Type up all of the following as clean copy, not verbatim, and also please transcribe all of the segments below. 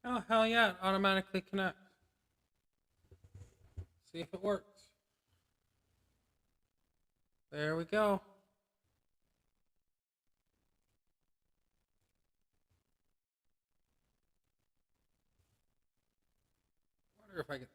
Oh, hell yeah, it automatically connects. See if it works. There we go. Wonder if I can.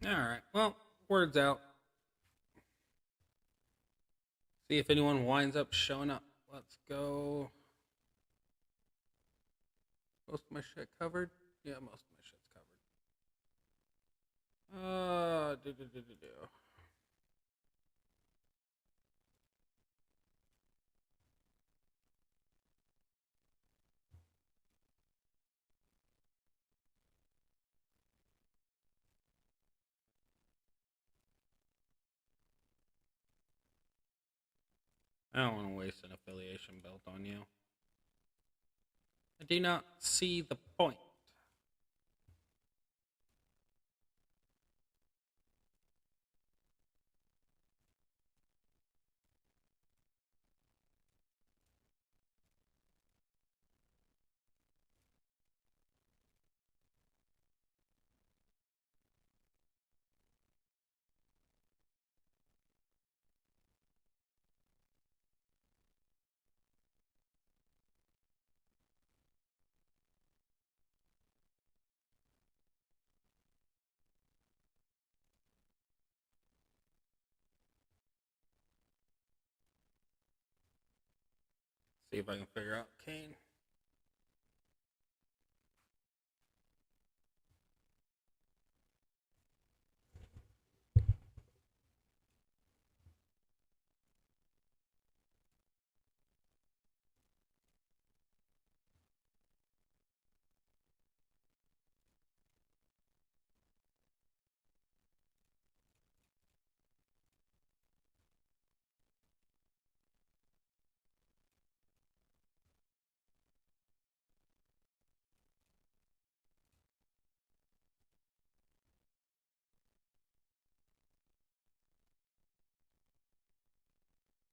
Alright, well, word's out. See if anyone winds up showing up. Let's go. Most of my shit covered? Yeah, most of my shit's covered. Do. I don't want to waste an affiliation belt on you. I do not see the point. See if I can figure out Kane.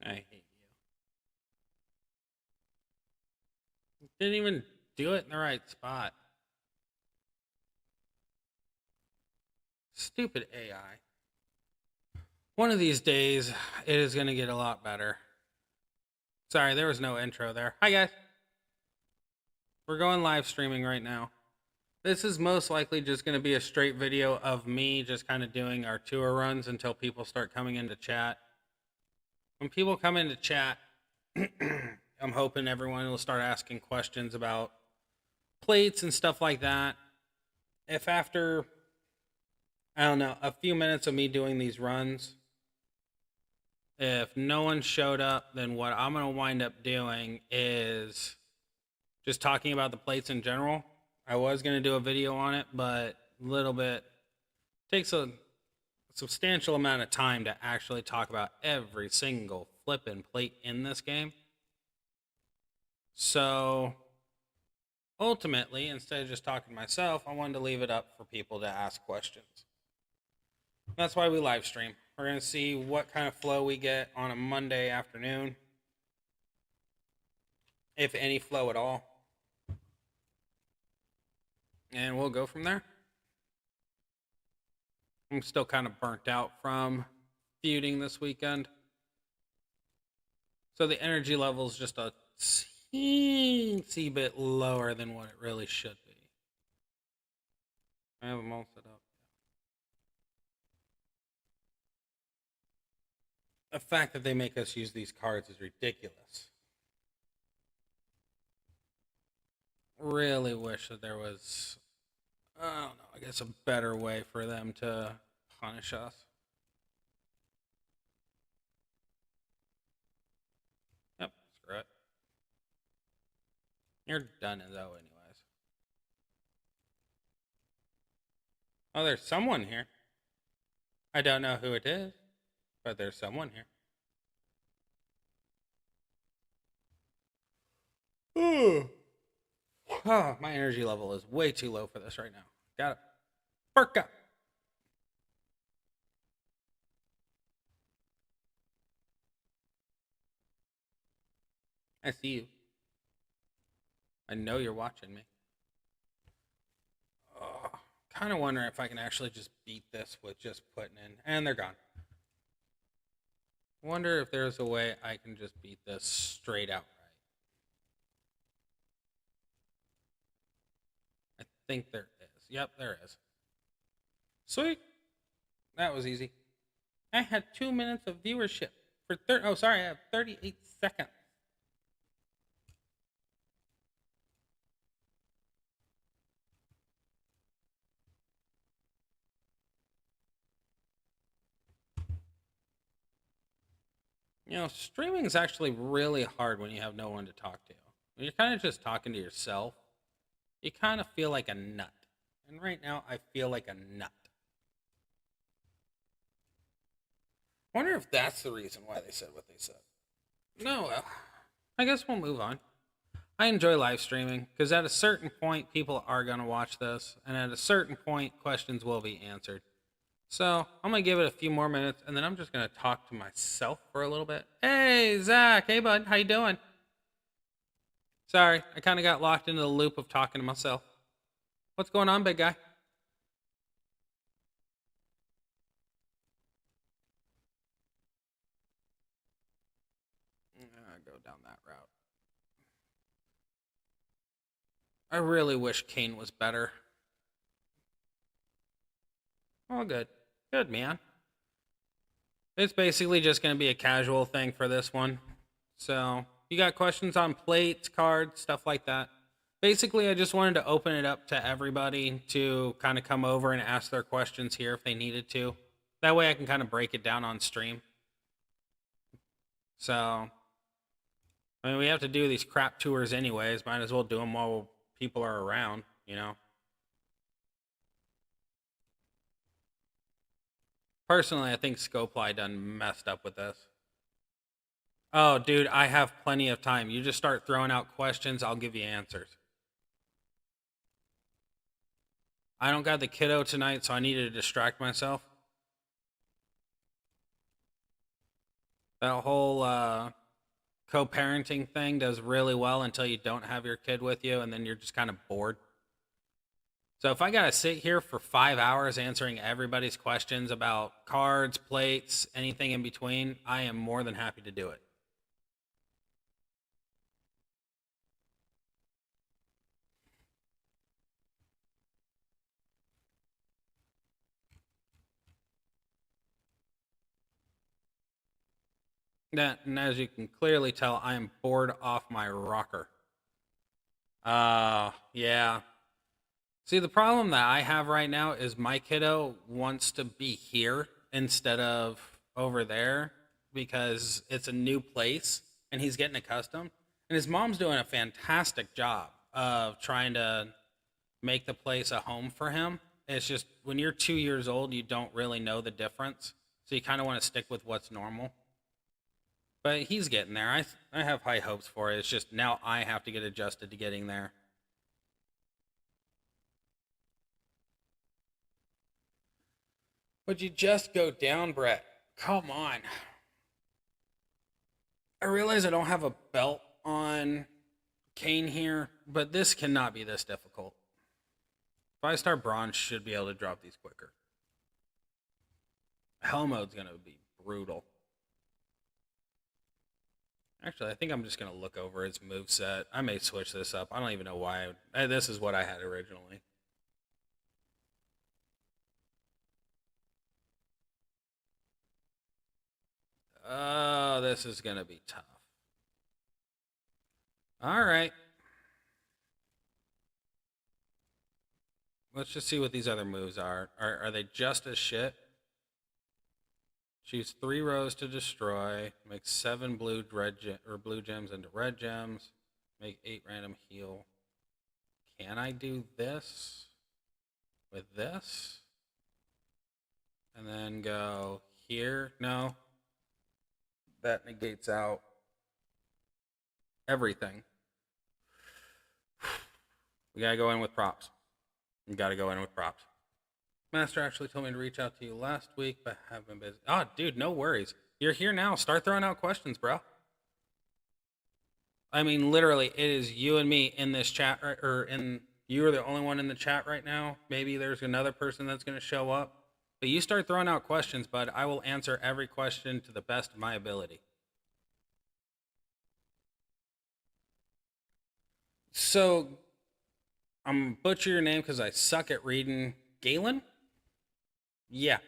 I hate you. Didn't even do it in the right spot. Stupid AI. One of these days, it is going to get a lot better. Sorry, there was no intro there. Hi, guys. We're going live streaming right now. This is most likely just going to be a straight video of me just kind of doing our tour runs until people start coming into chat. When people come into chat, I'm hoping everyone will start asking questions about plates and stuff like that. If after, I don't know, a few minutes of me doing these runs, if no one showed up, then what I'm going to wind up doing is just talking about the plates in general. I was going to do a video on it, but a little bit takes a substantial amount of time to actually talk about every single flip and plate in this game. So ultimately, instead of just talking to myself, I wanted to leave it up for people to ask questions. That's why we live stream. We're going to see what kind of flow we get on a Monday afternoon, if any flow at all. And we'll go from there. I'm still kind of burnt out from feuding this weekend. So the energy level is just a teensy bit lower than what it really should be. I have them all set up. The fact that they make us use these cards is ridiculous. Really wish that there was, I don't know, I guess a better way for them to punish us. Yep, screw it. You're done as though anyways. Oh, there's someone here. I don't know who it is, but there's someone here. Ooh. Oh, my energy level is way too low for this right now. Got it. Perk up. I see you. I know you're watching me. Oh, kind of wondering if I can actually just beat this with just putting in. And they're gone. Wonder if there's a way I can just beat this straight outright. I think there is. Yep, there is. Sweet. That was easy. I had 2 minutes of viewership for I have 38 seconds. You know, streaming is actually really hard when you have no one to talk to. When you're kind of just talking to yourself, you kind of feel like a nut. And right now, I feel like a nut. I wonder if that's the reason why they said what they said. No, well, I guess we'll move on. I enjoy live streaming because at a certain point, people are going to watch this. And at a certain point, questions will be answered. So I'm going to give it a few more minutes, and then I'm just going to talk to myself for a little bit. Hey, Zach. Hey, bud. How you doing? Sorry, I kind of got locked into the loop of talking to myself. What's going on, big guy? Go down that route. I really wish Kane was better. Oh, good. Good, man. It's basically just going to be a casual thing for this one. So, you got questions on plates, cards, stuff like that. Basically, I just wanted to open it up to everybody to kind of come over and ask their questions here if they needed to. That way I can kind of break it down on stream. So, I mean, we have to do these crap tours anyways. Might as well do them while people are around, you know? Personally, I think Scopely done messed up with this. Oh, dude, I have plenty of time. You just start throwing out questions, I'll give you answers. I don't got the kiddo tonight, so I needed to distract myself. That whole co-parenting thing does really well until you don't have your kid with you, and then you're just kind of bored. So if I got to sit here for 5 hours answering everybody's questions about cards, plates, anything in between, I am more than happy to do it. And as you can clearly tell, I am bored off my rocker. Yeah. See, the problem that I have right now is my kiddo wants to be here instead of over there because it's a new place and he's getting accustomed. And his mom's doing a fantastic job of trying to make the place a home for him. It's just when you're 2 years old, you don't really know the difference. So you kind of want to stick with what's normal. But he's getting there. I have high hopes for it. It's just now I have to get adjusted to getting there. Would you just go down, Brett? Come on. I realize I don't have a belt on Kane here, but this cannot be this difficult. 5-star bronze should be able to drop these quicker. Hell mode's going to be brutal. Actually, I think I'm just going to look over its moveset. I may switch this up. I don't even know why. This is what I had originally. Oh, this is going to be tough. All right. Let's just see what these other moves are. Are they just as shit? Choose 3 rows to destroy. Make 7 blue gems into red gems. Make 8 random heal. Can I do this with this? And then go here? No. That negates out everything. We gotta go in with props. Master actually told me to reach out to you last week, but have been busy. Oh, dude, no worries. You're here now. Start throwing out questions, bro. I mean, literally, it is you and me in this chat, you are the only one in the chat right now. Maybe there's another person that's going to show up. But you start throwing out questions, bud. I will answer every question to the best of my ability. So, I'm butcher your name because I suck at reading. Galen? Yeah.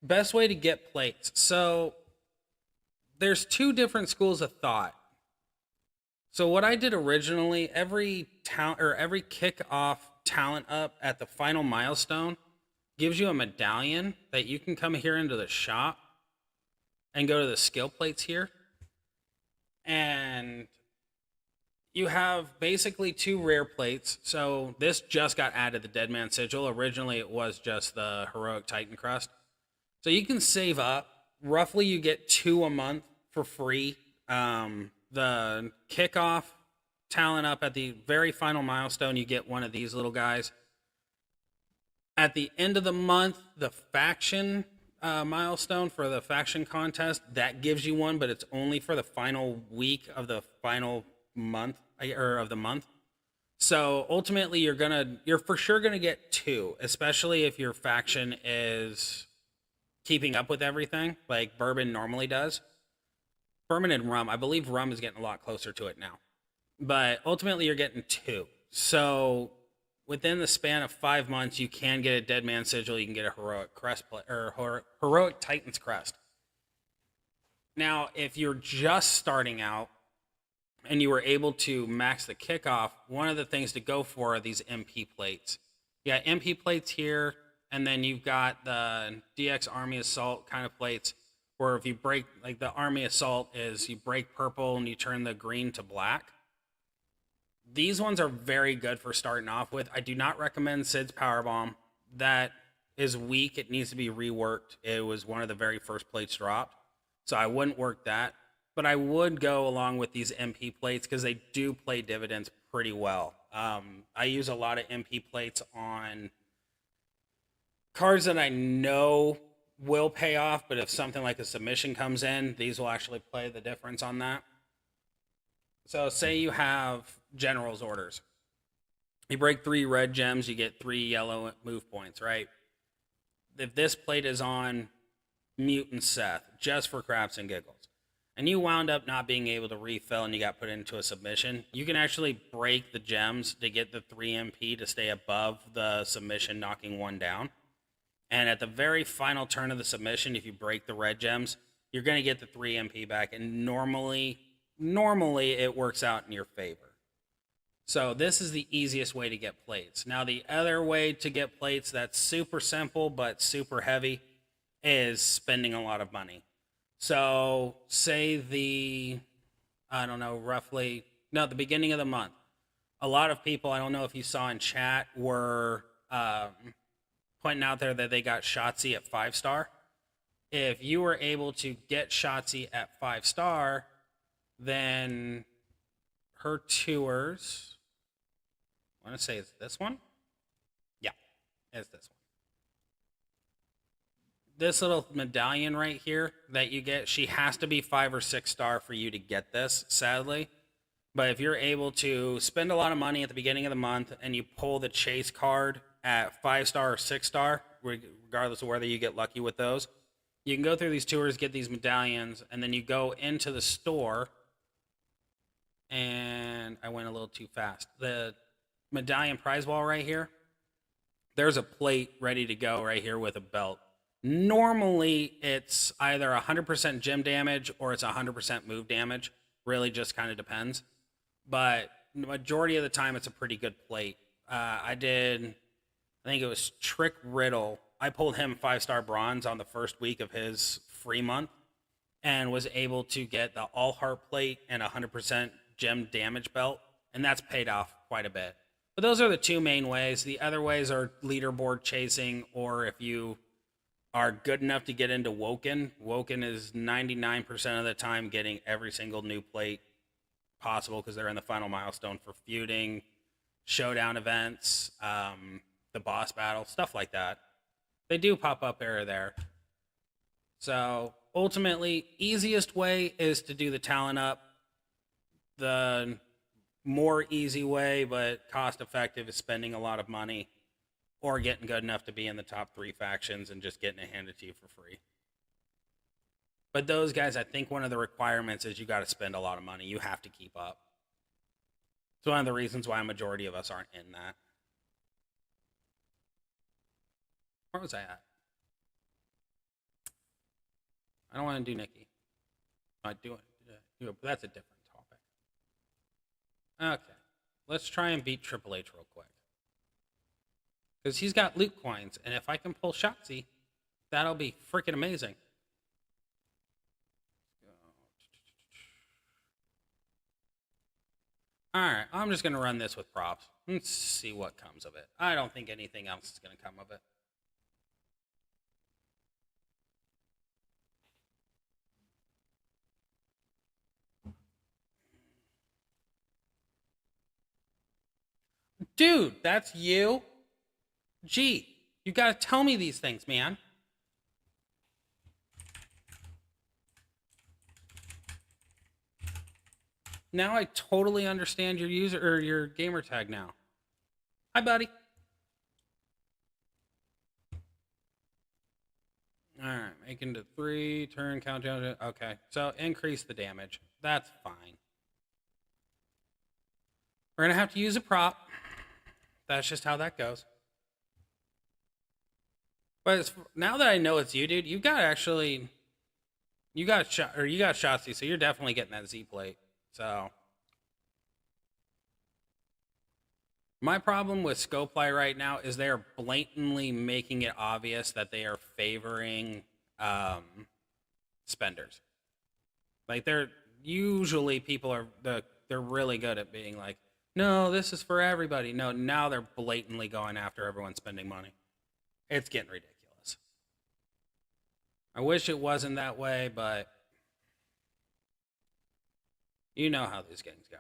Best way to get plates. So, there's 2 different schools of thought. So what I did originally, every kickoff talent up at the final milestone gives you a medallion that you can come here into the shop and go to the skill plates here. And you have basically 2 rare plates. So this just got added, the Deadman Sigil. Originally it was just the Heroic Titan Crust. So you can save up. Roughly you get 2 a month for free. The kickoff talent up at the very final milestone, you get one of these little guys. At the end of the month, the faction milestone for the faction contest, that gives you one, but it's only for the final week of the final month, or of the month. So ultimately, you're for sure gonna get 2, especially if your faction is keeping up with everything like Bourbon normally does. Bourbon and Rum, I believe Rum is getting a lot closer to it now. But ultimately, you're getting 2. So within the span of 5 months, you can get a Deadman Sigil. You can get a Heroic Crest or Heroic Titan's Crest. Now, if you're just starting out and you were able to max the kickoff, one of the things to go for are these MP plates. You got MP plates here, and then you've got the DX Army Assault kind of plates. Where if you break, like the Army Assault is you break purple and you turn the green to black. These ones are very good for starting off with. I do not recommend Sid's Powerbomb. That is weak. It needs to be reworked. It was one of the very first plates dropped. So I wouldn't work that. But I would go along with these MP plates because they do play dividends pretty well. I use a lot of MP plates on cards that I know will pay off, but if something like a submission comes in, these will actually play the difference on that. So say you have general's orders. You break 3 red gems, you get 3 yellow move points, right? If this plate is on Mutant Seth, just for craps and giggles, and you wound up not being able to refill and you got put into a submission, you can actually break the gems to get the 3 MP to stay above the submission, knocking 1 down. And at the very final turn of the submission, if you break the red gems, you're going to get the 3 MP back. And normally it works out in your favor. So this is the easiest way to get plates. Now, the other way to get plates that's super simple but super heavy is spending a lot of money. So say the beginning of the month. A lot of people, I don't know if you saw in chat, were pointing out there that they got Shotzi at 5-star. if you were able to get Shotzi at 5-star, then her tours, I want to say it's this one. Yeah, it's this one. This little medallion right here that you get, she has to be 5 or 6-star for you to get this, sadly. But if you're able to spend a lot of money at the beginning of the month and you pull the chase card at 5-star or 6-star, regardless of whether you get lucky with those, you can go through these tours, get these medallions, and then you go into the store. And I went a little too fast. The medallion prize wall right here, there's a plate ready to go right here with a belt. Normally, it's either 100% gem damage or it's 100% move damage. Really just kind of depends. But the majority of the time, it's a pretty good plate. I think it was Trick Riddle. I pulled him 5-star bronze on the first week of his free month and was able to get the all heart plate and 100% gem damage belt. And that's paid off quite a bit. But those are the two main ways. The other ways are leaderboard chasing, or if you are good enough to get into Woken. Woken is 99% of the time getting every single new plate possible because they're in the final milestone for feuding, showdown events, the boss battle, stuff like that. They do pop up here or there. So ultimately, easiest way is to do the talent up. The more easy way, but cost effective, is spending a lot of money or getting good enough to be in the top 3 factions and just getting it handed to you for free. But those guys, I think one of the requirements is you got to spend a lot of money. You have to keep up. It's one of the reasons why a majority of us aren't in that. Where was I at? I don't want to do Nikki. I do it, but that's a different topic. Okay, let's try and beat Triple H real quick. Because he's got loot coins, and if I can pull Shotzi, that'll be freaking amazing. Alright, I'm just going to run this with props. Let's see what comes of it. I don't think anything else is going to come of it. Dude, that's you? Gee, you gotta tell me these things, man. Now I totally understand your user or your gamer tag now. Hi, buddy. All right, making to 3, turn countdown. Okay, so increase the damage. That's fine. We're gonna have to use a prop. That's just how that goes. But now that I know it's you, dude, you got Shotzi, so you're definitely getting that Z plate. So my problem with Scopely right now is they are blatantly making it obvious that they are favoring spenders. Like they're usually they're really good at being like, no, this is for everybody. No, now they're blatantly going after everyone spending money. It's getting ridiculous. I wish it wasn't that way, but you know how these games go.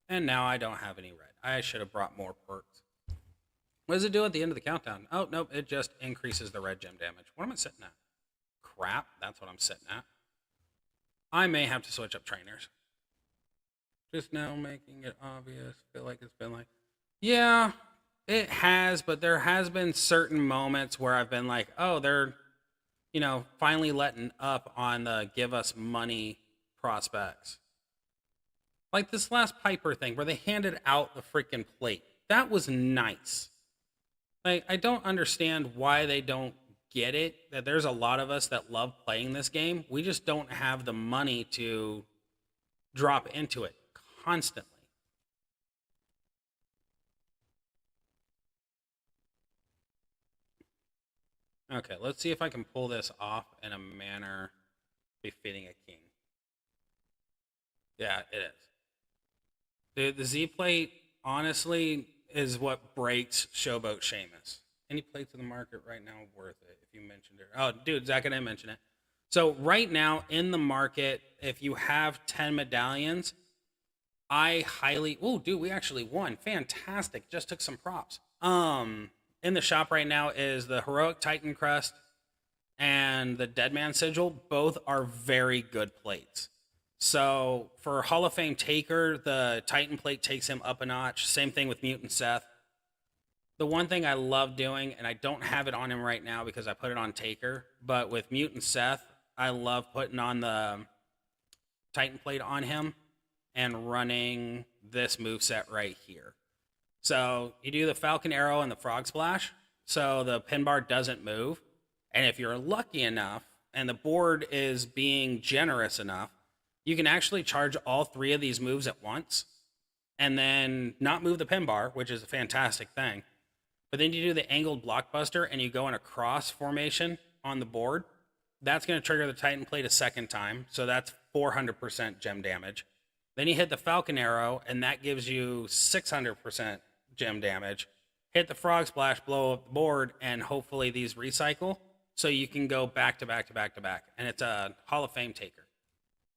And now I don't have any red. I should have brought more perks. What does it do at the end of the countdown? Oh, nope, it just increases the red gem damage. What am I sitting at? Crap, that's what I'm sitting at. I may have to switch up trainers. Just now making it obvious. Feel like it's been like, yeah, it has, but there has been certain moments where I've been like, oh, they're, finally letting up on the give us money prospects. Like this last Piper thing where they handed out the freaking plate. That was nice. Like, I don't understand why they don't get it, that there's a lot of us that love playing this game. We just don't have the money to drop into it constantly. Okay, let's see if I can pull this off in a manner befitting a king. Yeah, it is. The Z plate, honestly, is what breaks Showboat Sheamus. Any plates in the market right now worth it? If you mentioned it. Oh, dude, Zach, I didn't mention it. So right now in the market, if you have 10 medallions, I highly. Oh, dude, we actually won. Fantastic. Just took some props. In the shop right now is the Heroic Titan Crest and the Deadman Sigil. Both are very good plates. So for Hall of Fame Taker, the Titan plate takes him up a notch. Same thing with Mutant Seth. The one thing I love doing, and I don't have it on him right now because I put it on Taker, but with Mutant Seth, I love putting on the Titan plate on him and running this moveset right here. So you do the Falcon Arrow and the Frog Splash, so the pin bar doesn't move. And if you're lucky enough and the board is being generous enough, you can actually charge all three of these moves at once and then not move the pin bar, which is a fantastic thing. But then you do the angled blockbuster and you go in a cross formation on the board. That's going to trigger the Titan plate a second time. So that's 400% gem damage. Then you hit the Falcon Arrow and that gives you 600% gem damage. Hit the Frog Splash, blow up the board, and hopefully these recycle. So you can go back to back to back to back. And it's a Hall of Fame Taker.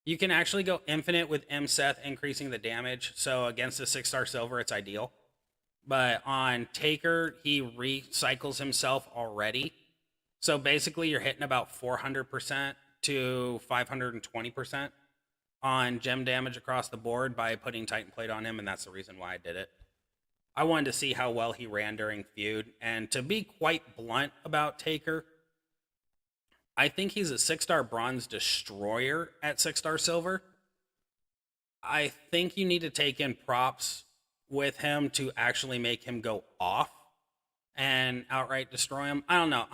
You can actually go infinite with M. Seth, increasing the damage. So against a 6-star silver, it's ideal. But on Taker, he recycles himself already. So basically, you're hitting about 400% to 520% on gem damage across the board by putting Titan Plate on him, and that's the reason why I did it. I wanted to see how well he ran during feud, and to be quite blunt about Taker, I think he's a 6-star bronze destroyer at 6-star silver. I think you need to take in props with him to actually make him go off and outright destroy him. I don't know.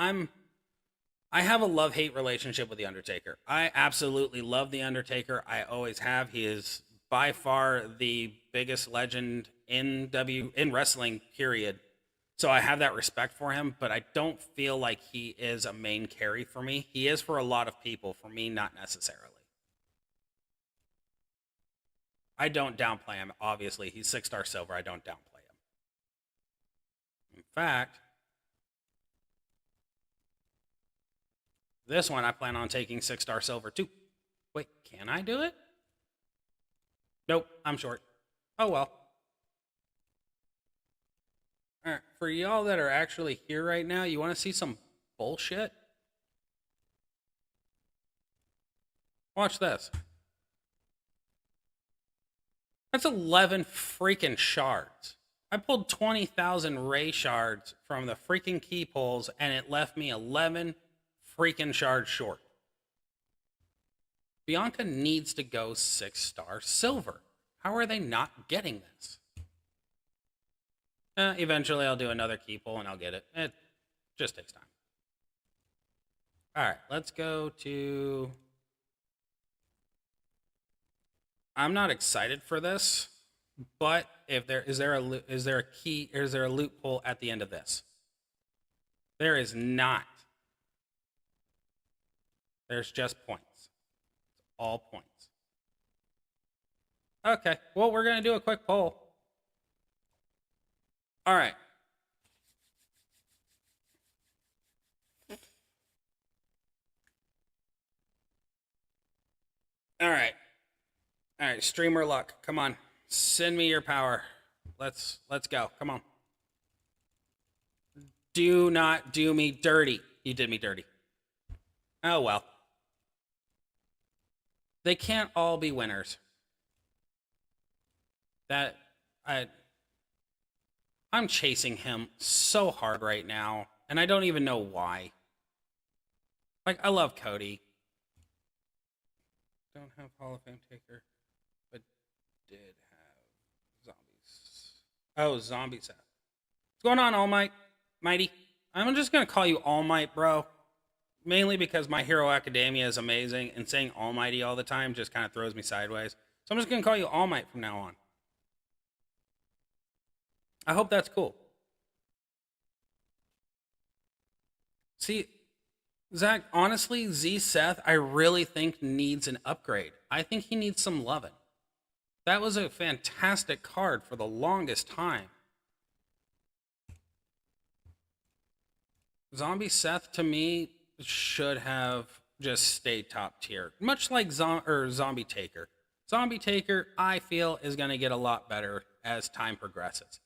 I have a love-hate relationship with The Undertaker. I absolutely love The Undertaker. I always have. He is by far the biggest legend in wrestling, period. So I have that respect for him, but I don't feel like he is a main carry for me. He is for a lot of people. For me, not necessarily. I don't downplay him, obviously. He's 6-star silver. I don't downplay him. In fact, this one I plan on taking 6-star silver too. Wait, can I do it? Nope, I'm short. Oh well. All right, for y'all that are actually here right now, you want to see some bullshit? Watch this. That's 11 freaking shards. I pulled 20,000 Ray shards from the freaking key pulls, and it left me 11 freaking shards short. Bianca needs to go 6-star silver. How are they not getting this? Eventually, I'll do another key pull, and I'll get it. It just takes time. All right, let's go to... I'm not excited for this, but if there is there a loophole at the end of this? There is not. There's just points. It's all points. Okay, well, we're going to do a quick poll. All right. All right. All right, streamer luck. Come on. Send me your power. Let's go. Come on. Do not do me dirty. You did me dirty. Oh well. They can't all be winners. I'm chasing him so hard right now, and I don't even know why. Like, I love Cody. Don't have Hall of Fame Taker, but did have zombies. Oh, Zombie Seth. What's going on, All Might? Mighty? I'm just going to call you All Might, bro. Mainly because My Hero Academia is amazing, and saying Almighty all the time just kind of throws me sideways. So I'm just going to call you All Might from now on. I hope that's cool. See, Zach, honestly, Z Seth, I really think needs an upgrade. I think he needs some loving. That was a fantastic card for the longest time. Zombie Seth to me should have just stayed top tier, much like Zombie Taker. Zombie Taker, I feel, is going to get a lot better as time progresses.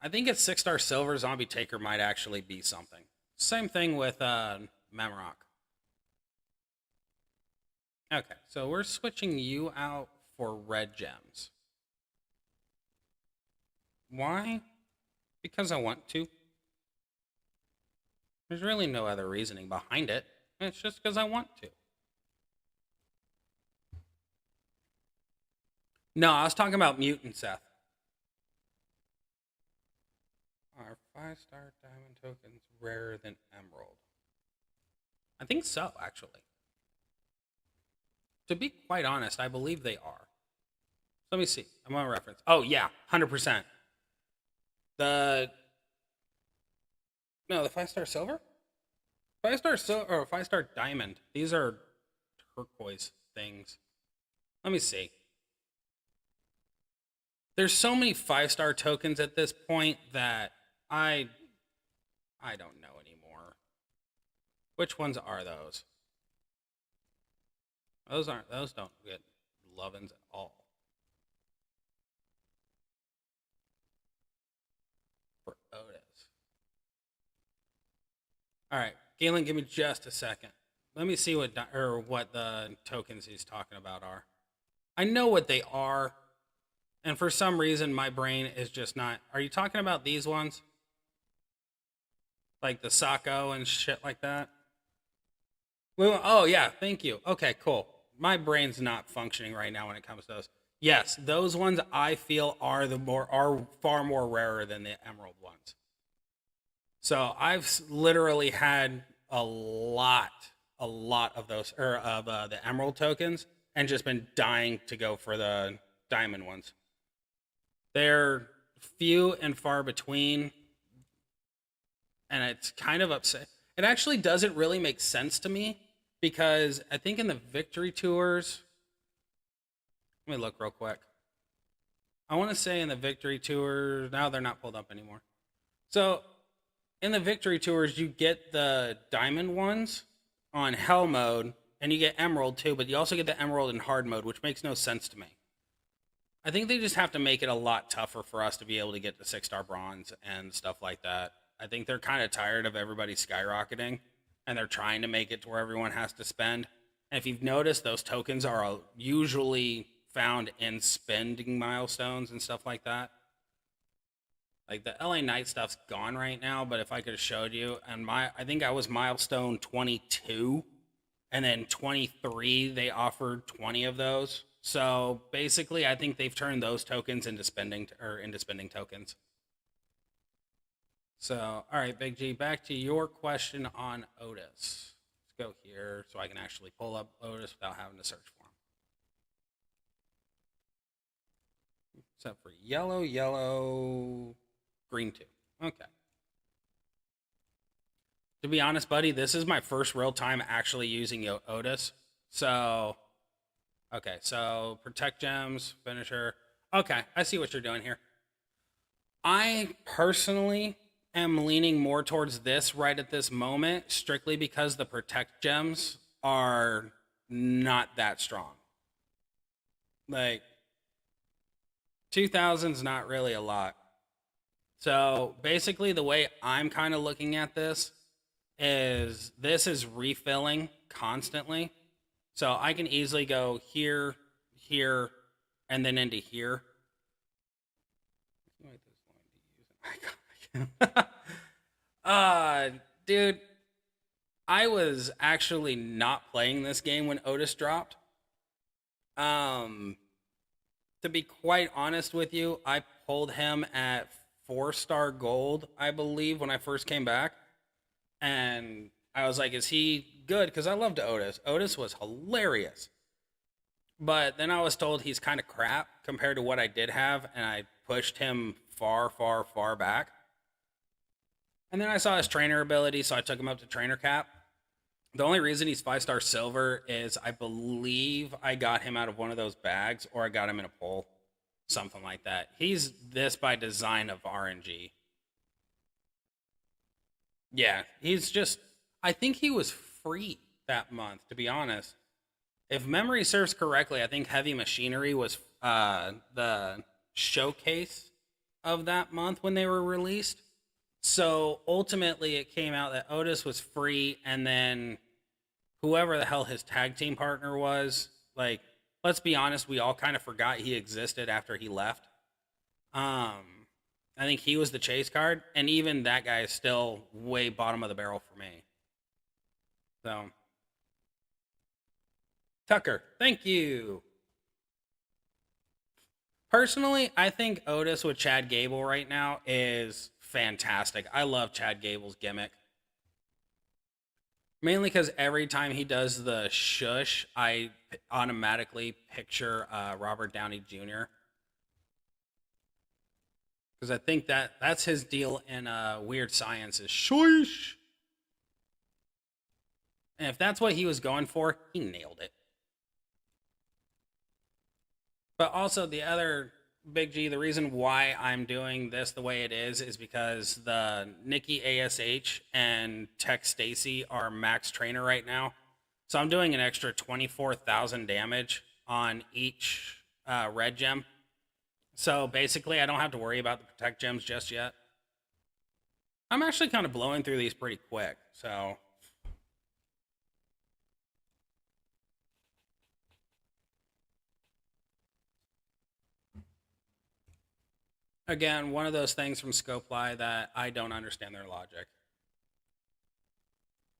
I think at 6-star silver, Zombie Taker might actually be something. Same thing with Memrock. Okay, so we're switching you out for red gems. Why? Because I want to. There's really no other reasoning behind it. It's just because I want to. No, I was talking about Mutant Seth. Are 5-star diamond tokens rarer than emerald? I think so, actually. To be quite honest, I believe they are. Let me see. I'm on a reference. Oh, yeah, 100%. The 5-star silver? 5-star silver or 5-star diamond. These are turquoise things. Let me see. There's so many 5-star tokens at this point that I don't know anymore. Which ones are those? Those don't get lovin's at all. For Otis. All right, Galen, give me just a second. Let me see what the tokens he's talking about are. I know what they are, and for some reason my brain is just not. Are you talking about these ones? Like the Sako and shit like that? Oh yeah, thank you. Okay, cool. My brain's not functioning right now when it comes to those. Yes, those ones I feel are far more rarer than the emerald ones. So I've literally had a lot of those or of the emerald tokens, and just been dying to go for the diamond ones. They're few and far between, and it's kind of upset. It actually doesn't really make sense to me because I think in the victory tours, let me look real quick. I want to say in the victory tours, now they're not pulled up anymore. So in the victory tours, you get the diamond ones on hell mode, and you get emerald too, but you also get the emerald in hard mode, which makes no sense to me. I think they just have to make it a lot tougher for us to be able to get the 6-star bronze and stuff like that. I think they're kind of tired of everybody skyrocketing, and they're trying to make it to where everyone has to spend. And if you've noticed, those tokens are usually found in spending milestones and stuff like that. Like the LA Knight stuff's gone right now, but if I could have showed you, and I think I was milestone 22, and then 23 they offered 20 of those. So basically, I think they've turned those tokens into spending tokens. So, all right, Big G, back to your question on Otis. Let's go here so I can actually pull up Otis without having to search for him. Except for yellow, green 2. Okay. To be honest, buddy, this is my first real time actually using Otis. So, okay, so protect gems, finisher. Okay, I see what you're doing here. I personally am leaning more towards this right at this moment, strictly because the protect gems are not that strong. Like, 2000's not really a lot. So basically, the way I'm kind of looking at this is refilling constantly. So I can easily go here, here, and then into here. Dude, I was actually not playing this game when Otis dropped. To be quite honest with you, I pulled him at 4-star gold, I believe, when I first came back. And I was like, is he good? Because I loved Otis. Otis was hilarious. But then I was told he's kind of crap compared to what I did have, and I pushed him far, far, far back. And then I saw his trainer ability, so I took him up to trainer cap. The only reason he's 5-star silver is I believe I got him out of one of those bags, or I got him in a pull, something like that. He's this by design of RNG. Yeah, he's just. I think he was free that month, to be honest. If memory serves correctly, I think Heavy Machinery was the showcase of that month when they were released. So ultimately, it came out that Otis was free, and then whoever the hell his tag team partner was, like, let's be honest, we all kind of forgot he existed after he left. I think he was the chase card, and even that guy is still way bottom of the barrel for me. So, Tucker, thank you. Personally, I think Otis with Chad Gable right now is fantastic. I love Chad Gable's gimmick. Mainly because every time he does the shush, I automatically picture Robert Downey Jr. Because I think that's his deal in Weird Science is shush. And if that's what he was going for, he nailed it. But also the other Big G, the reason why I'm doing this the way it is because the Nikki ASH and Tech Stacy are max trainer right now. So I'm doing an extra 24,000 damage on each red gem. So basically, I don't have to worry about the protect gems just yet. I'm actually kind of blowing through these pretty quick, so. Again, one of those things from Scopely that I don't understand their logic.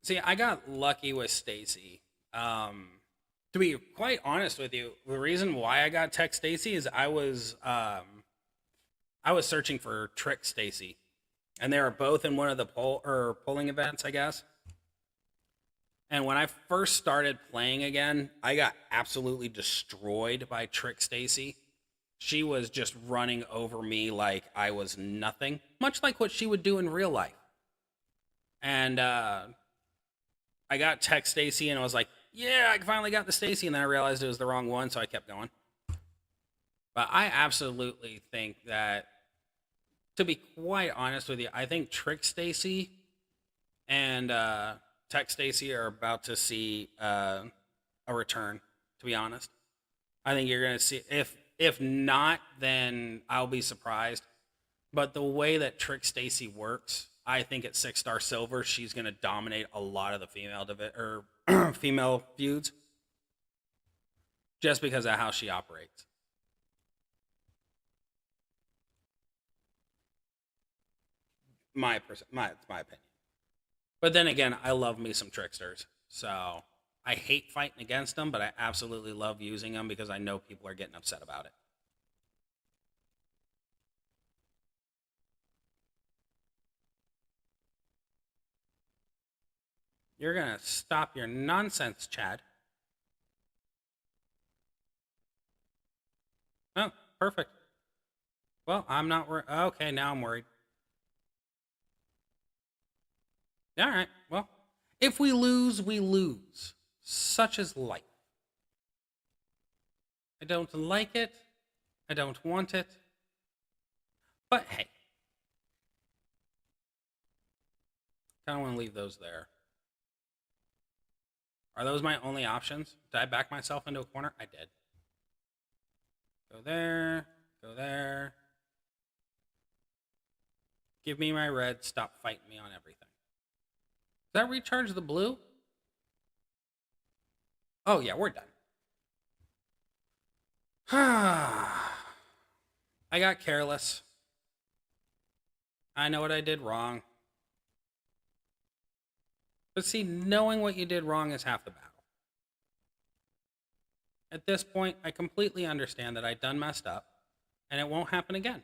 See, I got lucky with Stacy. To be quite honest with you, the reason why I got Tech Stacy is I was searching for Trick Stacy, and they were both in one of the polling events, I guess. And when I first started playing again, I got absolutely destroyed by Trick Stacy. She was just running over me like I was nothing, much like what she would do in real life. And I got Tech Stacy, and I was like, yeah, I finally got the Stacy, and then I realized it was the wrong one, so I kept going. But I absolutely think that, to be quite honest with you, I think Trick Stacy and Tech Stacy are about to see a return. To be honest, I think you're going to see if not, then I'll be surprised. But the way that Trick Stacy works, I think at 6-star silver, she's going to dominate a lot of the female feuds, just because of how she operates. It's my opinion. But then again, I love me some tricksters, so I hate fighting against them, but I absolutely love using them because I know people are getting upset about it. You're gonna stop your nonsense, Chad. Oh, perfect. Well, I'm not worried. Okay, now I'm worried. All right. Well, if we lose, we lose. Such is life. I don't like it. I don't want it. But hey, kind of want to leave those there. Are those my only options? Did I back myself into a corner? I did. Go there. Go there. Give me my red. Stop fighting me on everything. Does that recharge the blue? Oh, yeah, we're done. I got careless. I know what I did wrong. But see, knowing what you did wrong is half the battle. At this point, I completely understand that I done messed up, and it won't happen again.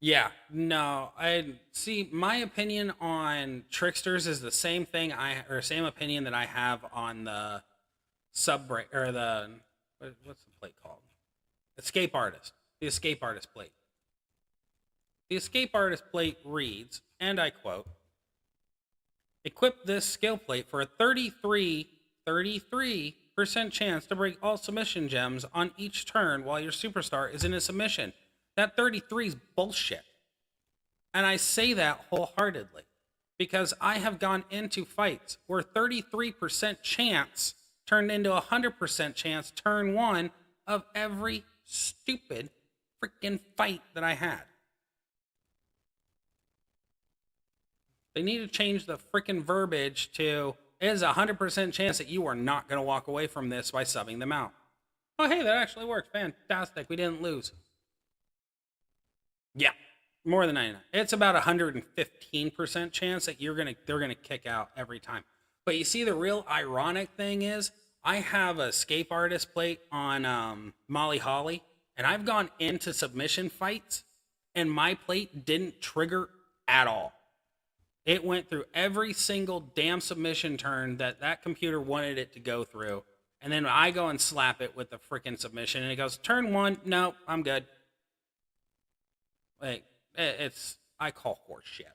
Yeah, no, I see. My opinion on tricksters is the same thing same opinion that I have on the sub or the what's the plate called? Escape artist. The escape artist plate. The escape artist plate reads, and I quote: "Equip this skill plate for a 33% chance to break all submission gems on each turn while your superstar is in a submission. That 33 is bullshit. And I say that wholeheartedly because I have gone into fights where 33% chance turned into 100% chance turn one of every stupid freaking fight that I had. They need to change the freaking verbiage to, it is a 100% chance that you are not going to walk away from this by subbing them out. Oh, hey, that actually worked. Fantastic. We didn't lose. Yeah, more than 99. It's about 115% chance that they're gonna kick out every time. But you see, the real ironic thing is, I have a escape artist plate on Molly Holly, and I've gone into submission fights, and my plate didn't trigger at all. It went through every single damn submission turn that computer wanted it to go through. And then I go and slap it with the freaking submission, and it goes, turn one, no, I'm good. Like, I call horse shit.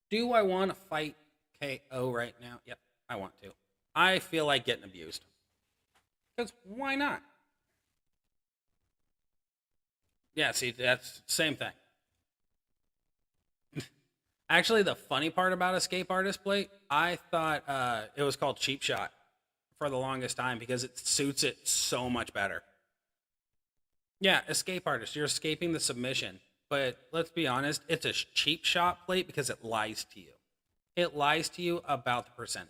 Do I want to fight KO right now? Yep, I want to. I feel like getting abused. Because why not? Yeah, see, that's the same thing. Actually, the funny part about Escape Artist Plate, I thought it was called Cheap Shot for the longest time because it suits it so much better. Yeah, Escape Artist, you're escaping the submission. But let's be honest, it's a cheap shot plate because it lies to you. It lies to you about the percentage.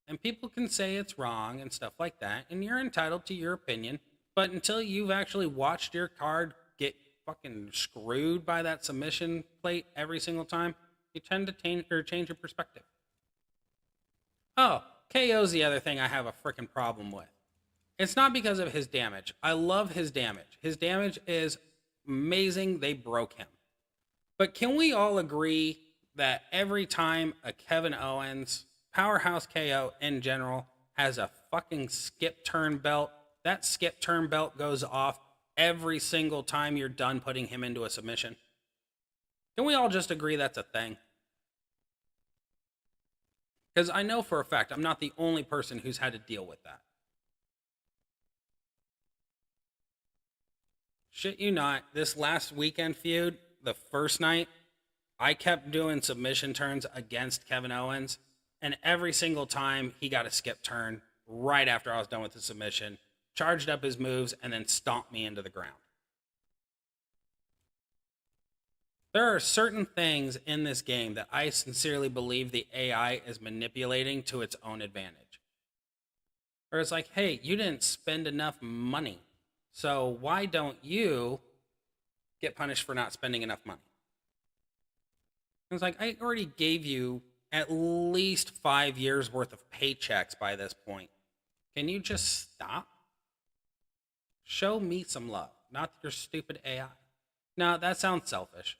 And people can say it's wrong and stuff like that, and you're entitled to your opinion. But until you've actually watched your card get fucking screwed by that submission plate every single time, you tend to change your perspective. Oh, KO's the other thing I have a freaking problem with. It's not because of his damage. I love his damage. His damage is amazing. They broke him. But can we all agree that every time a Kevin Owens, Powerhouse KO in general, has a fucking skip turn belt, that skip turn belt goes off every single time you're done putting him into a submission? Can we all just agree that's a thing? Because I know for a fact I'm not the only person who's had to deal with that. Shit you not, this last weekend feud, the first night, I kept doing submission turns against Kevin Owens, and every single time he got a skip turn right after I was done with the submission, charged up his moves, and then stomped me into the ground. There are certain things in this game that I sincerely believe the AI is manipulating to its own advantage. Or it's like, hey, you didn't spend enough money, so why don't you get punished for not spending enough money? It's like, I already gave you at least 5 years worth of paychecks by this point. Can you just stop? Show me some love, not your stupid AI. No, that sounds selfish.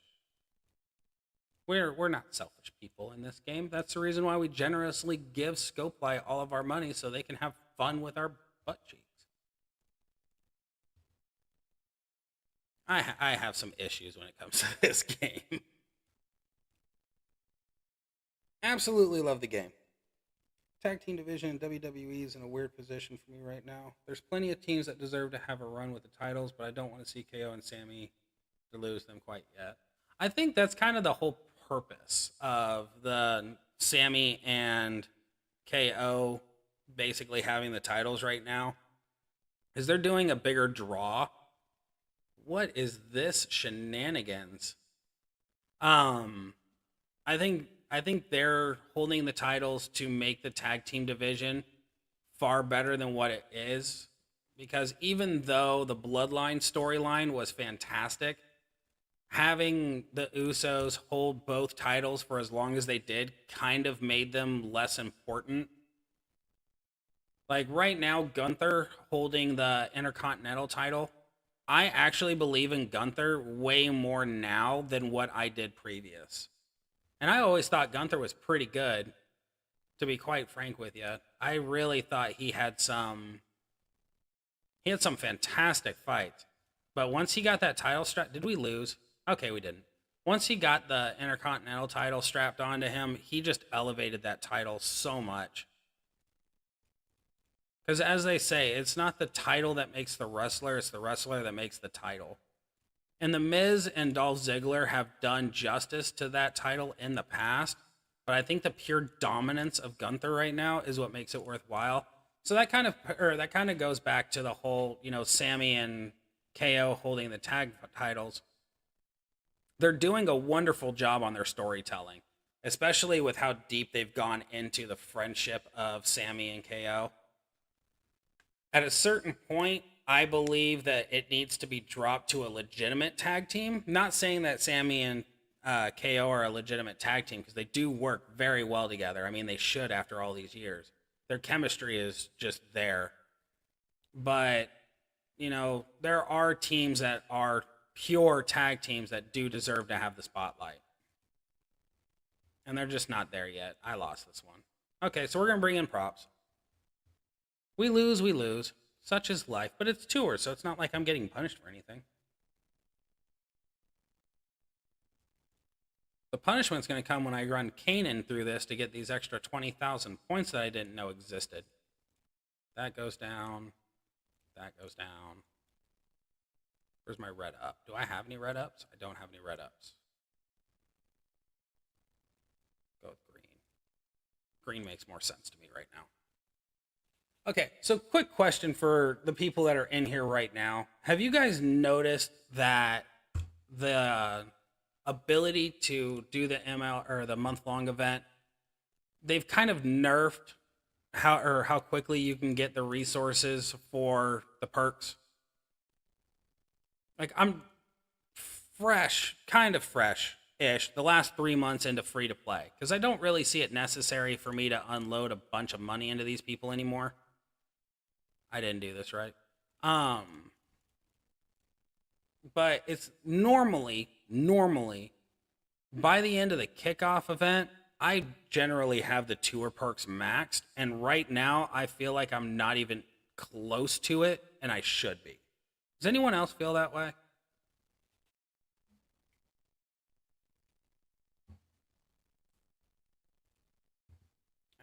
We're not selfish people in this game. That's the reason why we generously give Scopely all of our money so they can have fun with our butt cheeks. I have some issues when it comes to this game. Absolutely love the game. Tag team division in WWE is in a weird position for me right now. There's plenty of teams that deserve to have a run with the titles, but I don't want to see KO and Sammy to lose them quite yet. I think that's kind of the whole purpose of the Sammy and KO basically having the titles right now, is they're doing a bigger draw. What is this shenanigans? I think they're holding the titles to make the tag team division far better than what it is, because even though the Bloodline storyline was fantastic, having the Usos hold both titles for as long as they did kind of made them less important. Like right now, Gunther holding the Intercontinental title, I actually believe in Gunther way more now than what I did previous. And I always thought Gunther was pretty good, to be quite frank with you. I really thought he had some fantastic fights. But once he got that title strap, did we lose? Okay, we didn't. Once he got the Intercontinental title strapped onto him, he just elevated that title so much. Because as they say, it's not the title that makes the wrestler, it's the wrestler that makes the title. And The Miz and Dolph Ziggler have done justice to that title in the past, but I think the pure dominance of Gunther right now is what makes it worthwhile. So that kind of goes back to the whole, Sammy and KO holding the tag titles. They're doing a wonderful job on their storytelling, especially with how deep they've gone into the friendship of Sammy and KO. At a certain point, I believe that it needs to be dropped to a legitimate tag team. Not saying that Sammy and KO are a legitimate tag team, because they do work very well together. I mean, they should after all these years. Their chemistry is just there. But, there are teams that are pure tag teams that do deserve to have the spotlight. And they're just not there yet. I lost this one. Okay, so we're going to bring in props. We lose, we lose. Such is life. But it's tours, so it's not like I'm getting punished for anything. The punishment's going to come when I run Kanan through this to get these extra 20,000 points that I didn't know existed. That goes down. That goes down. Where's my red up? Do I have any red ups? I don't have any red ups. Go with green. Green makes more sense to me right now. Okay, so quick question for the people that are in here right now. Have you guys noticed that the ability to do the ML or the month-long event, they've kind of nerfed how quickly you can get the resources for the perks? Like, I'm kind of fresh-ish, the last 3 months into free-to-play, because I don't really see it necessary for me to unload a bunch of money into these people anymore. I didn't do this right. But it's normally, by the end of the kickoff event, I generally have the tour perks maxed. And right now, I feel like I'm not even close to it, and I should be. Does anyone else feel that way?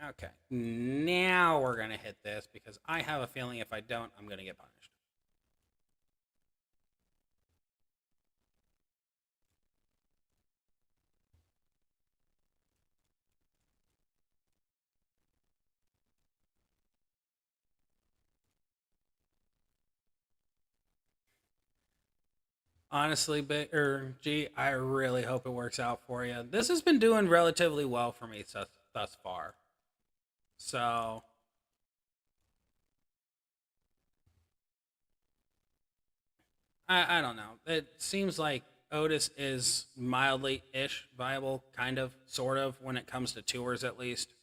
Okay, now we're going to hit this, because I have a feeling if I don't, I'm going to get punished. Honestly, G, I really hope it works out for you. This has been doing relatively well for me thus far. So, I don't know. It seems like Otis is mildly-ish viable, kind of, sort of, when it comes to tours at least.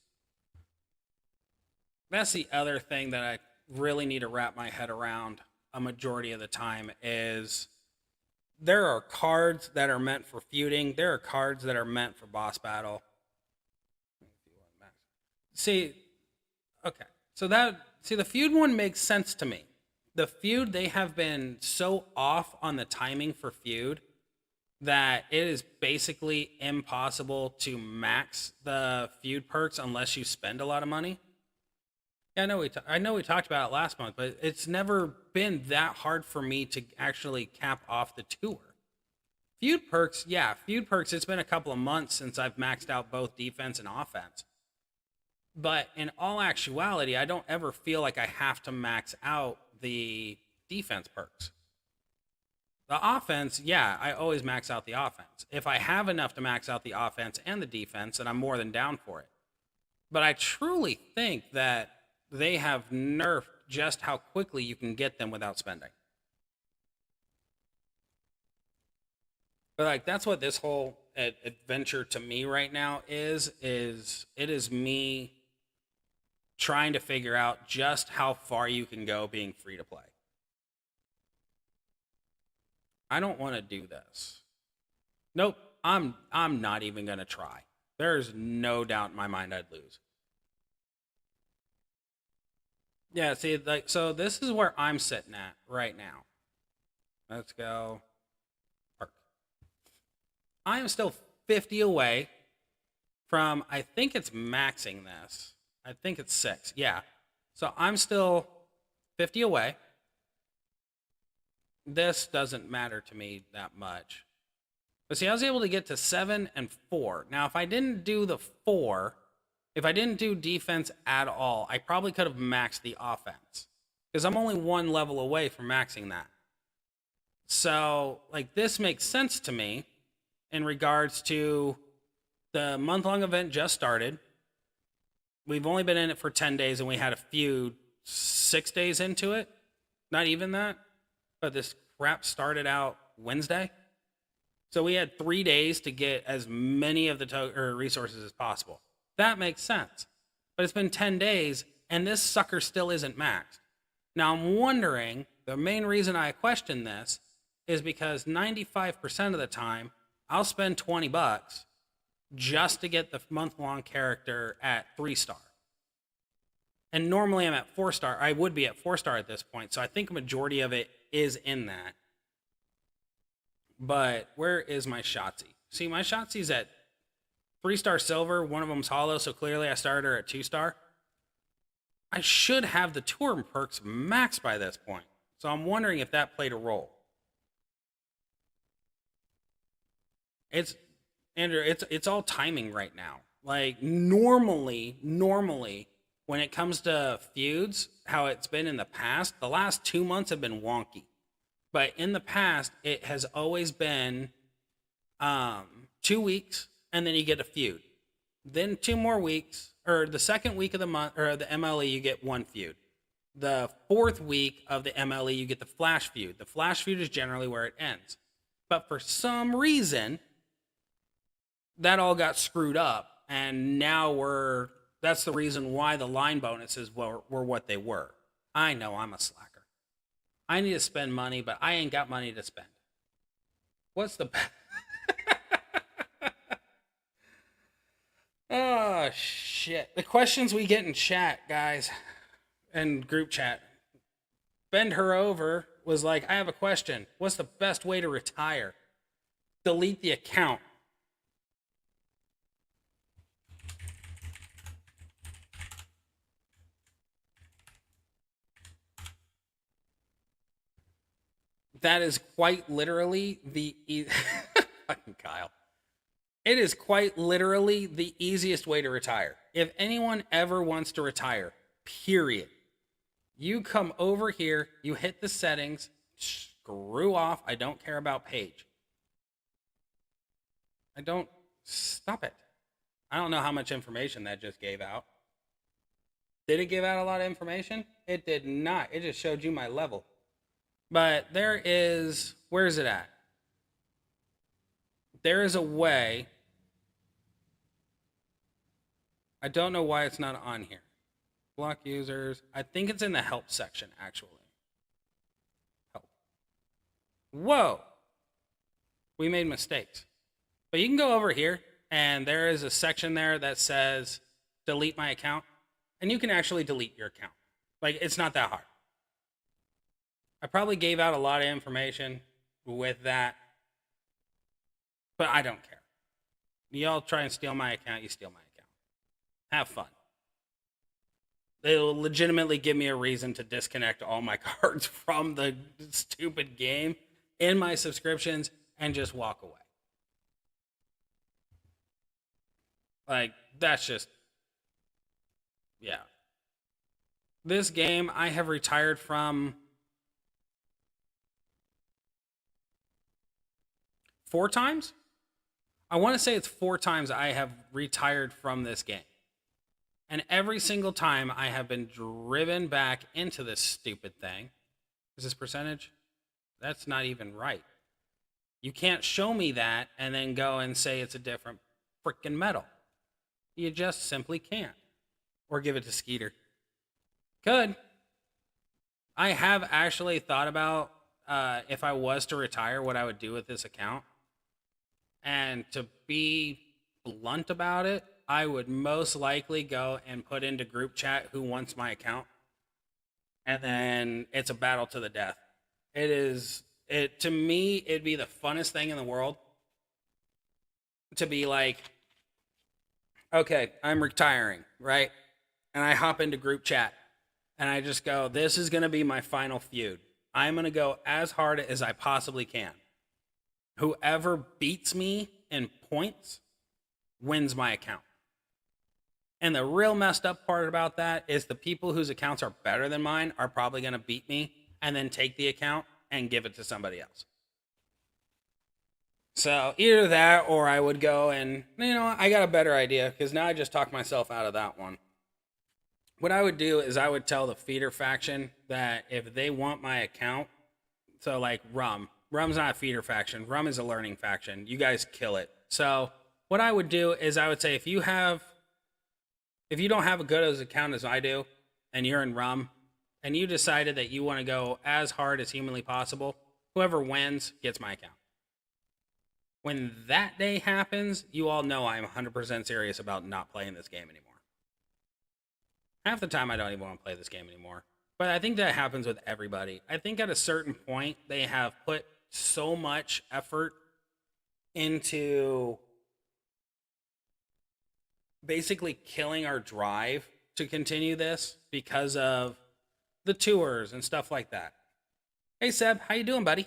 That's the other thing that I really need to wrap my head around a majority of the time is there are cards that are meant for feuding. There are cards that are meant for boss battle. See, okay. The feud one makes sense to me. The feud, they have been so off on the timing for feud that it is basically impossible to max the feud perks unless you spend a lot of money. Yeah, I know we talked about it last month, but it's never been that hard for me to actually cap off the tour. Feud perks, it's been a couple of months since I've maxed out both defense and offense. But in all actuality, I don't ever feel like I have to max out the defense perks. The offense, I always max out the offense. If I have enough to max out the offense and the defense, then I'm more than down for it. But I truly think that they have nerfed just how quickly you can get them without spending. But like, that's what this whole adventure to me right now is it is me trying to figure out just how far you can go being free to play. I don't want to do this. Nope, I'm not even going to try. There's no doubt in my mind I'd lose. Yeah, see, so this is where I'm sitting at right now. Let's go. Park. I am still 50 away from, I think it's maxing this. I think it's 6. Yeah. So I'm still 50 away. This doesn't matter to me that much. But see, I was able to get to 7 and 4. Now, if I didn't do the 4, if I didn't do defense at all, I probably could have maxed the offense. Because I'm only one level away from maxing that. So, like, this makes sense to me in regards to the month-long event just started. We've only been in it for 10 days, and we had a feud 6 days into it. Not even that. But this crap started out Wednesday. So we had 3 days to get as many of the resources as possible. That makes sense. But it's been 10 days, and this sucker still isn't maxed. Now, I'm wondering, the main reason I question this is because 95% of the time, I'll spend $20 just to get the month-long character at 3-star. And normally I'm at 4-star. I would be at 4-star at this point, so I think a majority of it is in that. But where is my Shotzi? See, my Shotzi's at 3-star silver. One of them's hollow, so clearly I started her at 2-star. I should have the tour perks maxed by this point. So I'm wondering if that played a role. Andrew, it's all timing right now. Like normally, when it comes to feuds, how it's been in the past, the last 2 months have been wonky. But in the past, it has always been 2 weeks, and then you get a feud. Then 2 more weeks, or the second week of the month, or the MLE, you get 1 feud. The 4th week of the MLE, you get the Flash feud. The Flash feud is generally where it ends. But for some reason, that all got screwed up, and now that's the reason why the line bonuses were what they were. I know I'm a slacker. I need to spend money, but I ain't got money to spend. What's the... Oh, shit. The questions we get in chat, guys, and group chat. Bend Her Over was like, I have a question. What's the best way to retire? Delete the account. That is quite literally the... Fucking Kyle. It is quite literally the easiest way to retire. If anyone ever wants to retire, period, you come over here, you hit the settings, screw off, I don't care about page. Stop it. I don't know how much information that just gave out. Did it give out a lot of information? It did not. It just showed you my level. But where is it at? There is a way. I don't know why it's not on here. Block users. I think it's in the help section, actually. Help. Whoa. We made mistakes. But you can go over here, and there is a section there that says delete my account. And you can actually delete your account. Like, it's not that hard. I probably gave out a lot of information with that, but I don't care. Y'all try and steal my account, you steal my account. Have fun. It'll legitimately give me a reason to disconnect all my cards from the stupid game in my subscriptions and just walk away. Like, that's just... Yeah. This game I have retired from 4 times? I want to say it's 4 times I have retired from this game. And every single time I have been driven back into this stupid thing. Is this percentage? That's not even right. You can't show me that and then go and say it's a different freaking medal. You just simply can't. Or give it to Skeeter. Could. I have actually thought about if I was to retire, what I would do with this account. And to be blunt about it, I would most likely go and put into group chat who wants my account. And then it's a battle to the death. To me, it'd be the funnest thing in the world to be like, okay, I'm retiring, right? And I hop into group chat. and I just go, this is going to be my final feud. I'm going to go as hard as I possibly can. Whoever beats me in points wins my account. And the real messed up part about that is the people whose accounts are better than mine are probably going to beat me and then take the account and give it to somebody else. So either that, or I would go and, I got a better idea, because now I just talked myself out of that one. What I would do is I would tell the feeder faction that if they want my account, so like Rum's not a feeder faction. Rum is a learning faction. You guys kill it. So what I would do is I would say, if you don't have a good as account as I do, and you're in Rum, and you decided that you want to go as hard as humanly possible, whoever wins gets my account. When that day happens, you all know I'm 100% serious about not playing this game anymore. Half the time, I don't even want to play this game anymore. But I think that happens with everybody. I think at a certain point, they have put so much effort into basically killing our drive to continue this because of the tours and stuff like that. Hey Seb, how you doing, buddy?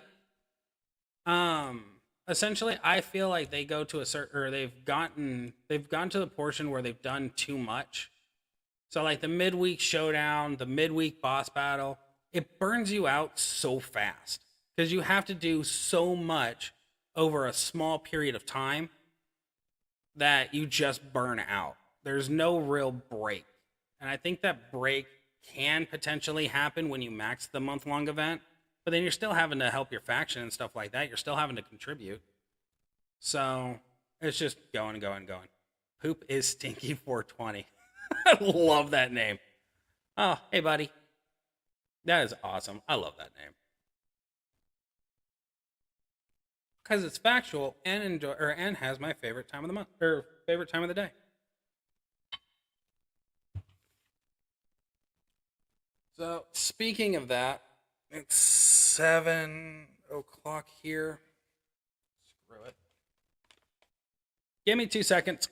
Essentially, I feel like they go to a certain, or they've gone to the portion where they've done too much. So like the midweek showdown, the midweek boss battle, it burns you out so fast because you have to do so much over a small period of time that you just burn out. There's no real break. And I think that break can potentially happen when you max the month-long event, but then you're still having to help your faction and stuff like that. You're still having to contribute. So it's just going. Poop is Stinky 420. I love that name. Oh, hey, buddy. That is awesome. I love that name. Because it's factual and has my favorite time of the month, or favorite time of the day. So, speaking of that, it's 7 o'clock here. Screw it. Give me 2 seconds.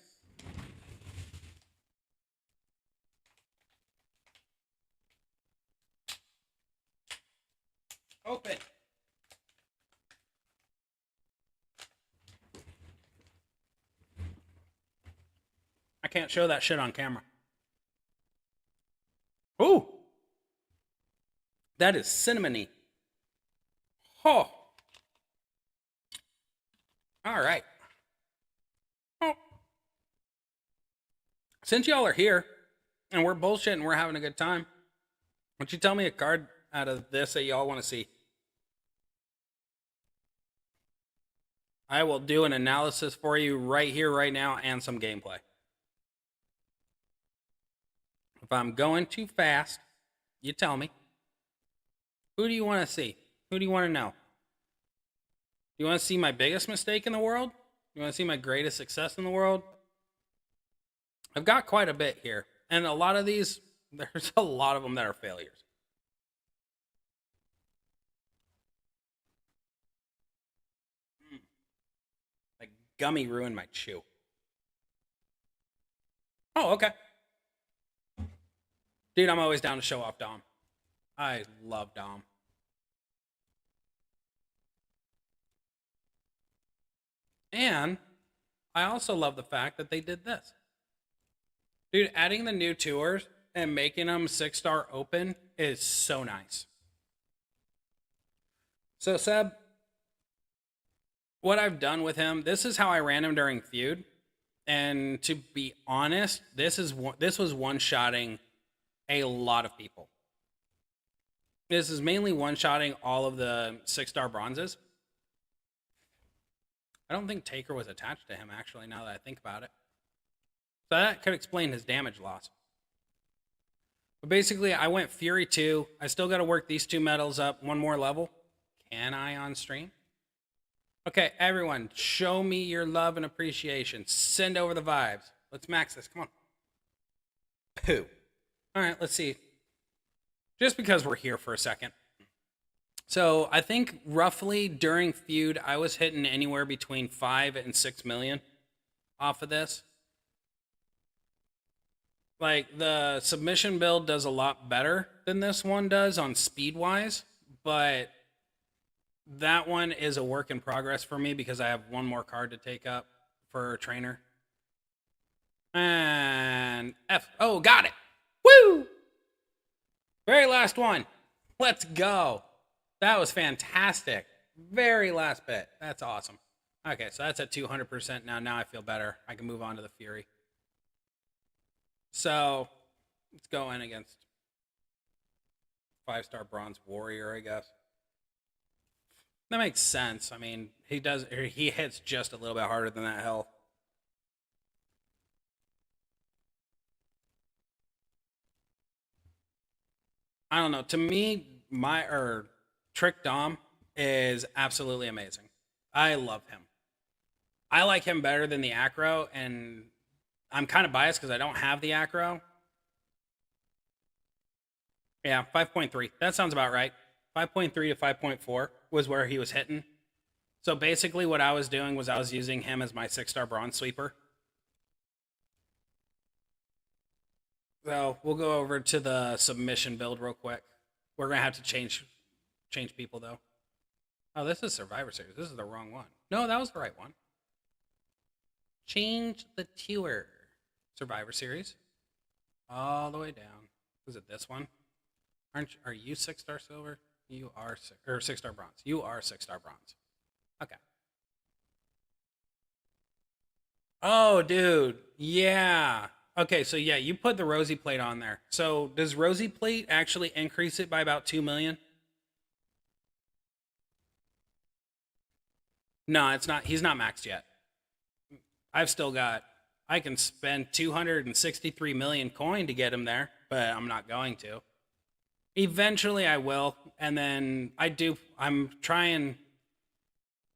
Open. I can't show that shit on camera. Ooh. That is cinnamony. Oh. All right. Oh. Since y'all are here and we're bullshitting, we're having a good time, why don't you tell me a card out of this that y'all want to see? I will do an analysis for you right here, right now, and some gameplay. If I'm going too fast, you tell me. Who do you want to see? Who do you want to know? You want to see my biggest mistake in the world? You want to see my greatest success in the world? I've got quite a bit here. And a lot of these, there's a lot of them that are failures. Like gummy ruined my chew. Oh, okay. Dude, I'm always down to show off Dom. I love Dom. And I also love the fact that they did this. Dude, adding the new tours and making them 6-star open is so nice. So, Seb, what I've done with him, this is how I ran him during Feud. And to be honest, this was one-shotting a lot of people. This is mainly one-shotting all of the 6-star bronzes. I don't think Taker was attached to him, actually, now that I think about it. So that could explain his damage loss. But basically, I went Fury 2. I still got to work these 2 medals up one more level. Can I on stream? Okay, everyone, show me your love and appreciation. Send over the vibes. Let's max this. Come on. Pooh. All right, let's see. Just because we're here for a second. So I think roughly during Feud, I was hitting anywhere between 5 and 6 million off of this. Like, the submission build does a lot better than this one does on speed-wise, but that one is a work in progress for me because I have one more card to take up for trainer. And F. Oh, got it. Woo! Very last one. Let's go. That was fantastic. Very last bit. That's awesome. Okay, so that's at 200% now. Now I feel better. I can move on to the Fury. So let's go in against 5-star bronze warrior, I guess. That makes sense. I mean, he hits just a little bit harder than that health. I don't know. To me, Trick Dom is absolutely amazing. I love him. I like him better than the Acro, and I'm kind of biased because I don't have the Acro. Yeah, 5.3. That sounds about right. 5.3 to 5.4 was where he was hitting. So basically what I was doing was I was using him as my 6-star bronze sweeper. So we'll go over to the submission build real quick. We're going to have to change people, though. Oh, this is Survivor Series. This is the wrong one. No, that was the right one. Change the tour. Survivor Series. All the way down. Was it this one? Are you 6-star silver? You are 6-star bronze. You are 6-star bronze. Okay. Oh, dude. Yeah. Okay, so yeah, you put the Rosy Plate on there. So does Rosy Plate actually increase it by about 2 million? No, it's not. He's not maxed yet. I can spend 263 million coin to get him there, but I'm not going to. Eventually I will, and then I'm trying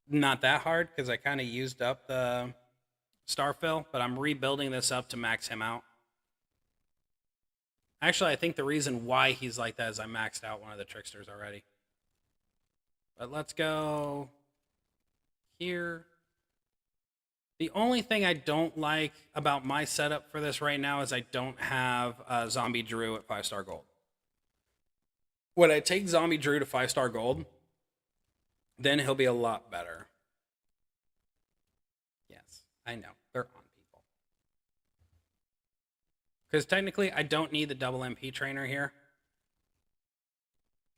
not that hard because I kind of used up the Starfill, but I'm rebuilding this up to max him out. Actually, I think the reason why he's like that is I maxed out one of the tricksters already. But let's go here. The only thing I don't like about my setup for this right now is I don't have Zombie Drew at 5-star gold. When I take Zombie Drew to 5-star gold, then he'll be a lot better. Yes, I know. They're on people. Because technically, I don't need the double MP trainer here.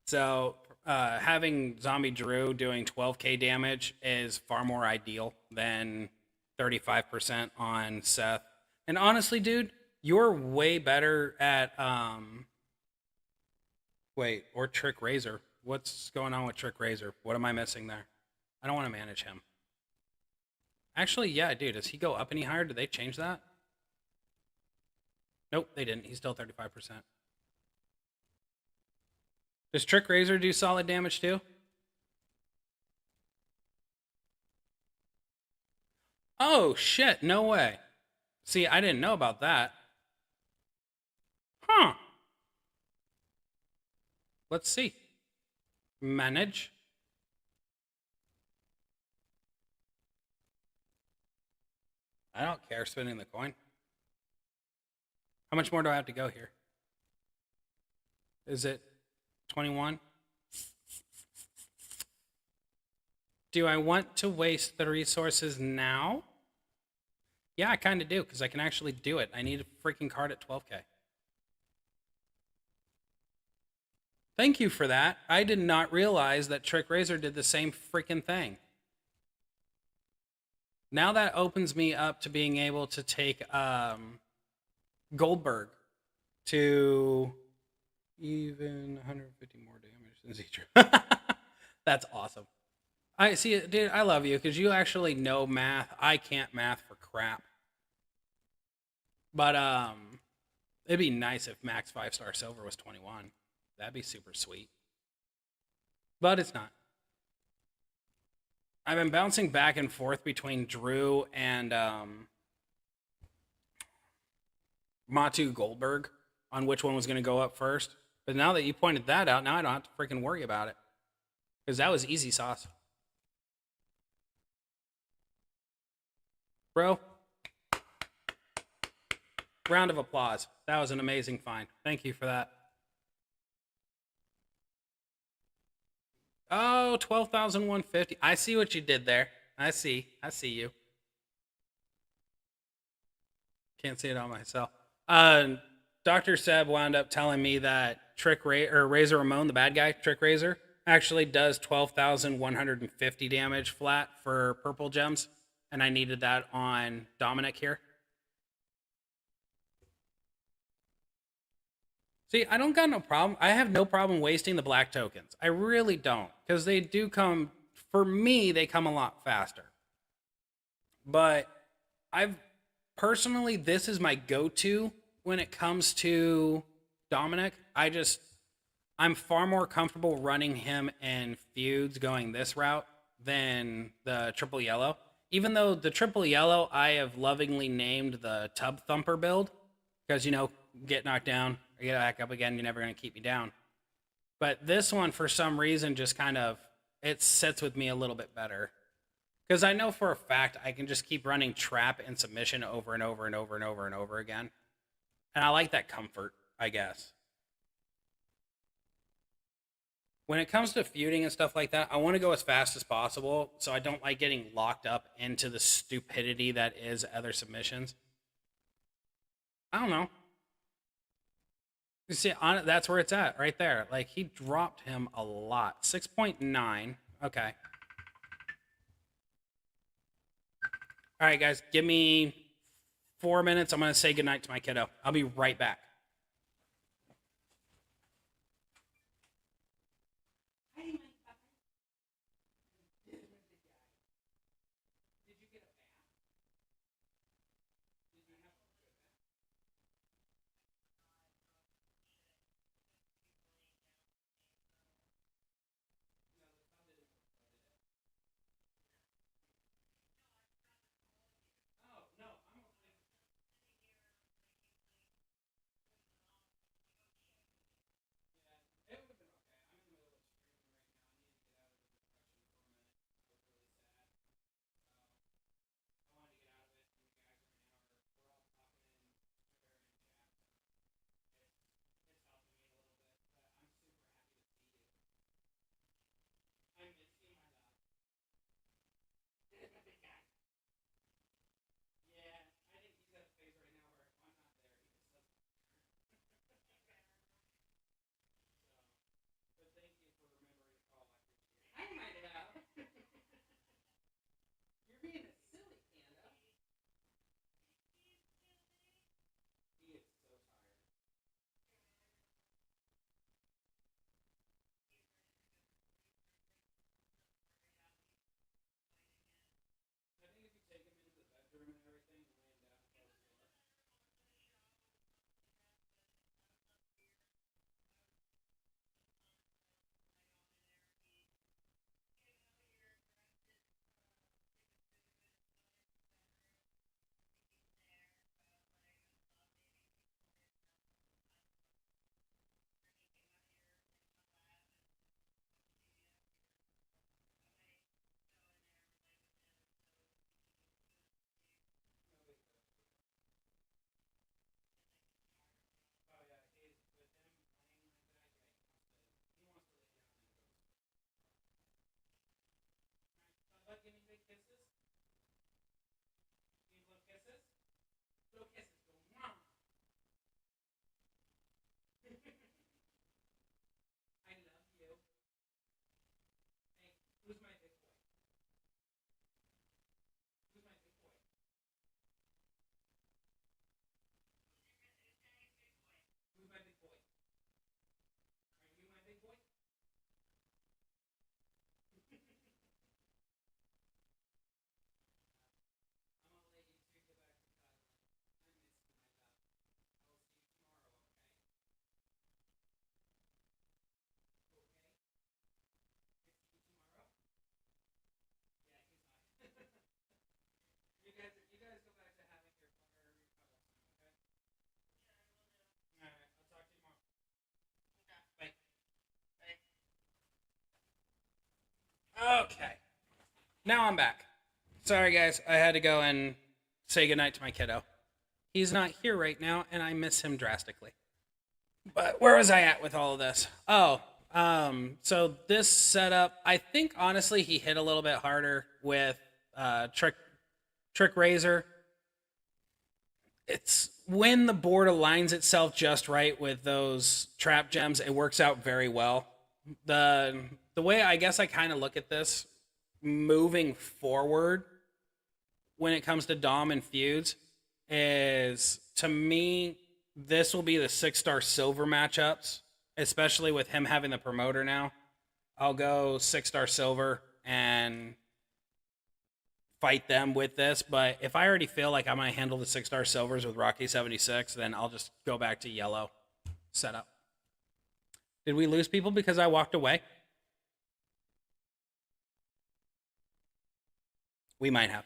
So having Zombie Drew doing 12k damage is far more ideal than 35% on Seth. And honestly, dude, you're way better at or Trick Razor. What's going on with Trick Razor? What am I missing there? I don't want to manage him. Actually, yeah, dude, does he go up any higher? Did they change that? Nope, they didn't. He's still 35%. Does Trick Razor do solid damage too? Oh, shit, no way. See, I didn't know about that. Huh. Let's see. Manage. I don't care spending the coin. How much more do I have to go here? Is it 21? Do I want to waste the resources now? Yeah, I kind of do, because I can actually do it. I need a freaking card at 12k. Thank you for that. I did not realize that Trick Razor did the same freaking thing. Now that opens me up to being able to take Goldberg to even 150 more damage than Zetra. That's awesome. I see, dude. I love you because you actually know math. I can't math for crap. But it'd be nice if max 5-star silver was 21. That'd be super sweet. But it's not. I've been bouncing back and forth between Drew and Matu Goldberg on which one was going to go up first. But now that you pointed that out, now I don't have to freaking worry about it. Because that was easy sauce. Bro. Round of applause. That was an amazing find. Thank you for that. Oh, 12,150. I see what you did there. I see. I see you. Can't see it on myself. Dr. Seb wound up telling me that Razor Ramon, the bad guy, Trick Razor, actually does 12,150 damage flat for purple gems, and I needed that on Dominic here. See, I don't got no problem. I have no problem wasting the black tokens. I really don't, because they do come, for me, they come a lot faster. But I've personally, this is my go-to when it comes to Dominic. I'm far more comfortable running him in feuds going this route than the triple yellow. Even though the triple yellow I have lovingly named the Tub Thumper build, because, get knocked down, or get back up again, you're never going to keep me down. But this one, for some reason, just kind of, it sits with me a little bit better. Because I know for a fact I can just keep running trap and submission over and over and over and over and over again. And I like that comfort, I guess. When it comes to feuding and stuff like that, I want to go as fast as possible, so I don't like getting locked up into the stupidity that is other submissions. I don't know. You see, that's where it's at, right there. Like, he dropped him a lot. 6.9. Okay. All right, guys, give me 4 minutes. I'm going to say goodnight to my kiddo. I'll be right back. Okay. Now I'm back. Sorry, guys. I had to go and say goodnight to my kiddo. He's not here right now, and I miss him drastically. But where was I at with all of this? Oh, so this setup, I think honestly he hit a little bit harder with Trick Razor. It's when the board aligns itself just right with those trap gems, it works out very well. The way I guess I kind of look at this moving forward when it comes to Dom and feuds is, to me, this will be the 6-star silver matchups, especially with him having the promoter now. I'll go 6-star silver and fight them with this, but if I already feel like I'm going to handle the 6-star silvers with Rocky 76, then I'll just go back to yellow setup. Did we lose people because I walked away? We might have.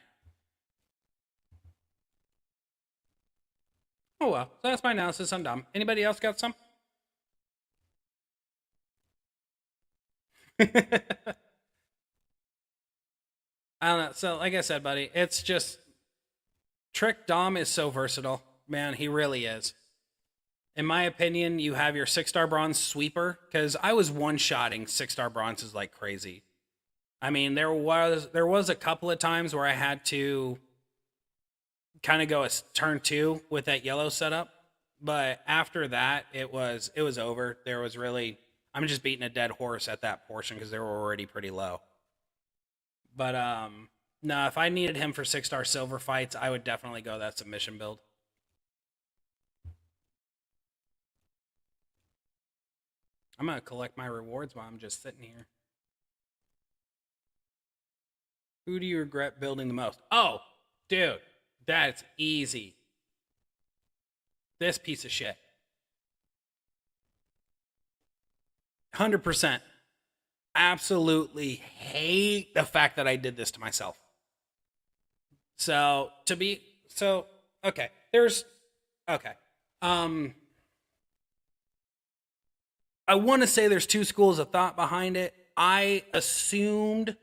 Oh well, so that's my analysis on Dom. Anybody else got some? I don't know. So, like I said, buddy, it's just Trick Dom is so versatile. Man, he really is. In my opinion, you have your 6-star bronze sweeper, because I was one-shotting 6-star bronzes like crazy. I mean, there was a couple of times where I had to kind of go a turn 2 with that yellow setup, but after that, it was over. There was really, I'm just beating a dead horse at that portion because they were already pretty low. But no, if I needed him for 6-star silver fights, I would definitely go that submission build. I'm gonna collect my rewards while I'm just sitting here. Who do you regret building the most? Oh, dude, that's easy. This piece of shit. 100%. Absolutely hate the fact that I did this to myself. Okay. I want to say there's two schools of thought behind it. I assumed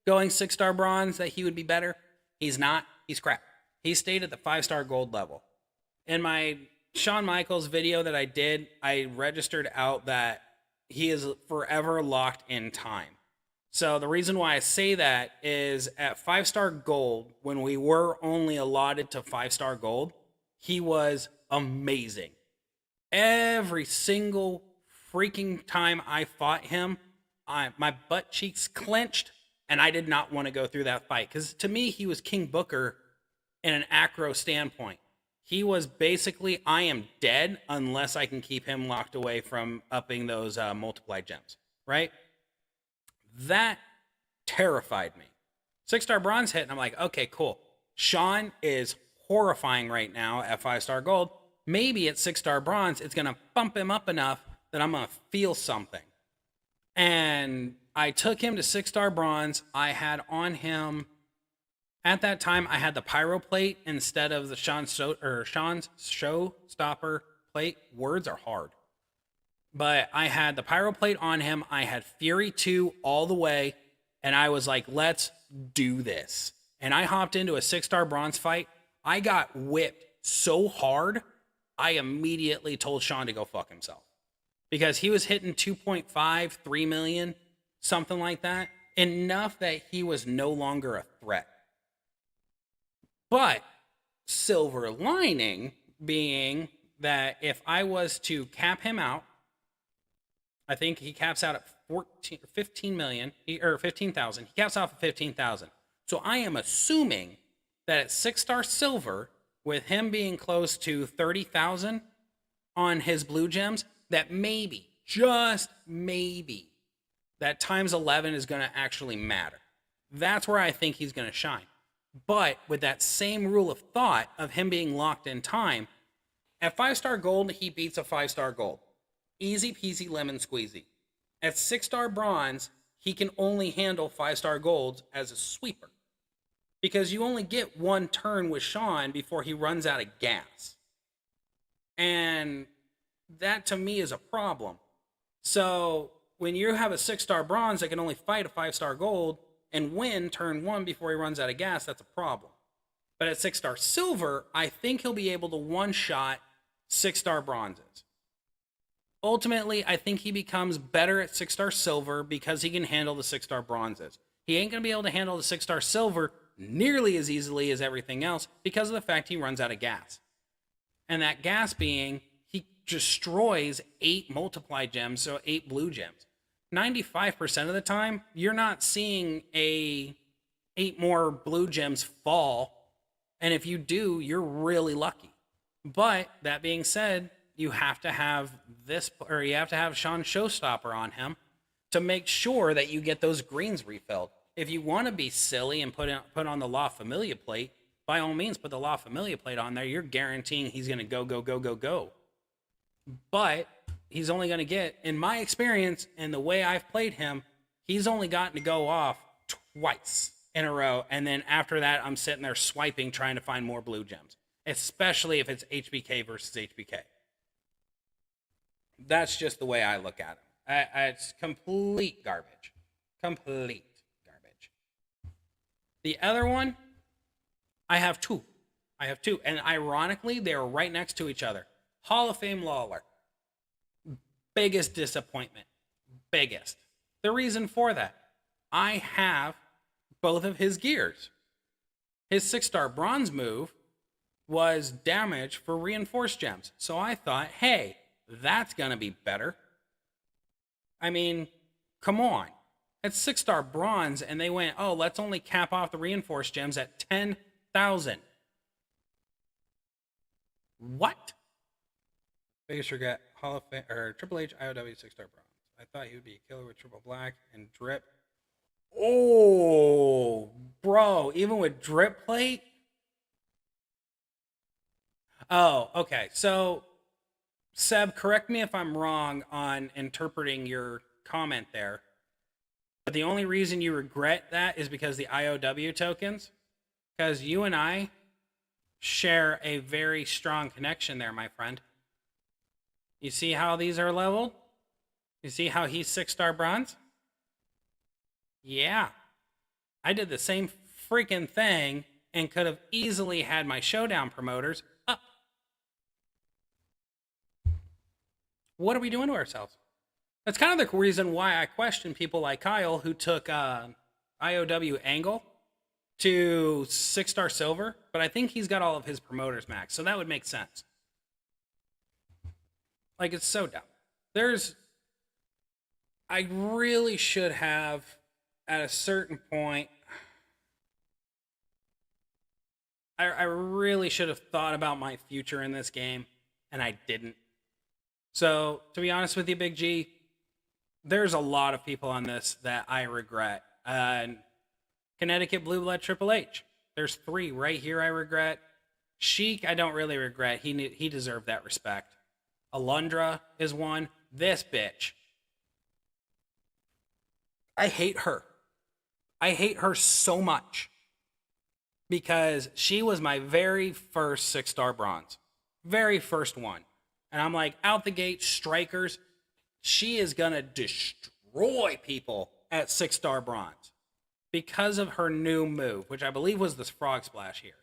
going 6-star bronze that he would be better. He's not. He's crap. He stayed at the 5-star gold level. In my Shawn Michaels video that I did, I registered out that he is forever locked in time. So the reason why I say that is at 5-star gold, when we were only allotted to 5-star gold, he was amazing. Every single freaking time I fought him, my butt cheeks clenched, and I did not want to go through that fight. Because to me, he was King Booker in an acro standpoint. He was basically, I am dead unless I can keep him locked away from upping those multiply gems, right? That terrified me. 6-star bronze hit, and I'm like, okay, cool. Shawn is horrifying right now at 5-star gold. Maybe at 6-star bronze, it's going to bump him up enough that I'm going to feel something. And I took him to 6-star bronze. I had on him, at that time, I had the pyro plate instead of the Shawn's showstopper plate. Words are hard. But I had the pyro plate on him. I had Fury 2 all the way. And I was like, let's do this. And I hopped into a 6-star bronze fight. I got whipped so hard, I immediately told Shawn to go fuck himself. Because he was hitting 2.5, 3 million, something like that. Enough that he was no longer a threat. But silver lining being that if I was to cap him out, I think he caps out at 15 million, or 15,000. He caps out at 15,000. So I am assuming that at 6-star silver, with him being close to 30,000 on his blue gems, that maybe, just maybe, that times 11 is going to actually matter. That's where I think he's going to shine. But with that same rule of thought of him being locked in time, at 5-star gold, he beats a 5-star gold. Easy peasy lemon squeezy. At 6-star bronze, he can only handle 5-star golds as a sweeper. Because you only get one turn with Shawn before he runs out of gas. And that to me is a problem. So when you have a 6-star bronze that can only fight a 5-star gold and win turn 1 before he runs out of gas, that's a problem. But at 6-star silver, I think he'll be able to one-shot 6-star bronzes. Ultimately, I think he becomes better at 6-star silver because he can handle the 6-star bronzes. He ain't going to be able to handle the 6-star silver nearly as easily as everything else because of the fact he runs out of gas. And that gas being, he destroys 8 multiply gems, so 8 blue gems. 95% of the time, you're not seeing 8 more blue gems fall. And if you do, you're really lucky. But that being said, you have to have you have to have Sean Showstopper on him to make sure that you get those greens refilled. If you want to be silly and put on the La Familia plate, by all means, put the La Familia plate on there. You're guaranteeing he's going to go. But he's only going to get, in my experience and the way I've played him, he's only gotten to go off twice in a row. And then after that, I'm sitting there swiping, trying to find more blue gems, especially if it's HBK versus HBK. That's just the way I look at him. It's complete garbage. Complete garbage. The other one, I have two. And ironically, they're right next to each other. Hall of Fame Lawler. Biggest disappointment. Biggest. The reason for that, I have both of his gears. His 6-star bronze move was damage for reinforced gems. So I thought, hey, that's going to be better. I mean, come on. It's 6-star bronze, and they went, oh, let's only cap off the reinforced gems at 10,000. What? Biggest regret, Hall of Fame, or Triple H IOW 6-star bronze. I thought he would be a killer with triple black and drip. Oh, bro, even with drip plate? Oh, okay. So, Seb, correct me if I'm wrong on interpreting your comment there. But the only reason you regret that is because the IOW tokens? Because you and I share a very strong connection there, my friend. You see how these are leveled? You see how he's 6-star bronze? Yeah. I did the same freaking thing and could have easily had my showdown promoters up. What are we doing to ourselves? That's kind of the reason why I question people like Kyle who took IOW Angle to 6-star silver, but I think he's got all of his promoters max, so that would make sense. Like, it's so dumb. I really should have, at a certain point, I really should have thought about my future in this game, and I didn't. So, to be honest with you, Big G, there's a lot of people on this that I regret. Connecticut Blue Blood Triple H. There's 3 right here I regret. Sheik, I don't really regret. He deserved that respect. Alundra is one. This bitch. I hate her. I hate her so much. Because she was my very first 6-star bronze. Very first one. And I'm like, out the gate, strikers. She is going to destroy people at 6-star bronze. Because of her new move, which I believe was this frog splash here.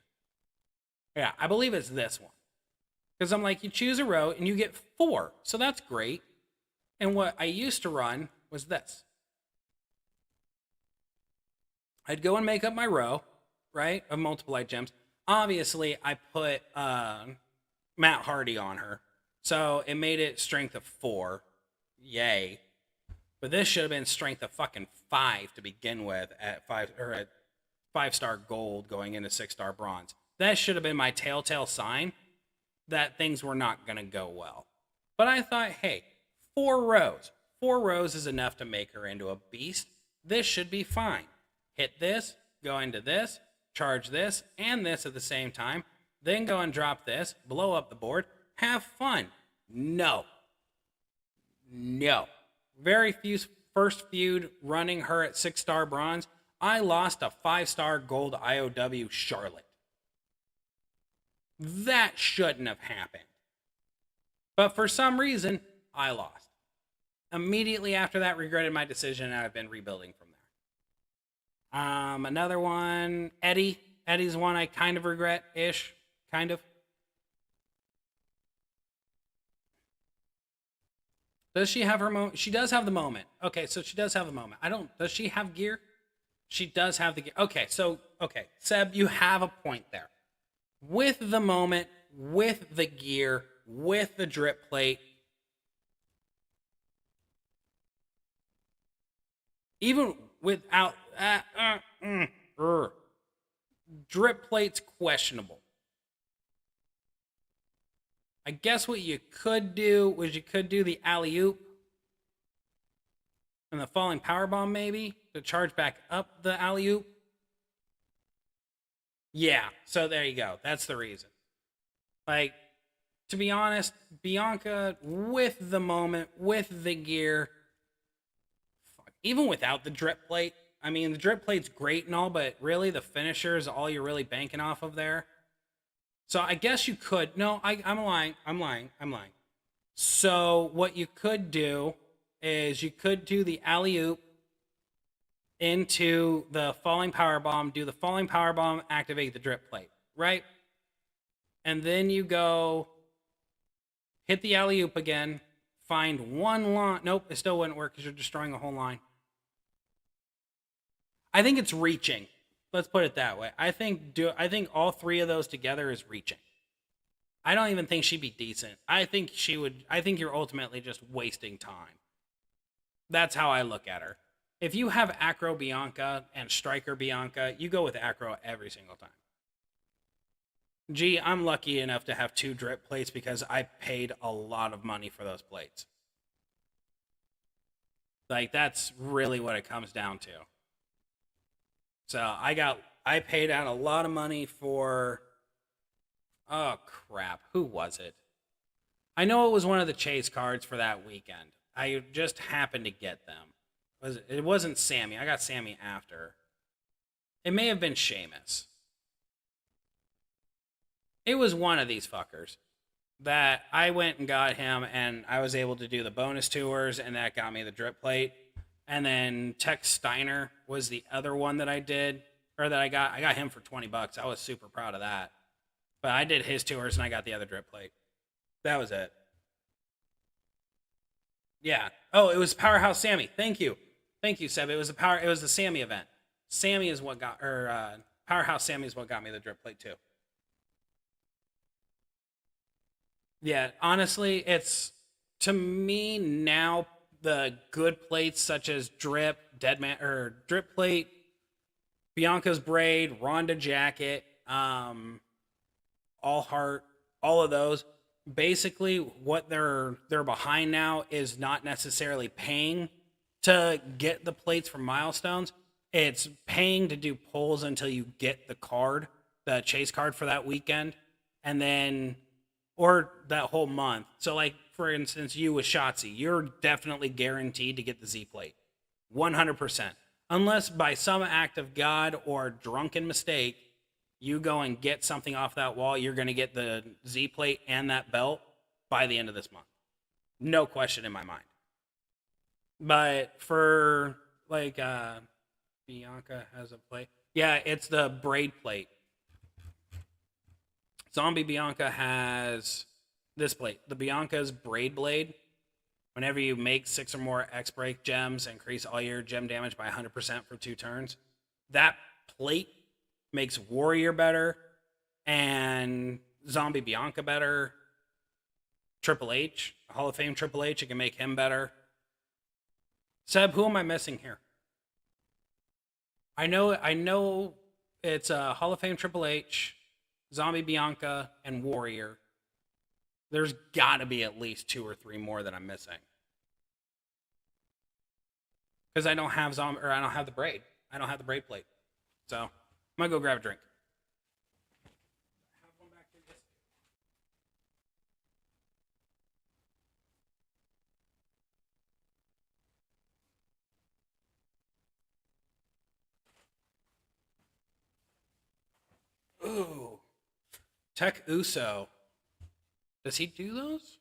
Yeah, I believe it's this one. Because I'm like, you choose a row and you get 4. So that's great. And what I used to run was this. I'd go and make up my row, right, of multiply gems. Obviously, I put Matt Hardy on her. So it made it strength of 4. Yay. But this should have been strength of fucking 5 to begin with at 5-star gold going into 6-star bronze. That should have been my telltale sign that things were not going to go well. But I thought, hey, 4 rows. 4 rows is enough to make her into a beast. This should be fine. Hit this, go into this, charge this, and this at the same time. Then go and drop this, blow up the board, have fun. No. Very few first feud running her at 6-star bronze. I lost a 5-star gold IOW Charlotte. That shouldn't have happened. But for some reason, I lost. Immediately after that, regretted my decision, and I've been rebuilding from there. Another one, Eddie Eddie's one I kind of regret-ish, kind of. Does she have her moment? She does have the moment. Okay, so she does have the moment. Does she have gear? She does have the gear. Okay, Seb, you have a point there. With the moment, with the gear, with the drip plate, even without drip plate's questionable. I guess what you could do was you could do the alley-oop and the falling power bomb maybe to charge back up the alley-oop. Yeah, so there you go. That's the reason. Like, to be honest, Bianca with the moment, with the gear, even without the drip plate. I mean, the drip plate's great and all, but really the finisher is all you're really banking off of there. So I guess you could. No, I'm lying. So what you could do is you could do the alley-oop into the falling power bomb, do the falling power bomb, activate the drip plate, right? And then you go hit the alley-oop again, find one line. Nope, it still wouldn't work because you're destroying a whole line. I think it's reaching. Let's put it that way. I think all three of those together is reaching. I don't even think she'd be decent. I think you're ultimately just wasting time. That's how I look at her. If you have Acro Bianca and Striker Bianca, you go with Acro every single time. Gee, I'm lucky enough to have 2 drip plates because I paid a lot of money for those plates. Like, that's really what it comes down to. So I paid out a lot of money for, oh crap, who was it? I know it was one of the chase cards for that weekend. I just happened to get them. It wasn't Sammy. I got Sammy after. It may have been Sheamus. It was one of these fuckers that I went and got him, and I was able to do the bonus tours, and that got me the drip plate. And then Tex Steiner was the other one that I did, or that I got. I got him for $20. I was super proud of that. But I did his tours, and I got the other drip plate. That was it. Yeah. Oh, it was Powerhouse Sammy. Thank you, Seb. It was the Sammy event. Sammy is what got, or Powerhouse Sammy is what got me the drip plate too. Yeah, honestly, it's, to me now, the good plates such as drip, Deadman, or drip plate, Bianca's braid, Ronda jacket, all heart, all of those. Basically, what they're behind now is not necessarily paying to get the plates from milestones. It's paying to do pulls until you get the card, the chase card for that weekend, and then, or that whole month. So, like, for instance, you with Shotzi, you're definitely guaranteed to get the Z plate, 100%. Unless by some act of God or drunken mistake, you go and get something off that wall, you're going to get the Z plate and that belt by the end of this month. No question in my mind. But for, like, Bianca has a plate. Yeah, it's the braid plate. Zombie Bianca has this plate. The Bianca's braid blade. Whenever you make 6 or more X-Break gems, increase all your gem damage by 100% for 2 turns. That plate makes Warrior better and Zombie Bianca better. Triple H, Hall of Fame Triple H, it can make him better. Seb, who am I missing here? I know it's Hall of Fame Triple H, Zombie Bianca, and Warrior. There's got to be at least 2 or 3 more that I'm missing. Because I don't have I don't have the braid. I don't have the braid plate. So I'm gonna go grab a drink. Ooh, Tech Uso. Does he do those?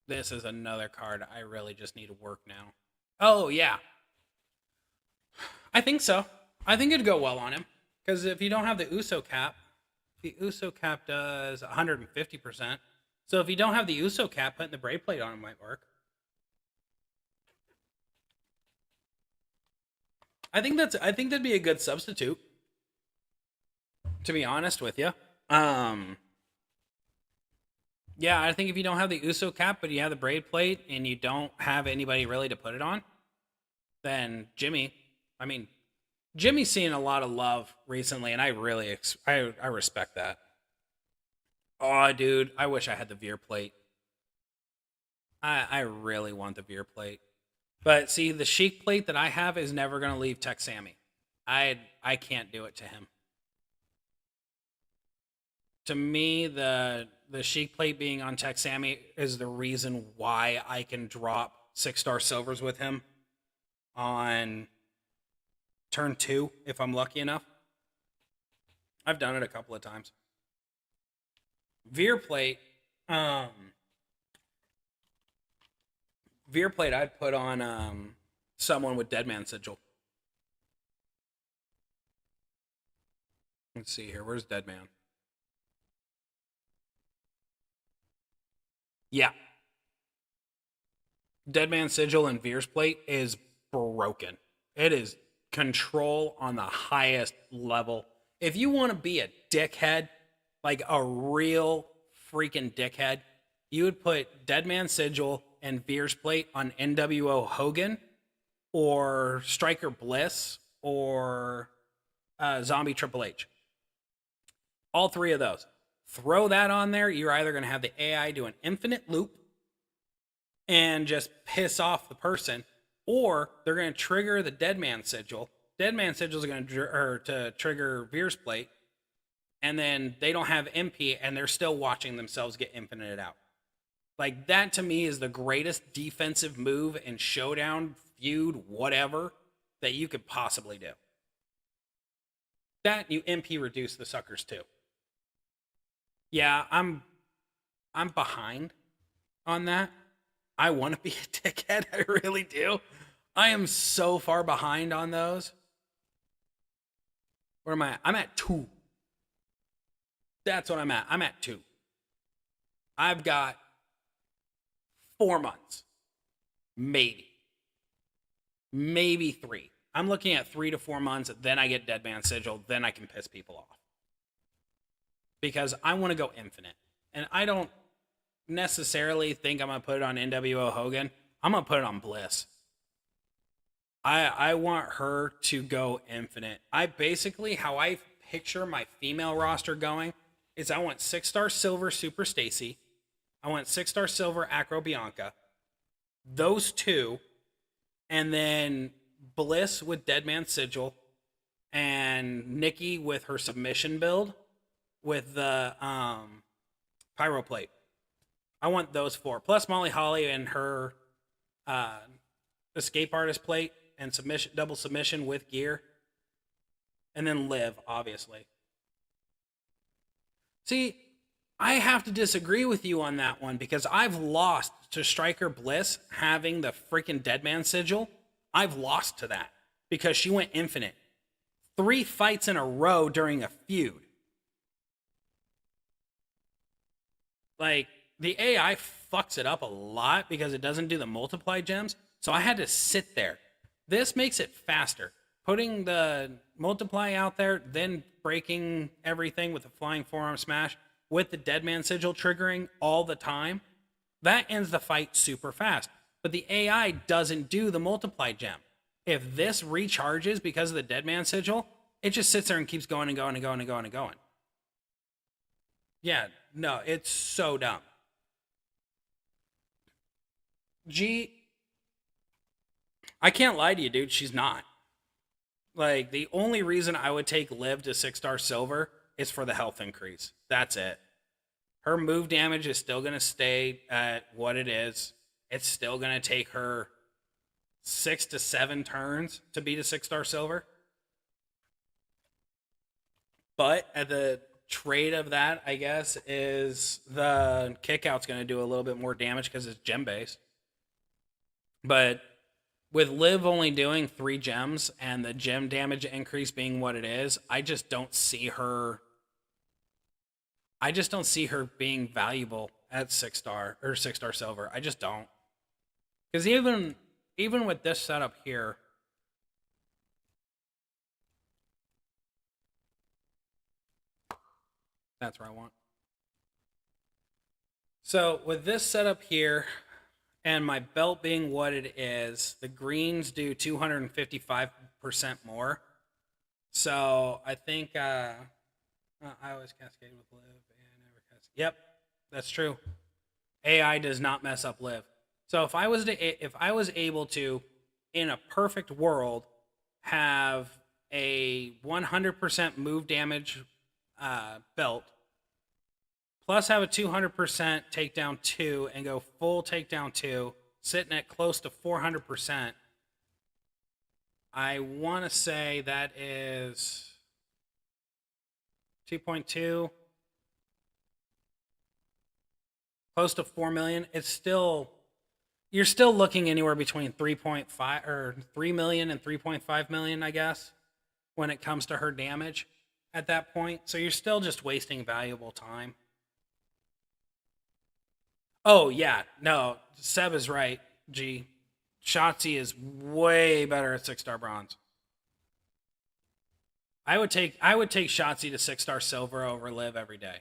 This is another card I really just need to work now. Oh, yeah. I think so. I think it'd go well on him. Because if you don't have the Uso cap, the Uso cap does 150%. So if you don't have the Uso cap, putting the Brave Plate on him might work. I think that'd be a good substitute. To be honest with you. Yeah, I think if you don't have the Uso cap, but you have the Brave Plate and you don't have anybody really to put it on, then Jimmy's seeing a lot of love recently, and I really I respect that. Oh, dude, I wish I had the Veer Plate. I really want the Veer Plate. But see, the Sheik Plate that I have is never going to leave Tech Sammy. I can't do it to him. To me, the Sheik Plate being on Tech Sammy is the reason why I can drop 6-star silvers with him on turn 2 if I'm lucky enough. I've done it a couple of times. Veer Plate, I'd put on someone with Deadman Sigil. Let's see here. Where's Deadman? Yeah. Deadman Sigil and Veer's Plate is broken. It is control on the highest level. If you want to be a dickhead, like a real freaking dickhead, you would put Deadman Sigil and Veer's Plate on NWO Hogan or Striker Bliss or Zombie Triple H. All 3 of those. Throw that on there. You're either going to have the AI do an infinite loop and just piss off the person, or they're going to trigger the Deadman Sigil. Deadman Sigil is going to trigger Veer's Plate, and then they don't have MP, and they're still watching themselves get infinited out. Like, that to me is the greatest defensive move in Showdown, feud, whatever, that you could possibly do. That, you MP reduce the suckers too. Yeah, I'm behind on that. I want to be a dickhead. I really do. I am so far behind on those. Where am I? I'm at 2. That's what I'm at. I'm at 2. I've got 4 months. Maybe 3. I'm looking at 3 to 4 months. Then I get Deadman Sigil. Then I can piss people off. Because I want to go infinite. And I don't necessarily think I'm going to put it on NWO Hogan. I'm going to put it on Bliss. I want her to go infinite. How I picture my female roster going is I want 6-star silver Super Stacy. I want 6-star silver Acro Bianca. Those 2. And then Bliss with Deadman Sigil. And Nikki with her submission build. With the Pyro Plate. I want those 4. Plus Molly Holly and her Escape Artist Plate and double submission with gear. And then Liv, obviously. See, I have to disagree with you on that one because I've lost to Striker Bliss having the freaking Deadman Sigil. I've lost to that because she went infinite. 3 fights in a row during a feud. Like, the AI fucks it up a lot because it doesn't do the multiply gems. So I had to sit there. This makes it faster. Putting the multiply out there, then breaking everything with the flying forearm smash with the Deadman Sigil triggering all the time, that ends the fight super fast. But the AI doesn't do the multiply gem. If this recharges because of the Deadman Sigil, it just sits there and keeps going and going and going and going and going. Yeah, no, it's so dumb. I can't lie to you, dude. She's not. Like, the only reason I would take Liv to 6-star silver is for the health increase. That's it. Her move damage is still going to stay at what it is. It's still going to take her 6 to 7 turns to beat a 6-star silver. But at the trade of that, I guess, is the kickout's going to do a little bit more damage because it's gem based. But with Liv only doing 3 gems and the gem damage increase being what it is, I just don't see her being valuable at 6-star or 6-star silver. I just don't. Because even with this setup here, that's what I want. So with this setup here, and my belt being what it is, the greens do 255% more. So I think I always cascade with Liv and never cascade. Yep, that's true. AI does not mess up Liv. So if I was able to, in a perfect world, have a 100% move damage belt, plus have a 200% takedown 2 and go full takedown 2, sitting at close to 400%. I want to say that is 2.2, close to 4 million. It's still, you're still looking anywhere between 3.5 or 3 million and 3.5 million, I guess, when it comes to her damage at that point. So you're still just wasting valuable time. Oh, yeah. No, Seb is right, G. Shotzi is way better at 6-star bronze. I would take Shotzi to 6-star silver over Liv every day.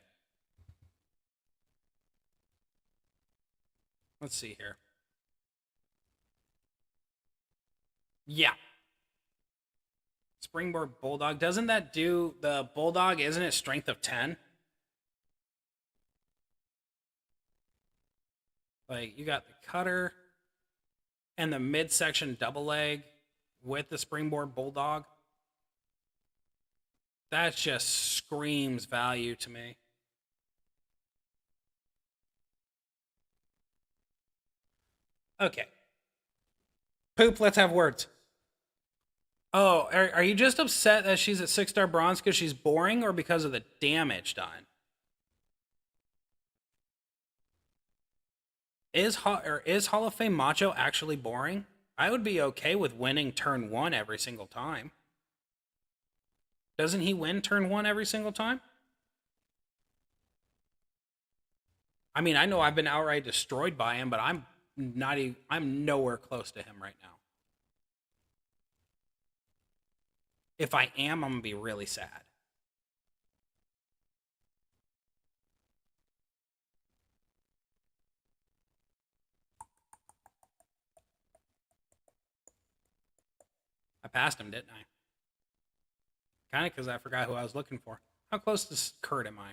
Let's see here. Yeah. Springboard Bulldog. Doesn't that do the Bulldog? Isn't it strength of 10? Like, you got the cutter and the midsection double leg with the Springboard Bulldog. That just screams value to me. Okay. Poop, let's have words. Oh, are you just upset that she's at 6-star bronze because she's boring or because of the damage done? Is Hall of Fame Macho actually boring? I would be okay with winning turn 1 every single time. Doesn't he win turn 1 every single time? I mean, I know I've been outright destroyed by him, but I'm nowhere close to him right now. If I am, I'm going to be really sad. I passed him, didn't I? Kind of because I forgot who I was looking for. How close to Kurt am I?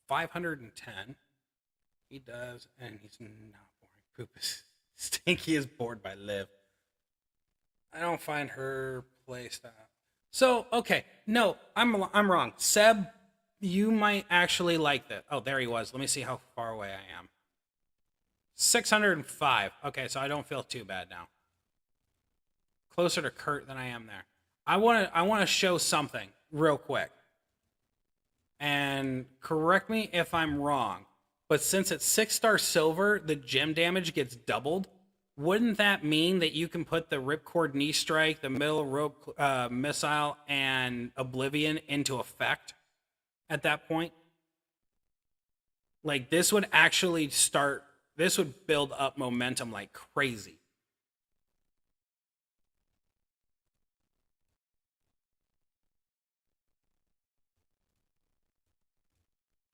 510. He does, and he's not boring. Poop is Stinky is bored by Liv. I don't find her play style. So, okay. No, I'm wrong. Seb, you might actually like that. Oh, there he was. Let me see how far away I am. 605. Okay, so I don't feel too bad now. Closer to Kurt than I am there. I want to show something real quick. And correct me if I'm wrong, but since it's 6-star silver, the gem damage gets doubled. Wouldn't that mean that you can put the Ripcord Knee Strike, the Middle Rope Missile, and Oblivion into effect at that point? Like, this would actually start, this would build up momentum like crazy.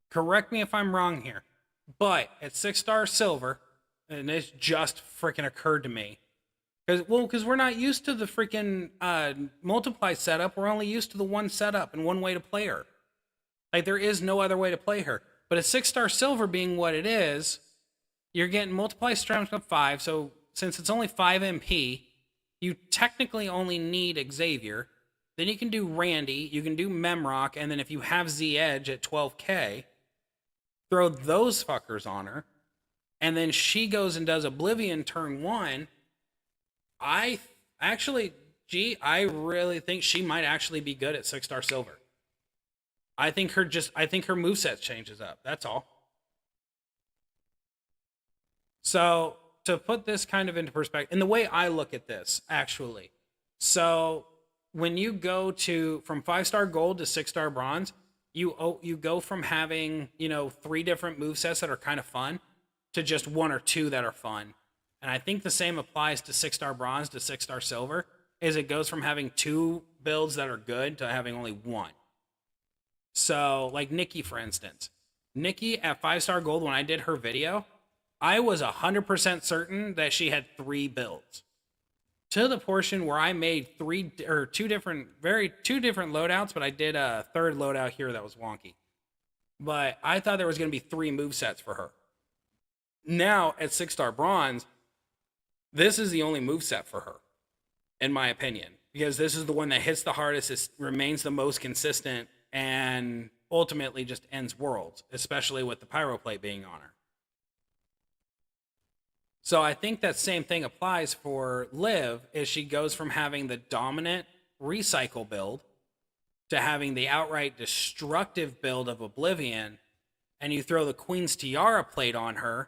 Correct me if I'm wrong here, but at 6-star silver, and this just freaking occurred to me, because we're not used to the freaking multiply setup. We're only used to the one setup and one way to play her. Like, there is no other way to play her. But at 6-star silver being what it is, you're getting multiply strength of 5. So since it's only 5 MP, you technically only need Xavier. Then you can do Randy, you can do Memrock, and then if you have Z-Edge at 12k, throw those fuckers on her, and then she goes and does Oblivion turn 1. I really think she might actually be good at 6-star silver. I think her moveset changes up. That's all. So to put this kind of into perspective, and the way I look at this, actually, so when you go to from 5-star gold to 6-star bronze, you go from having 3 different movesets that are kind of fun to just 1 or 2 that are fun. And I think the same applies to 6-star bronze to 6-star silver, is it goes from having 2 builds that are good to having only 1. So, like Nikki, for instance. Nikki at 5-star gold, when I did her video, I was 100% certain that she had 3 builds. To the portion where I made 2 different loadouts, but I did a 3rd loadout here that was wonky. But I thought there was going to be 3 movesets for her. Now, at 6-star bronze, this is the only moveset for her, in my opinion. Because this is the one that hits the hardest, it remains the most consistent, and ultimately just ends worlds, especially with the pyroplate being on her. So I think that same thing applies for Liv, is she goes from having the dominant recycle build to having the outright destructive build of Oblivion, and you throw the Queen's Tiara plate on her,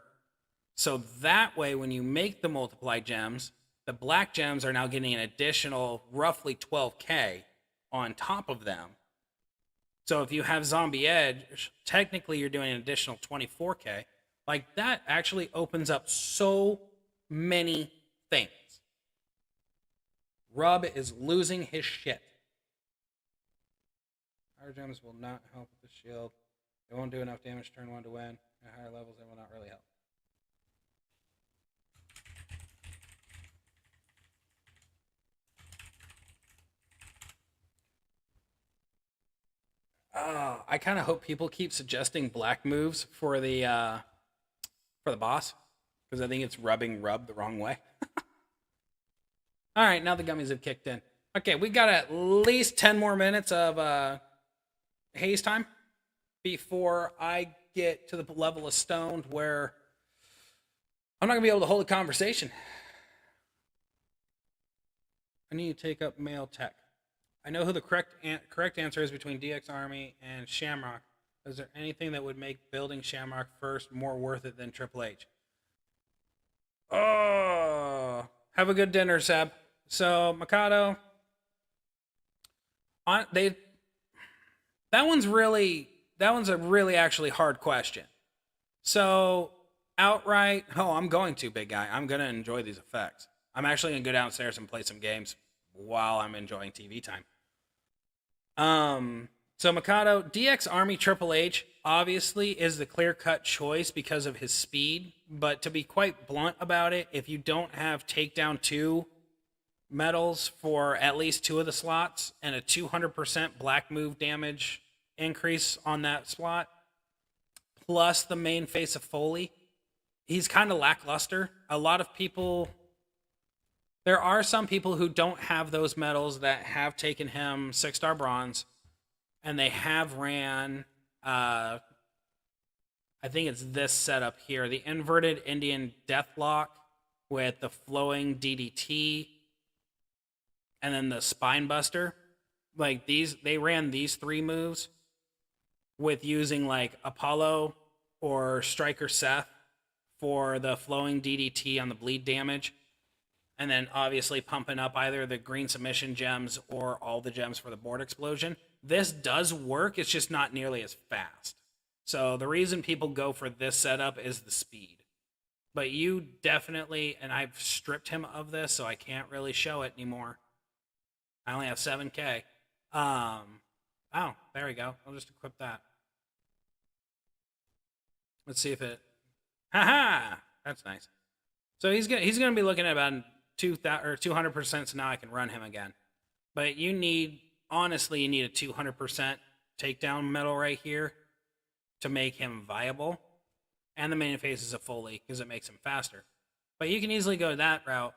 so that way when you make the multiply gems, the black gems are now getting an additional roughly 12k on top of them. So if you have Zombie Edge, technically you're doing an additional 24k. Like, that actually opens up so many things. Rub is losing his shit. Higher gems will not help with the shield. They won't do enough damage turn 1 to win. At higher levels, they will not really help. I kind of hope people keep suggesting black moves for the boss, because I think it's rubbing Rub the wrong way. All right, now the gummies have kicked in. Okay, we got at least 10 more minutes of haze time before I get to the level of stoned where I'm not gonna be able to hold a conversation. I need to take up male tech. I know who the correct answer is between DX Army and Shamrock. Is there anything that would make building Shamrock first more worth it than Triple H? Oh, have a good dinner, Seb. So Mikado, that one's a really actually hard question. So outright, I'm going to, big guy. I'm gonna enjoy these effects. I'm actually gonna go downstairs and play some games while I'm enjoying TV time. So Mikado, DX Army Triple H obviously is the clear-cut choice because of his speed, but to be quite blunt about it, if you don't have Takedown 2 medals for at least 2 of the slots and a 200% black move damage increase on that slot, plus the main face of Foley, he's kind of lackluster. A lot of people... There are some people who don't have those medals that have taken him 6-star bronze, and they have ran, I think it's this setup here, the inverted Indian Deathlock with the flowing DDT, and then the Spine Buster. Like, they ran these 3 moves with using like Apollo or Striker Seth for the flowing DDT on the bleed damage. And then obviously pumping up either the green submission gems or all the gems for the board explosion. This does work, it's just not nearly as fast. So the reason people go for this setup is the speed. But you definitely, and I've stripped him of this, so I can't really show it anymore. I only have 7k. Oh, there we go. I'll just equip that. Let's see if it... Haha! That's nice. So he's gonna be looking at about 200%, so now I can run him again. But honestly, you need a 200% takedown medal right here to make him viable. And the main phase is a Foley, because it makes him faster. But you can easily go that route.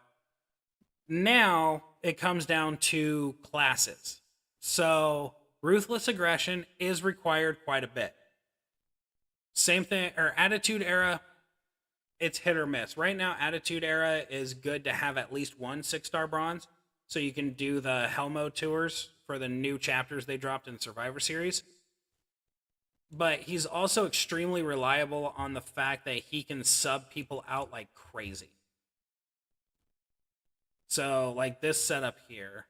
Now, it comes down to classes. So, Ruthless Aggression is required quite a bit. Same thing, or Attitude Era, it's hit or miss. Right now, Attitude Era is good to have at least 1 6-star bronze, so you can do the Hell Mode tours for the new chapters they dropped in Survivor Series. but he's also extremely reliable on the fact that he can sub people out like crazy. So, like this setup here,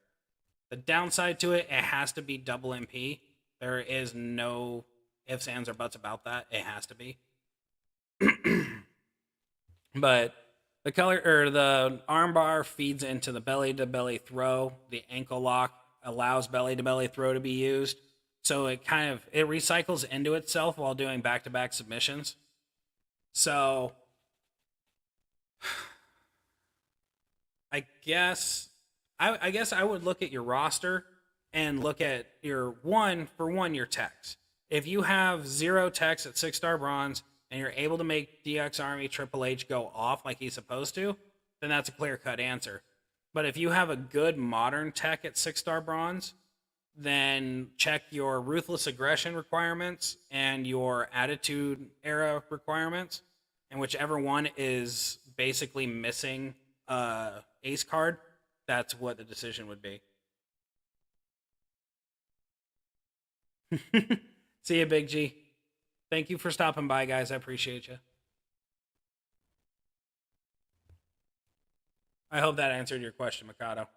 the downside to it, it has to be double MP. There is no ifs, ands, or buts about that. It has to be. But the color or the armbar feeds into the belly to belly throw. The ankle lock allows belly to belly throw to be used. So it recycles into itself while doing back to back submissions. So I guess I would look at your roster and look at your your techs. If you have 0 techs at 6-star bronze and you're able to make DX Army Triple H go off like he's supposed to, then that's a clear-cut answer. But if you have a good modern tech at 6-star bronze, then check your Ruthless Aggression requirements and your Attitude Era requirements, and whichever one is basically missing ace card, that's what the decision would be. See you, Big G. Thank you for stopping by, guys. I appreciate you. I hope that answered your question, Mikado.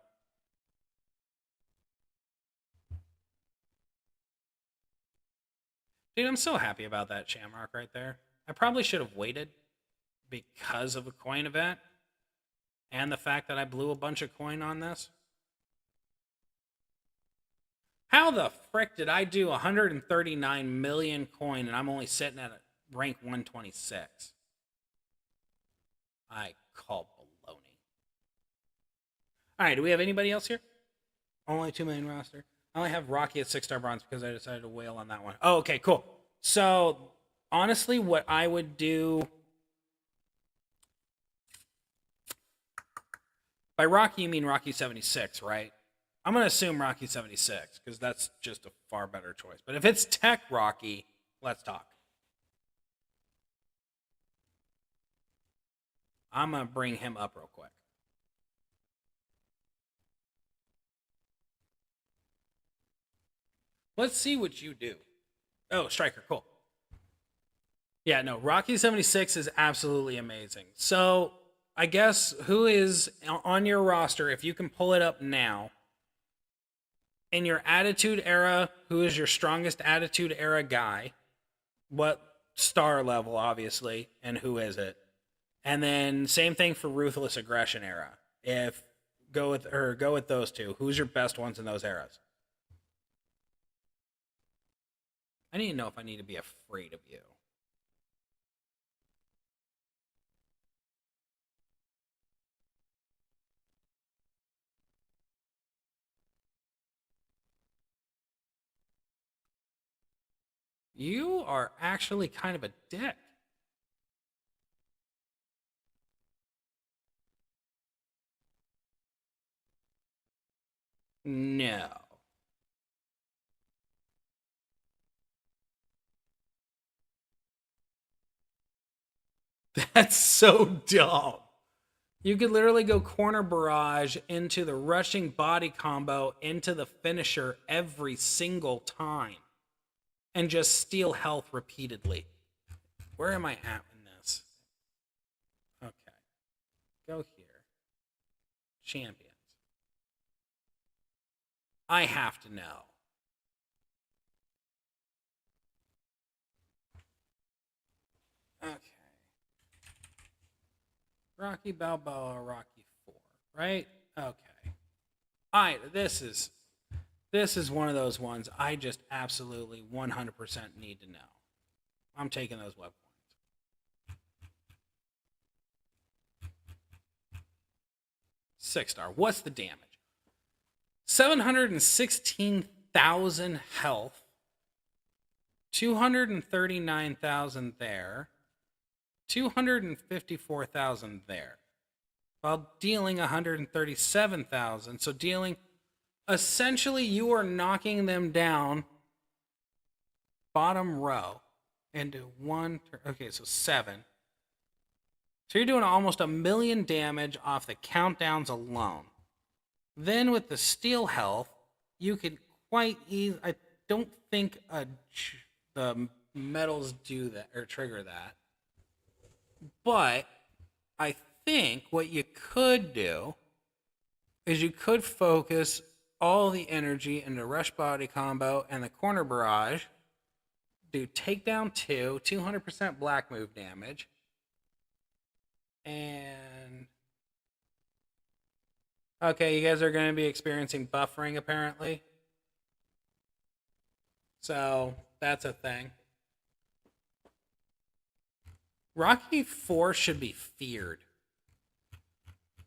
Dude, I'm so happy about that Shamrock right there. I probably should have waited because of a coin event and the fact that I blew a bunch of coin on this. How the frick did I do 139 million coin and I'm only sitting at rank 126? I call baloney. All right, do we have anybody else here? Only 2 million roster. I only have Rocky at 6-star bronze because I decided to wail on that one. Oh, okay, cool. So, honestly, what I would do... By Rocky, you mean Rocky 76, right? I'm going to assume Rocky 76 because that's just a far better choice. But if it's Tech Rocky, let's talk. I'm going to bring him up real quick. Let's see what you do. Oh, Striker, cool. Yeah, no, Rocky 76 is absolutely amazing. So, I guess who is on your roster, if you can pull it up now, in your Attitude Era, who is your strongest Attitude Era guy? What star level, obviously, and who is it? And then same thing for Ruthless Aggression Era. Go with those two. Who's your best ones in those eras? I need to know if I need to be afraid of you. You are actually kind of a dick. No. That's so dumb. You could literally go corner barrage into the rushing body combo into the finisher every single time and just steal health repeatedly. Where am I at in this? Okay. Go here. Champions. I have to know. Okay. Rocky Balboa, Rocky 4, right? Okay. This is one of those ones I just absolutely 100% need to know. I'm taking those web points. 6-star. What's the damage? 716,000 health. 239,000 there. 254,000 there. While dealing 137,000. So dealing... Essentially, you are knocking them down bottom row into one... Okay, so 7. So you're doing almost 1 million damage off the countdowns alone. Then with the steel health, you could quite easily... I don't think the metals do that or trigger that. But I think what you could do is you could focus all the energy into Rush Body Combo and the Corner Barrage. Do Takedown 2, 200% black move damage. And okay, you guys are going to be experiencing buffering apparently. So that's a thing. Rocky 4 should be feared.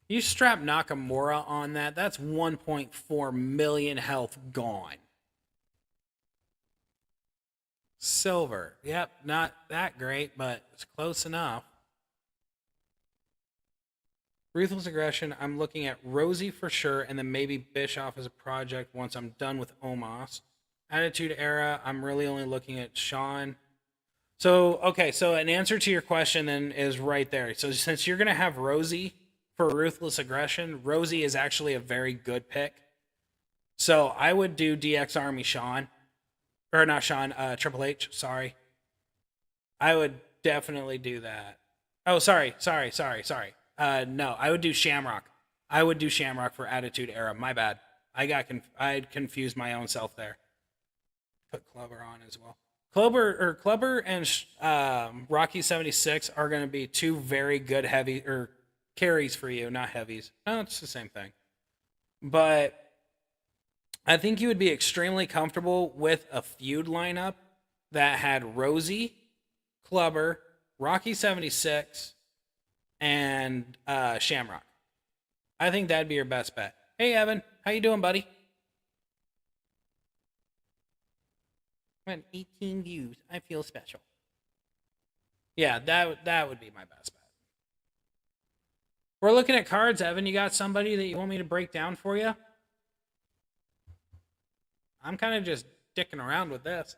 You strap Nakamura on that, that's 1.4 million health gone. Silver. Yep, not that great, but it's close enough. Ruthless Aggression, I'm looking at Rosie for sure, and then maybe Bischoff as a project once I'm done with Omos. Attitude Era, I'm really only looking at Sean. So, okay, so an answer to your question then is right there. So since you're going to have Rosie for Ruthless Aggression, Rosie is actually a very good pick. So I would do DX Army Sean. Or not Sean, Triple H, sorry. I would definitely do that. Oh, sorry. No, I would do Shamrock. I would do Shamrock for Attitude Era. My bad. I'd confused my own self there. Put Clubber on as well. Clubber and Rocky 76 are going to be two very good heavy or carries for you, not heavies. No, it's the same thing. But I think you would be extremely comfortable with a feud lineup that had Rosie, Clubber, Rocky 76, and Shamrock. I think that'd be your best bet. Hey, Evan. How you doing, buddy? 18 views. I feel special. Yeah, that would be my best bet. We're looking at cards, Evan. You got somebody that you want me to break down for you? I'm kind of just dicking around with this.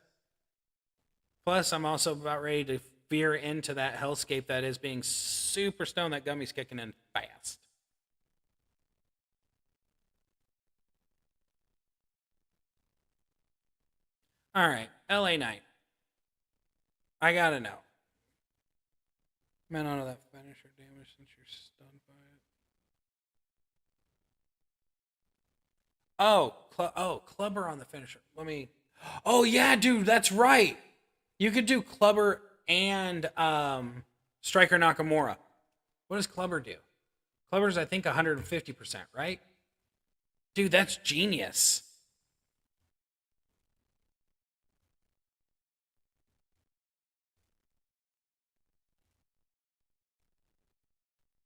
Plus, I'm also about ready to veer into that hellscape that is being super stoned. That gummy's kicking in fast. All right, LA Knight. I gotta know. Man, none of that finisher damage since you're stunned by it. Oh, Clubber on the finisher. Let me. Oh yeah, dude, that's right. You could do Clubber and Striker Nakamura. What does Clubber do? Clubber's I think 150%, right? Dude, that's genius.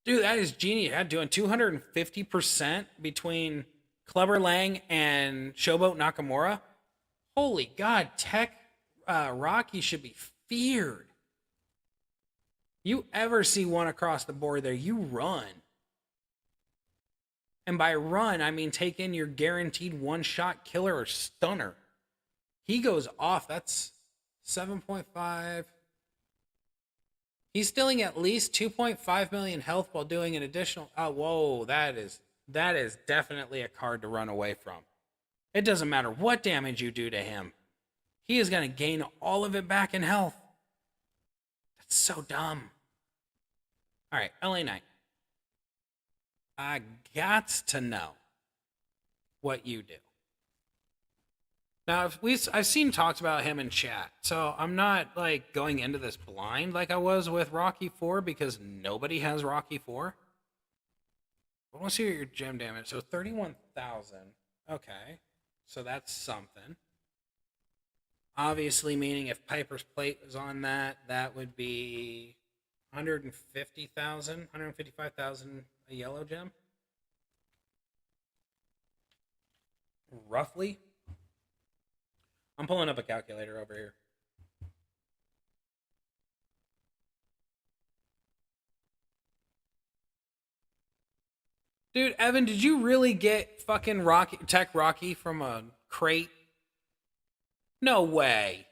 Dude, that is genius. Yeah, doing 250% between Clubber Lang and Showboat Nakamura. Holy God, Tech Rocky should be feared. You ever see one across the board there, you run. And by run, I mean take in your guaranteed one-shot killer or stunner. He goes off. That's 7.5. He's stealing at least 2.5 million health while doing an additional. Oh, whoa, that is definitely a card to run away from. It doesn't matter what damage you do to him. He is going to gain all of it back in health. That's so dumb. All right, LA Knight. I got to know what you do. Now, I've seen talks about him in chat, so I'm not like going into this blind like I was with Rocky 4 because nobody has Rocky 4. I want to see what your gem damage. So 31,000. Okay, so that's something. Obviously, meaning if Piper's Plate was on that, that would be 150,000, 155,000 a yellow gem, roughly. I'm pulling up a calculator over here. Dude, Evan, did you really get fucking Tech Rocky from a crate? No way.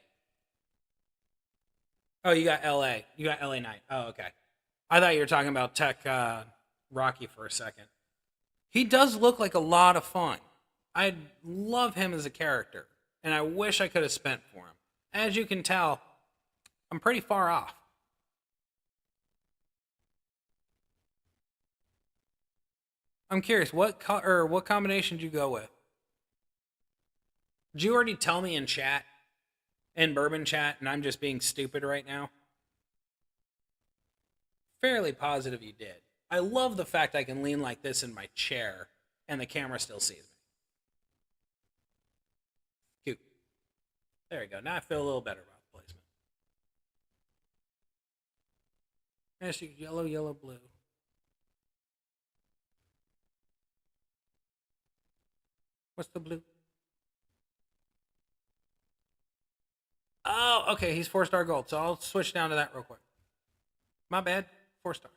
Oh, you got LA. You got LA Knight. Oh, okay. I thought you were talking about Tech Rocky for a second. He does look like a lot of fun. I love him as a character. And I wish I could have spent for him. As you can tell, I'm pretty far off. I'm curious, what what combination did you go with? Did you already tell me in chat, in Bourbon chat, and I'm just being stupid right now? Fairly positive you did. I love the fact I can lean like this in my chair and the camera still sees me. Cute. There you go. Now I feel a little better about the placement. Hashtag yellow, yellow, blue. What's the blue? Oh, okay. He's 4-star gold. So I'll switch down to that real quick. My bad. 4-star.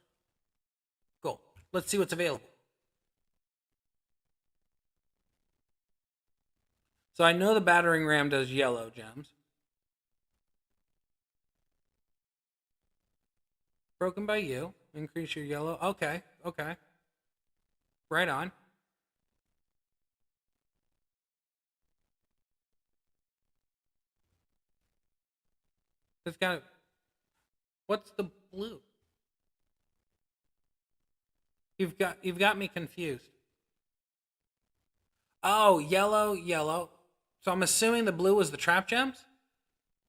Gold. Let's see what's available. So I know the battering ram does yellow gems. Broken by you. Increase your yellow. Okay. Okay. Right on. It's got. What's the blue? You've got me confused. Oh, yellow, yellow. So I'm assuming the blue was the trap gems?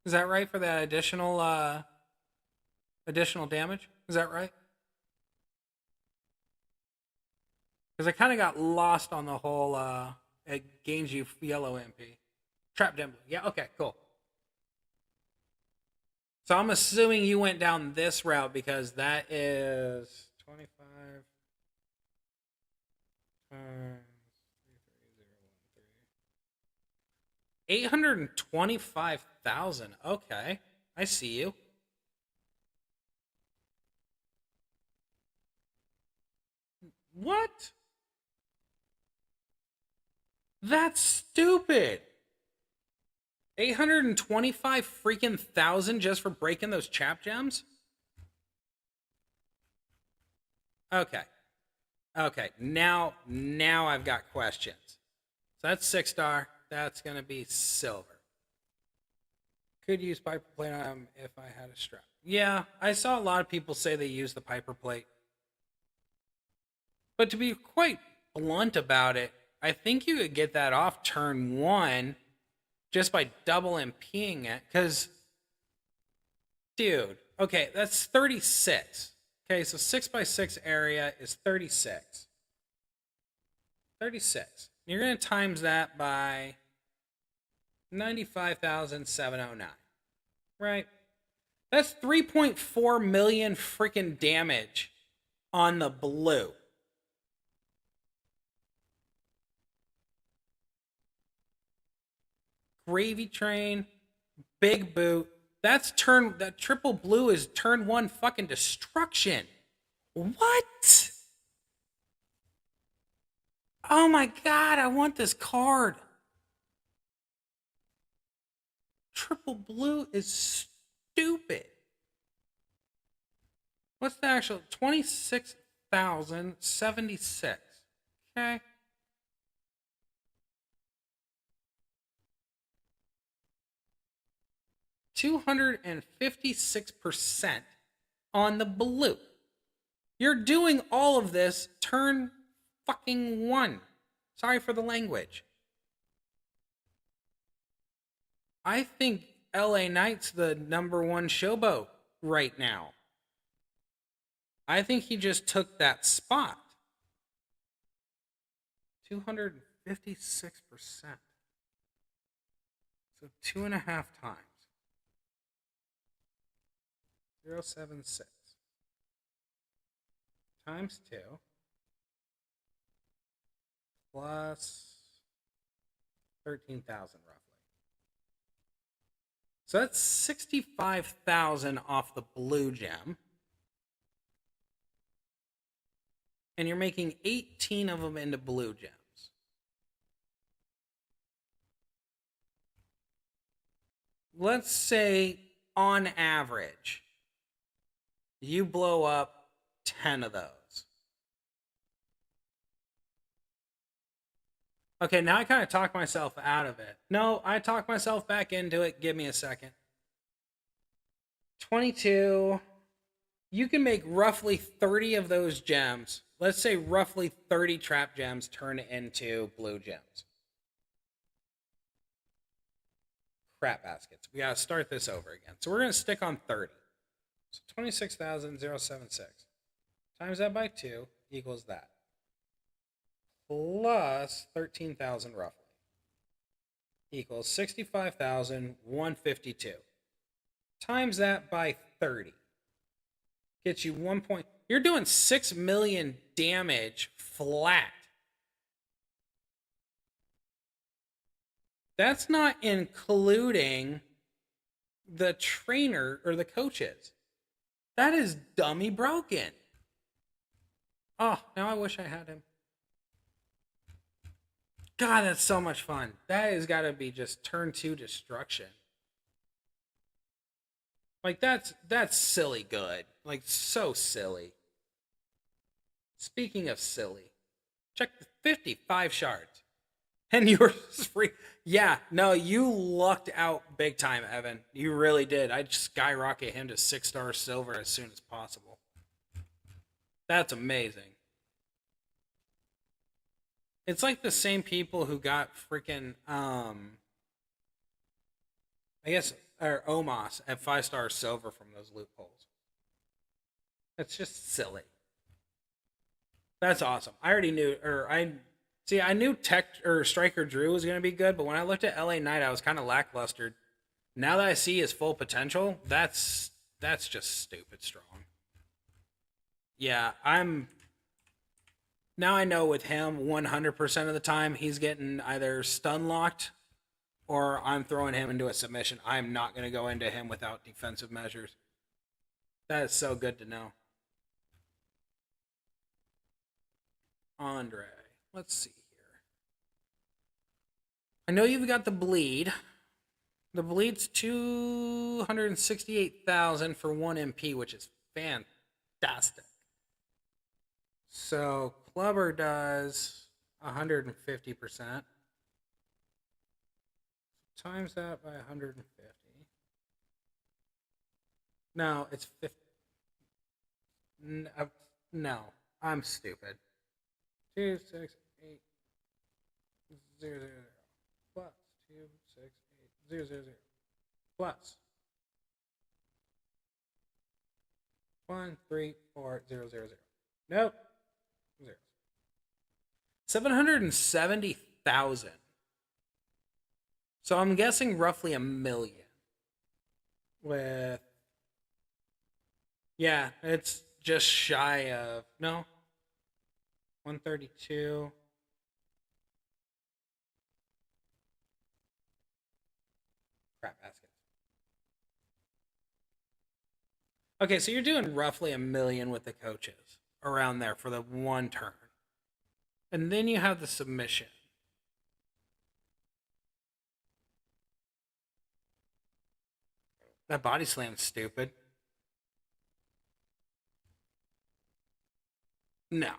Is that right for that additional damage? Is that right? Because I kind of got lost on the whole it gains you yellow MP. Trap gem. Yeah, okay, cool. So I'm assuming you went down this route because that is 25 times 825,000. Okay. I see you. What? That's stupid. 825 freaking thousand just for breaking those chap gems? Okay. Okay. Now I've got questions. So that's 6-star. That's gonna be silver. Could use Piper plate on him if I had a strap. Yeah, I saw a lot of people say they use the Piper plate. But to be quite blunt about it, I think you could get that off turn 1 just by double MPing it. Because, dude, okay, that's 36. Okay, so 6x6 area is 36. 36. You're going to times that by 95,709. Right? That's 3.4 million freaking damage on the blue. Gravy train, big boot. That triple blue is turn 1 fucking destruction. What? Oh my god, I want this card. Triple blue is stupid. What's the actual 26,076? Okay. $256 on the blue. You're doing all of this turn fucking 1. Sorry for the language. I think LA Knight's the number 1 showboat right now. I think he just took that spot. 256%. So 2.5 times. 0.76 times 2 plus 13,000 roughly. So that's 65,000 off the blue gem. And you're making 18 of them into blue gems. Let's say on average, you blow up 10 of those. Okay, now I kind of talked myself out of it. No, I talked myself back into it. Give me a second. 22. You can make roughly 30 of those gems. Let's say roughly 30 trap gems turn into blue gems. Crap baskets. We gotta start this over again. So we're gonna stick on 30. So 26,076 times that by 2 equals that. Plus 13,000 roughly equals 65,152. Times that by 30 gets you 1 point. You're doing 6 million damage flat. That's not including the trainer or the coaches. That is dummy broken. Oh, now I wish I had him. God, that's so much fun. That has got to be just turn 2 destruction. Like that's silly good. Like so silly. Speaking of silly, check the 55 shards. And you were free. Yeah, no, you lucked out big time, Evan. You really did. I'd skyrocket him to 6-star silver as soon as possible. That's amazing. It's like the same people who got freaking I guess or Omos at 5-star silver from those loopholes. That's just silly. That's awesome. I already knew, I knew Tech or Striker Drew was going to be good, but when I looked at LA Knight, I was kind of lackluster. Now that I see his full potential, that's just stupid strong. Yeah, now I know with him 100% of the time he's getting either stun locked or I'm throwing him into a submission. I'm not going to go into him without defensive measures. That is so good to know. Andre, let's see here. I know you've got the bleed. The bleed's 268,000 for 1 MP, which is fantastic. So Clubber does 150%. Times that by 150. No, it's 50. No, I'm stupid. 2, 6, 8, 0, 0, 0. Plus 2, 6, 8, 0, 0, 0. Plus 1, 3, 4, 0, 0, 0. Nope. 0. 770,000. So I'm guessing roughly 1 million. With. Yeah, it's just shy of. No. 132. Crap baskets. Okay, so you're doing roughly 1 million with the coaches around there for the one turn. And then you have the submission. That body slam's stupid. No.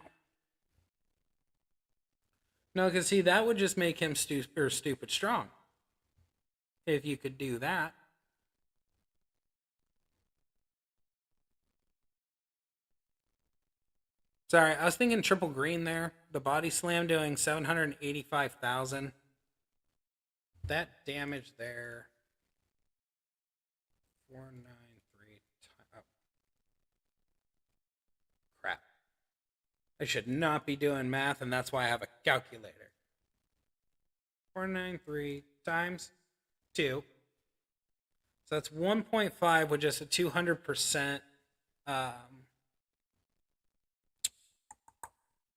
No, because see, that would just make him stupid strong. If you could do that. Sorry, I was thinking triple green there. The body slam doing 785,000. That damage there. 493. Oh. Crap. I should not be doing math, and that's why I have a calculator. 493 times 2. So that's 1.5 with just a 200%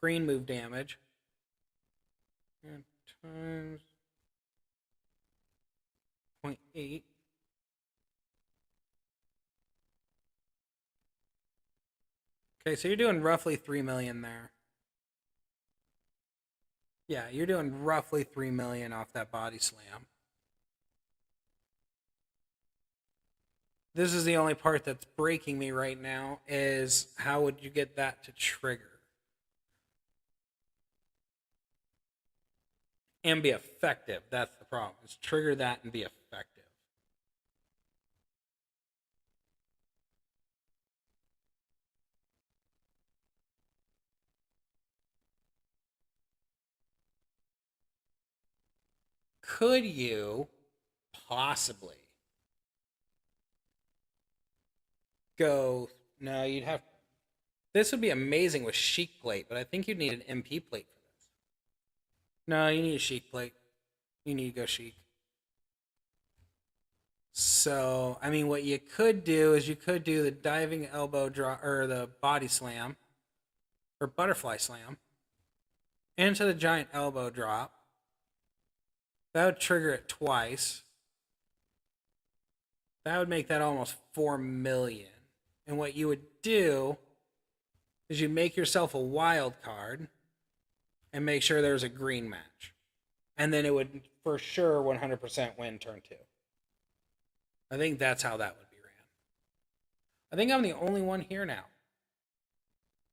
green move damage. And times 0.8. Okay, so you're doing roughly 3 million there. Yeah, you're doing roughly 3 million off that body slam. This is the only part that's breaking me right now is how would you get that to trigger? And be effective. That's the problem. Is trigger that and be effective. could you possibly go? No, you'd have. This would be amazing with Sheik plate, but I think you'd need an MP plate for this. No, you need a Sheik plate. You need to go Sheik. So, I mean, what you could do is you could do the diving elbow drop or the body slam or butterfly slam into the giant elbow drop. That would trigger it twice. That would make that almost 4 million. And what you would do is you make yourself a wild card and make sure there's a green match. And then it would for sure 100% win turn 2. I think that's how that would be ran. I think I'm the only one here now.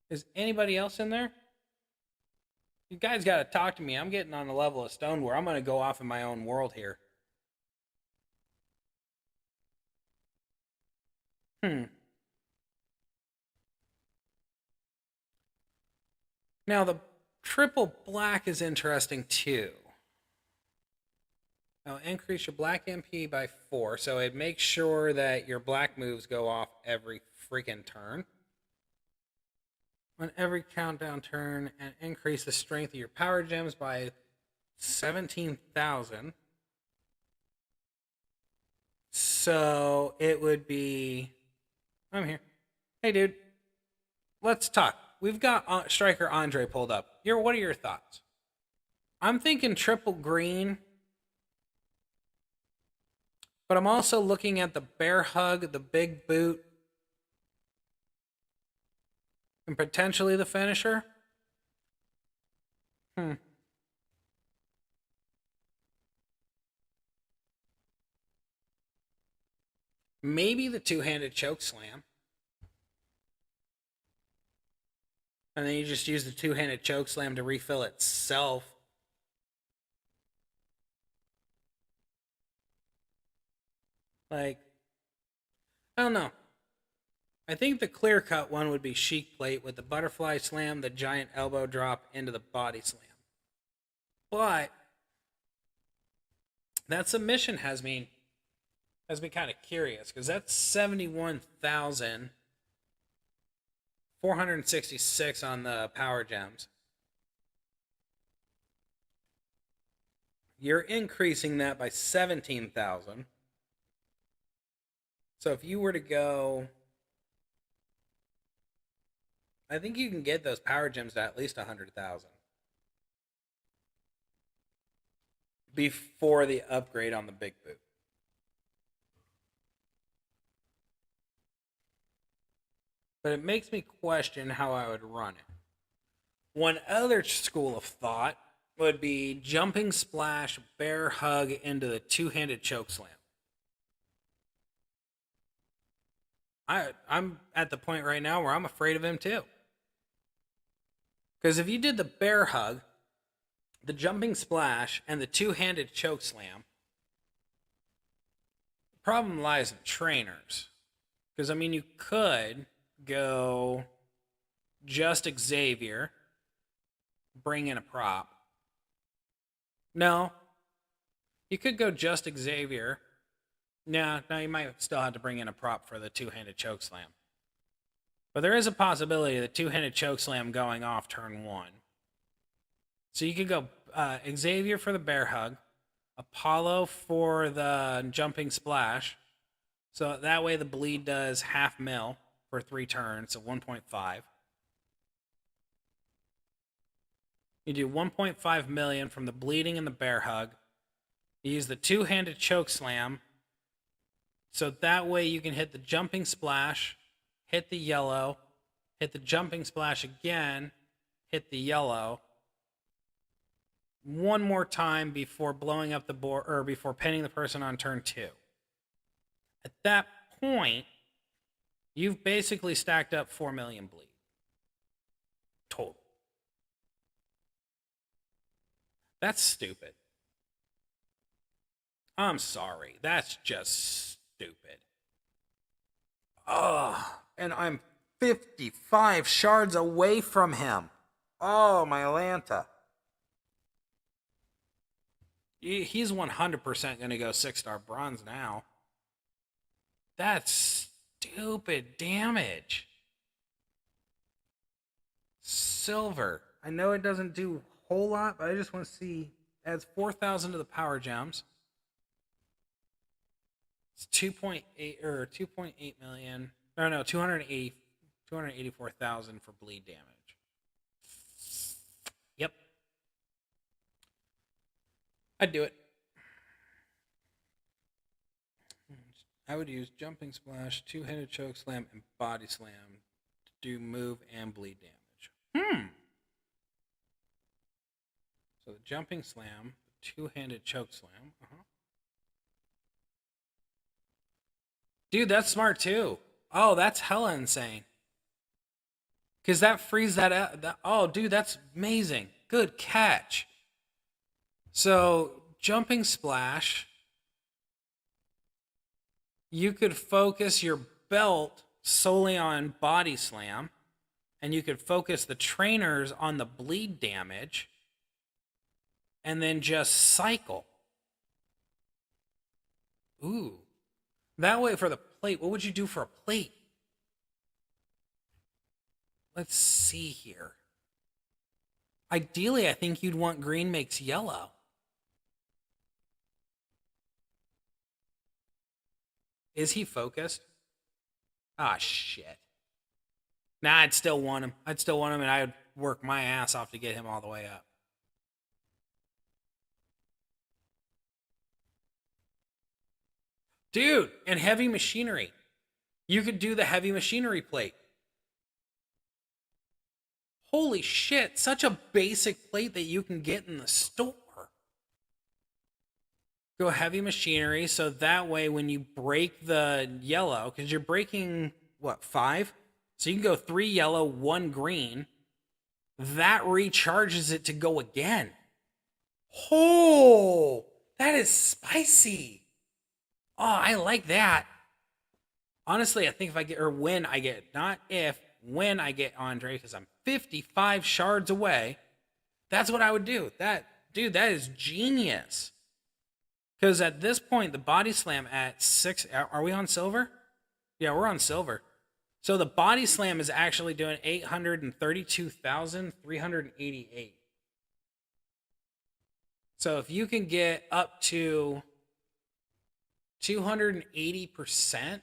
Is anybody else in there? You guys got to talk to me. I'm getting on the level of stone where I'm going to go off in my own world here. Now, the triple black is interesting too. Now, increase your black MP by 4, so it makes sure that your black moves go off every freaking turn. On every countdown turn, and increase the strength of your power gems by 17,000. So it would be. I'm here. Hey, dude. Let's talk. We've got Striker Andre pulled up. What are your thoughts? I'm thinking triple green. But I'm also looking at the bear hug, the big boot, and potentially the finisher. Maybe the two-handed choke slam. And then you just use the two-handed choke slam to refill itself. Like, I don't know. I think the clear-cut one would be Sheik plate with the butterfly slam, the giant elbow drop into the body slam. But that submission has me kind of curious because that's 71,466 on the power gems. You're increasing that by 17,000. So if you were to go, I think you can get those power gems to at least 100,000 before the upgrade on the big boot. But it makes me question how I would run it. One other school of thought would be jumping splash, bear hug into the two-handed choke slam. I'm at the point right now where I'm afraid of him too. Because if you did the bear hug, the jumping splash, and the two-handed choke slam, the problem lies in trainers. Because, I mean, you could go just Xavier, bring in a prop. No. You could go just Xavier. No, you might still have to bring in a prop for the two-handed choke slam. But there is a possibility of the two-handed choke slam going off turn 1. So you could go Xavier for the bear hug, Apollo for the jumping splash. So that way the bleed does 500,000 for 3 turns, so 1.5. You do 1.5 million from the bleeding and the bear hug. You use the two-handed choke slam. So that way you can hit the jumping splash, hit the yellow, hit the jumping splash again, hit the yellow. One more time before blowing up the board or before pinning the person on turn 2. At that point, you've basically stacked up 4 million bleed. Total. That's stupid. I'm sorry. That's just stupid. Ugh. And I'm 55 shards away from him. Oh, my Lanta. He's 100% going to go 6-star bronze now. That's stupid damage. Silver. I know it doesn't do a whole lot, but I just want to see. Adds 4,000 to the power gems. It's 2.8 or 2.8 million. No, 284,000 for bleed damage. Yep. I'd do it. I would use Jumping Splash, Two-Handed Choke Slam, and Body Slam to do move and bleed damage. So the Jumping Slam, the Two-Handed Choke Slam. Dude, that's smart too. Oh, that's hella insane. Because that frees that out. Oh, dude, that's amazing. Good catch. So, Jumping Splash, you could focus your belt solely on Body Slam, and you could focus the trainers on the bleed damage, and then just cycle. Ooh. That way for the plate, what would you do for a plate? Let's see here. Ideally, I think you'd want green makes yellow. Is he focused? Ah, shit. Nah, I'd still want him. And I would work my ass off to get him all the way up. Dude, and heavy machinery. You could do the heavy machinery plate. Holy shit, such a basic plate that you can get in the store. Go heavy machinery, so that way when you break the yellow, because you're breaking, what, 5? So you can go 3 yellow, 1 green. That recharges it to go again. Oh, that is spicy. Oh, I like that. Honestly, I think if I get, or when I get, not if, when I get Andre, because I'm 55 shards away, that's what I would do. Dude, that is genius. Because at this point, the Body Slam at 6, are we on silver? Yeah, we're on silver. So the Body Slam is actually doing 832,388. So if you can get up to 280%,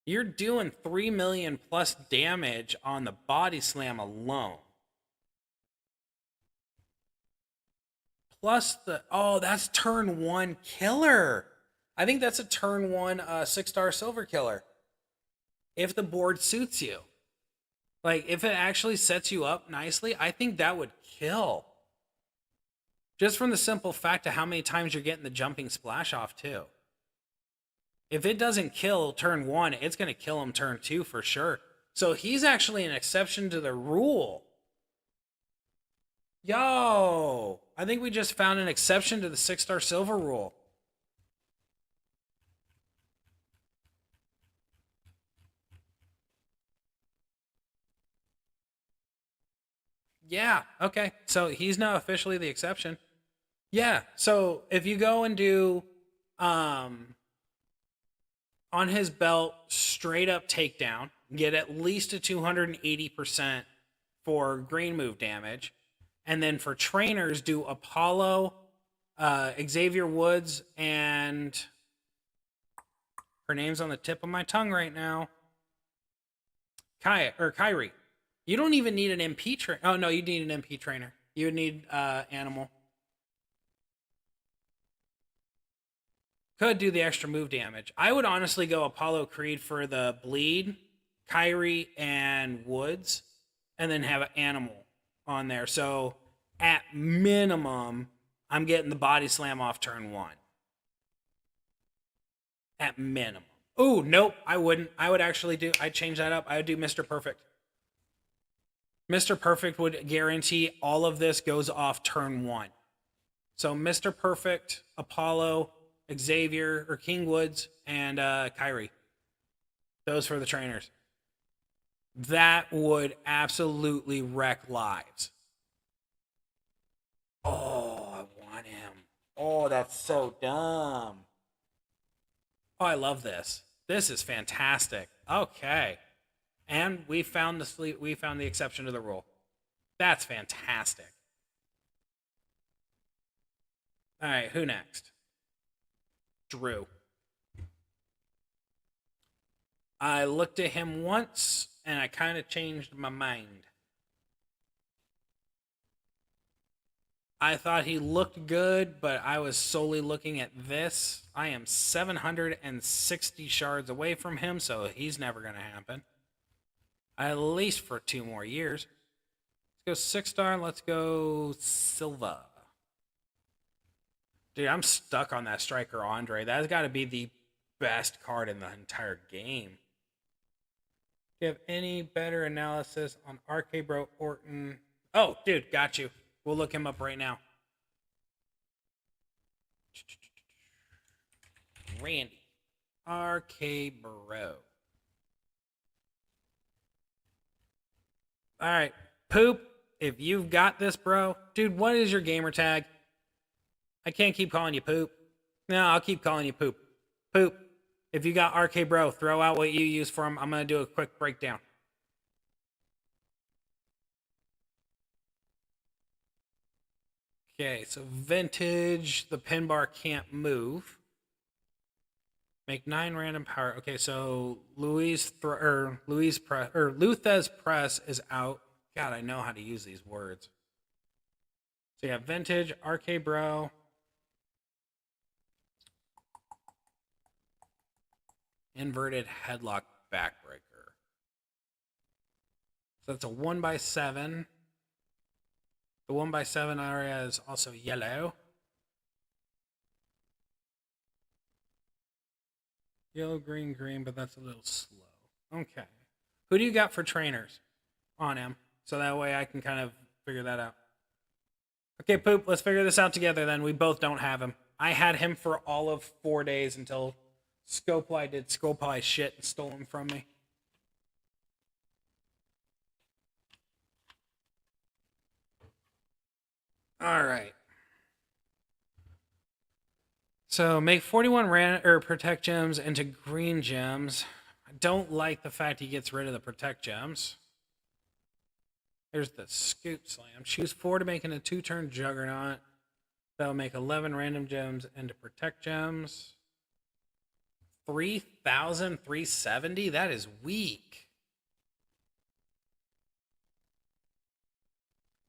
you're doing 3 million plus damage on the Body Slam alone. Plus that's turn 1 killer. I think that's a turn 1 6-star silver killer. If the board suits you. Like, if it actually sets you up nicely, I think that would kill. Just from the simple fact of how many times you're getting the Jumping Splash off, too. If it doesn't kill turn 1, it's going to kill him turn 2 for sure. So he's actually an exception to the rule. Yo, I think we just found an exception to the 6-star silver rule. Yeah, okay. So he's now officially the exception. Yeah, so if you go and do on his belt straight up takedown, get at least a 280% for green move damage, and then for trainers do Apollo, Xavier Woods, and her name's on the tip of my tongue right now, Kyrie. You don't even need an MP trainer. Oh, no, you need an MP trainer. You would need Animal. Could do the extra move damage. I would honestly go Apollo Creed for the bleed, Kyrie, and Woods, and then have an Animal on there. So at minimum, I'm getting the Body Slam off turn 1. At minimum. Oh, nope, I wouldn't. I'd change that up. I would do Mr. Perfect. Mr. Perfect would guarantee all of this goes off turn 1. So Mr. Perfect, Apollo, Xavier, or King Woods, and Kyrie. Those for the trainers. That would absolutely wreck lives. Oh, that's so dumb. Oh, I love this. This is fantastic. Okay. And we found the exception to the rule. That's fantastic. All right, who next? Drew. I looked at him once and I kind of changed my mind. I thought he looked good, but I was solely looking at this. I am 760 shards away from him, so he's never going to happen. At least for 2 more years. Let's go 6-star and let's go Silva. Dude, I'm stuck on that striker Andre. That's got to be the best card in the entire game. Do you have any better analysis on RK Bro Orton? Oh, dude, got you. We'll look him up right now. Randy. RK Bro. All right. Poop, if you've got this, bro. Dude, what is your gamer tag? I can't keep calling you Poop. No, I'll keep calling you Poop. Poop, if you got RK Bro, throw out what you use for him. I'm going to do a quick breakdown. Okay, so vintage, the pin bar can't move. Make 9 random power. Okay, so Luthez Press is out. God, I know how to use these words. So you have vintage, RK Bro. Inverted headlock backbreaker. So that's a 1x7. The 1x7 area is also yellow. Yellow, green, green, but that's a little slow. Okay. Who do you got for trainers on him? So that way I can kind of figure that out. Okay, Poop, let's figure this out together then. We both don't have him. I had him for all of 4 days until Scopely did Scopely shit and stole him from me. All right. So make 41 protect gems into green gems. I don't like the fact he gets rid of the protect gems. There's the scoop slam. Choose 4 to make in a 2-turn juggernaut. That'll make 11 random gems into protect gems. 3,370? That is weak.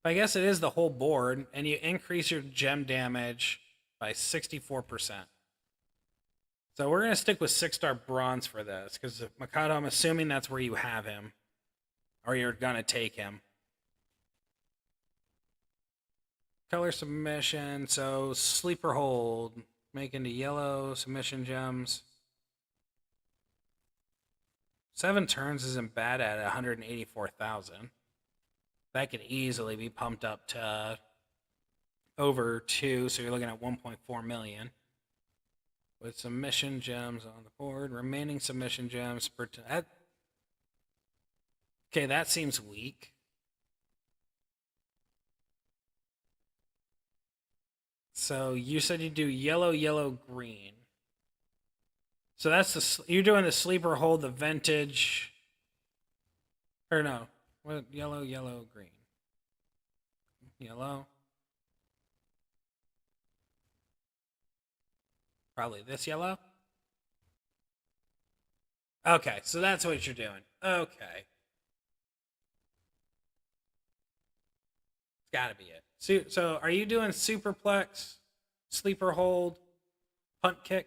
I guess it is the whole board, and you increase your gem damage by 64%. So we're going to stick with 6-star bronze for this, because Mikado, I'm assuming that's where you have him, or you're going to take him. Color submission, so sleeper hold, make into yellow, submission gems. 7 turns isn't bad at 184,000. That could easily be pumped up to over 2, so you're looking at 1.4 million. With submission gems on the board, remaining submission gems per okay, that seems weak. So you said you do yellow, yellow, green. So that's you're doing the sleeper hold, the vintage, or no, what? Yellow, yellow, green, yellow. Probably this yellow. Okay, so that's what you're doing. Okay, it's got to be it. So are you doing superplex, sleeper hold, punt kick?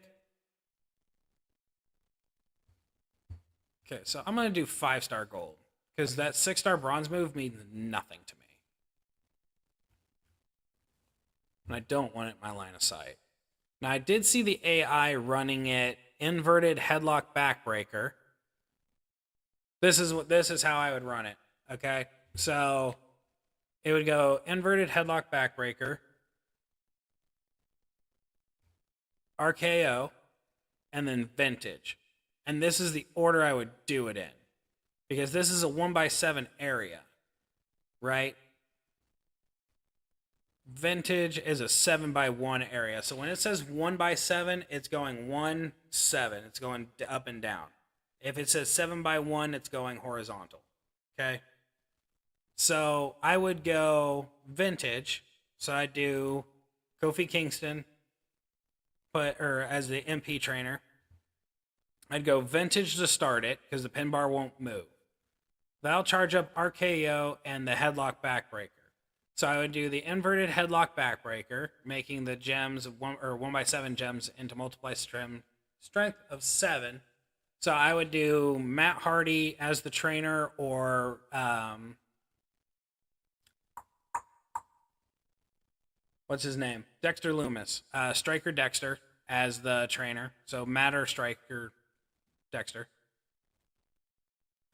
Okay, so I'm going to do 5-star gold because that 6-star bronze move means nothing to me. And I don't want it in my line of sight. Now, I did see the AI running it inverted headlock backbreaker. This is how I would run it, okay? So it would go inverted headlock backbreaker, RKO, and then vintage. And this is the order I would do it in. Because this is a 1x7 area, right? vintage is a 7x1 area. So when it says 1x7, it's going 1, 7. It's going up and down. If it says 7x1, it's going horizontal. Okay. So I would go vintage. So I do Kofi Kingston, as the MP trainer. I'd go vintage to start it because the pin bar won't move. That'll charge up RKO and the headlock backbreaker. So I would do the inverted headlock backbreaker, making the gems 1x7 gems into multiply strength of 7. So I would do Matt Hardy as the trainer, or what's his name? Dexter Loomis. Striker Dexter as the trainer. So Matt or Striker Dexter.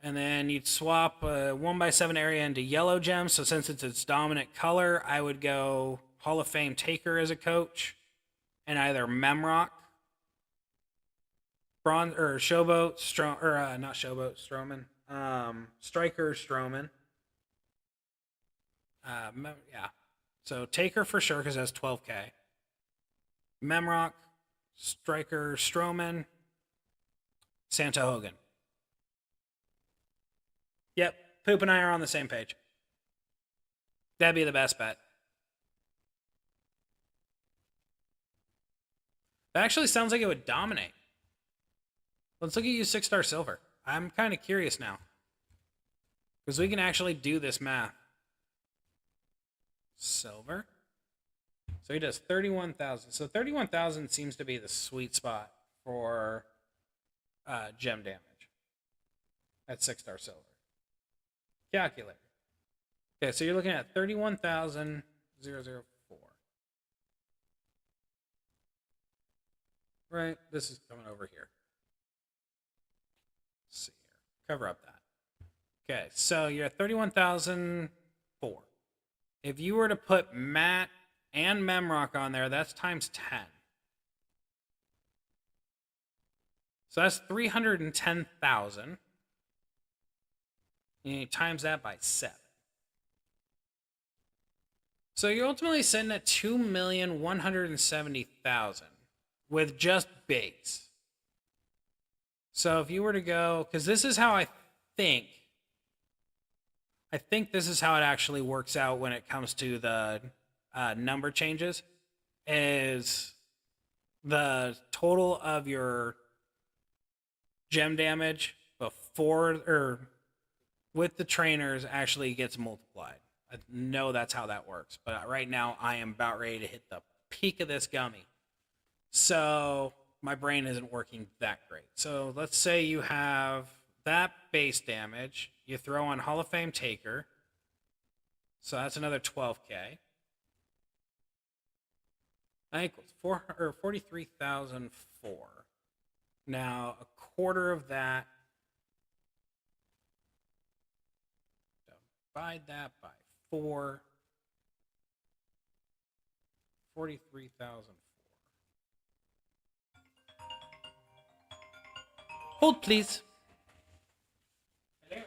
And then you'd swap a 1x7 area into yellow gems. So since it's its dominant color, I would go Hall of Fame Taker as a coach, and either Memrock, Bronze or Showboat, not Showboat, Strowman, Striker Strowman. Yeah. So Taker for sure because that's 12K. Memrock, Striker Strowman, Santa Hogan. Yep, Poop and I are on the same page. That'd be the best bet. That actually sounds like it would dominate. Let's look at you 6-star silver. I'm kind of curious now. Because we can actually do this math. Silver. So he does 31,000. So 31,000 seems to be the sweet spot for gem damage. At 6-star silver. Calculator. Okay, so you're looking at 31,004. Right, this is coming over here. Let's see here. Cover up that. Okay, so you're at 31,004. If you were to put Matt and Memrock on there, that's times 10. So that's 310,000. And you times that by 7. So you're ultimately sitting at 2,170,000 with just base. So if you were to go, because this is how I think this is how it actually works out when it comes to the number changes, is the total of your gem damage before or with the trainers actually gets multiplied. I know that's how that works, but right now I am about ready to hit the peak of this gummy. So my brain isn't working that great. So let's say you have that base damage. You throw on Hall of Fame Taker. So that's another 12K. That equals 43,004. Now, a quarter of that, divide that by 4. 43,004. Hold, please. Hello.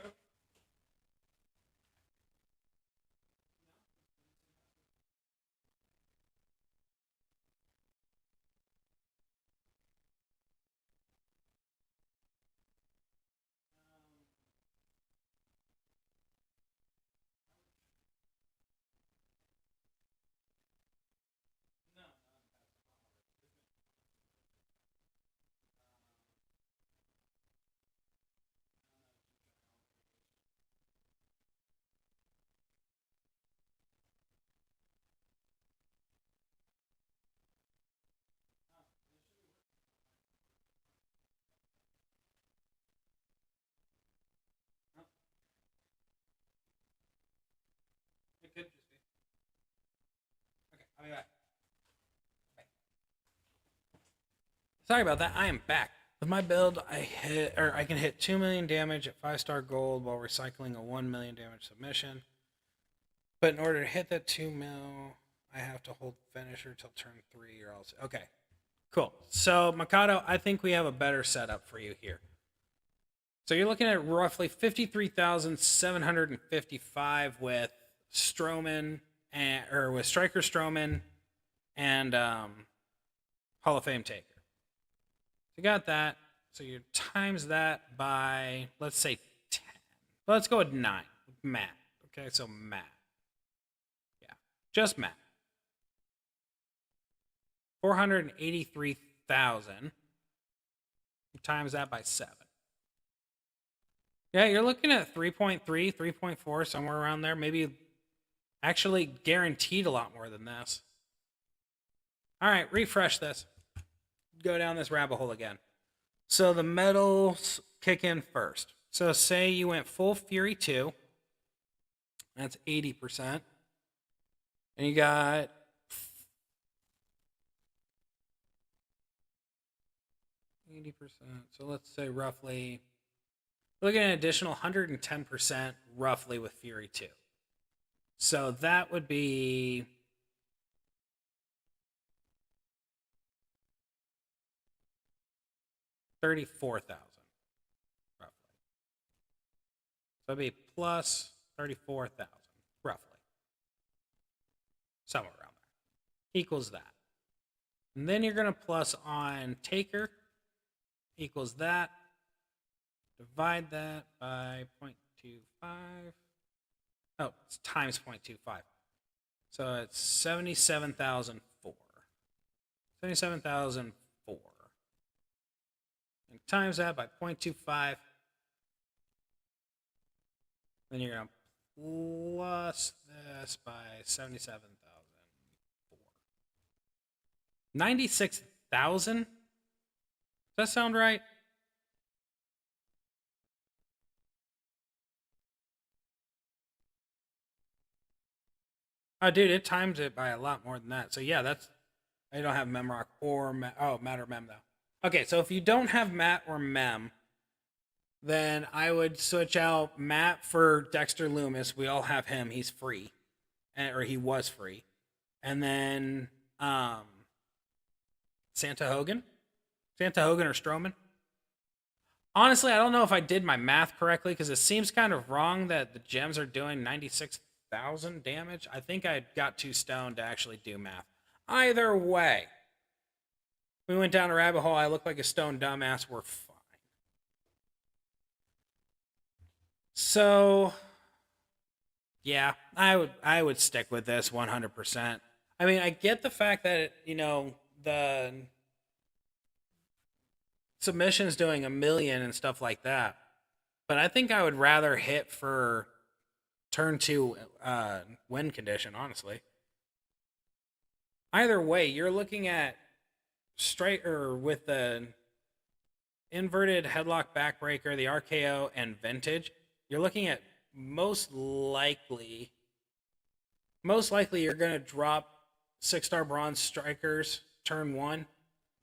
It could just be. Okay, I'll be back. Bye. Sorry about that. I am back. With my build, I can hit 2 million damage at 5-star gold while recycling a 1 million damage submission. But in order to hit that 2 mil, I have to hold finisher till turn 3 or else. Okay, cool. So Mikado, I think we have a better setup for you here. So you're looking at roughly 53,755 with Strowman, or with Striker Strowman and Hall of Fame Taker. You got that. So you times that by, let's say 10. But let's go with 9. Matt. Okay, so Matt. Yeah, just Matt. 483,000. Times that by 7. Yeah, you're looking at 3.3, 3.4, somewhere around there. Maybe actually guaranteed a lot more than this. All right, refresh this. Go down this rabbit hole again. So the medals kick in first. So say you went full Fury 2. That's 80%. And you got 80%. So let's say roughly, look at an additional 110% roughly with Fury 2. So that would be 34,000 roughly. So it'd be plus 34,000 roughly. Somewhere around there. Equals that. And then you're going to plus on Taker equals that. Divide that by 0.25. Oh, it's times 0.25. So it's 77,004. 77,004. And times that by 0.25. Then you're going to plus this by 77,004. 96,000? Does that sound right? Oh, dude, it times it by a lot more than that. So yeah, that's, I don't have Memrock or Matt or Mem though. Okay, so if you don't have Matt or Mem, then I would switch out Matt for Dexter Loomis. We all have him. He's free, or he was free. And then Santa Hogan or Strowman. Honestly, I don't know if I did my math correctly because it seems kind of wrong that the gems are doing 96,000 damage. I think I got too stoned to actually do math. Either way, we went down a rabbit hole. I look like a stone dumbass. We're fine. So, yeah, I would stick with this 100%. I mean, I get the fact that the submissions doing 1 million and stuff like that, but I think I would rather hit for turn 2 win condition, honestly. Either way, you're looking at straight or with the inverted headlock backbreaker, the RKO, and vintage. You're looking at most likely you're going to drop 6-star bronze strikers turn 1,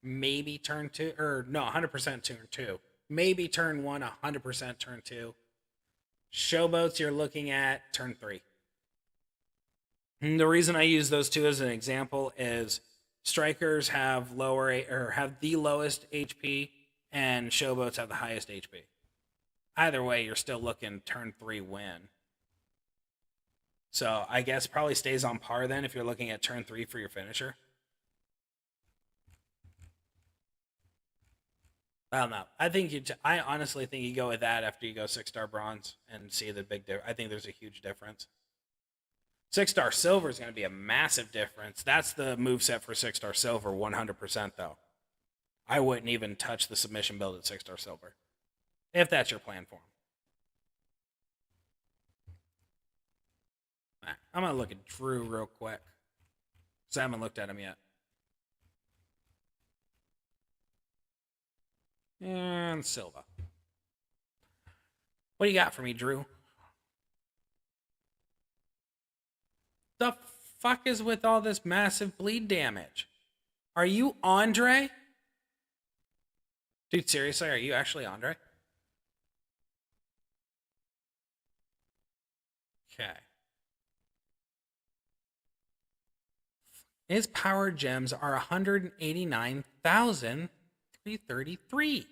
maybe turn 2, or no, 100% turn 2, maybe turn 1, 100% turn 2. Showboats you're looking at turn 3. And the reason I use those two as an example is strikers have have the lowest HP, and showboats have the highest HP. Either way, you're still looking turn 3 win. So I guess probably stays on par then if you're looking at turn 3 for your finisher. I don't know. I honestly think you go with that after you go 6-star bronze and see the big difference. I think there's a huge difference. 6-star silver is going to be a massive difference. That's the moveset for 6-star silver, 100% though. I wouldn't even touch the submission build at 6-star silver, if that's your plan for him. Right, I'm going to look at Drew real quick, because I haven't looked at him yet. And Silva. What do you got for me, Drew? The fuck is with all this massive bleed damage? Are you Andre? Dude, seriously, are you actually Andre? Okay. His power gems are 189,333.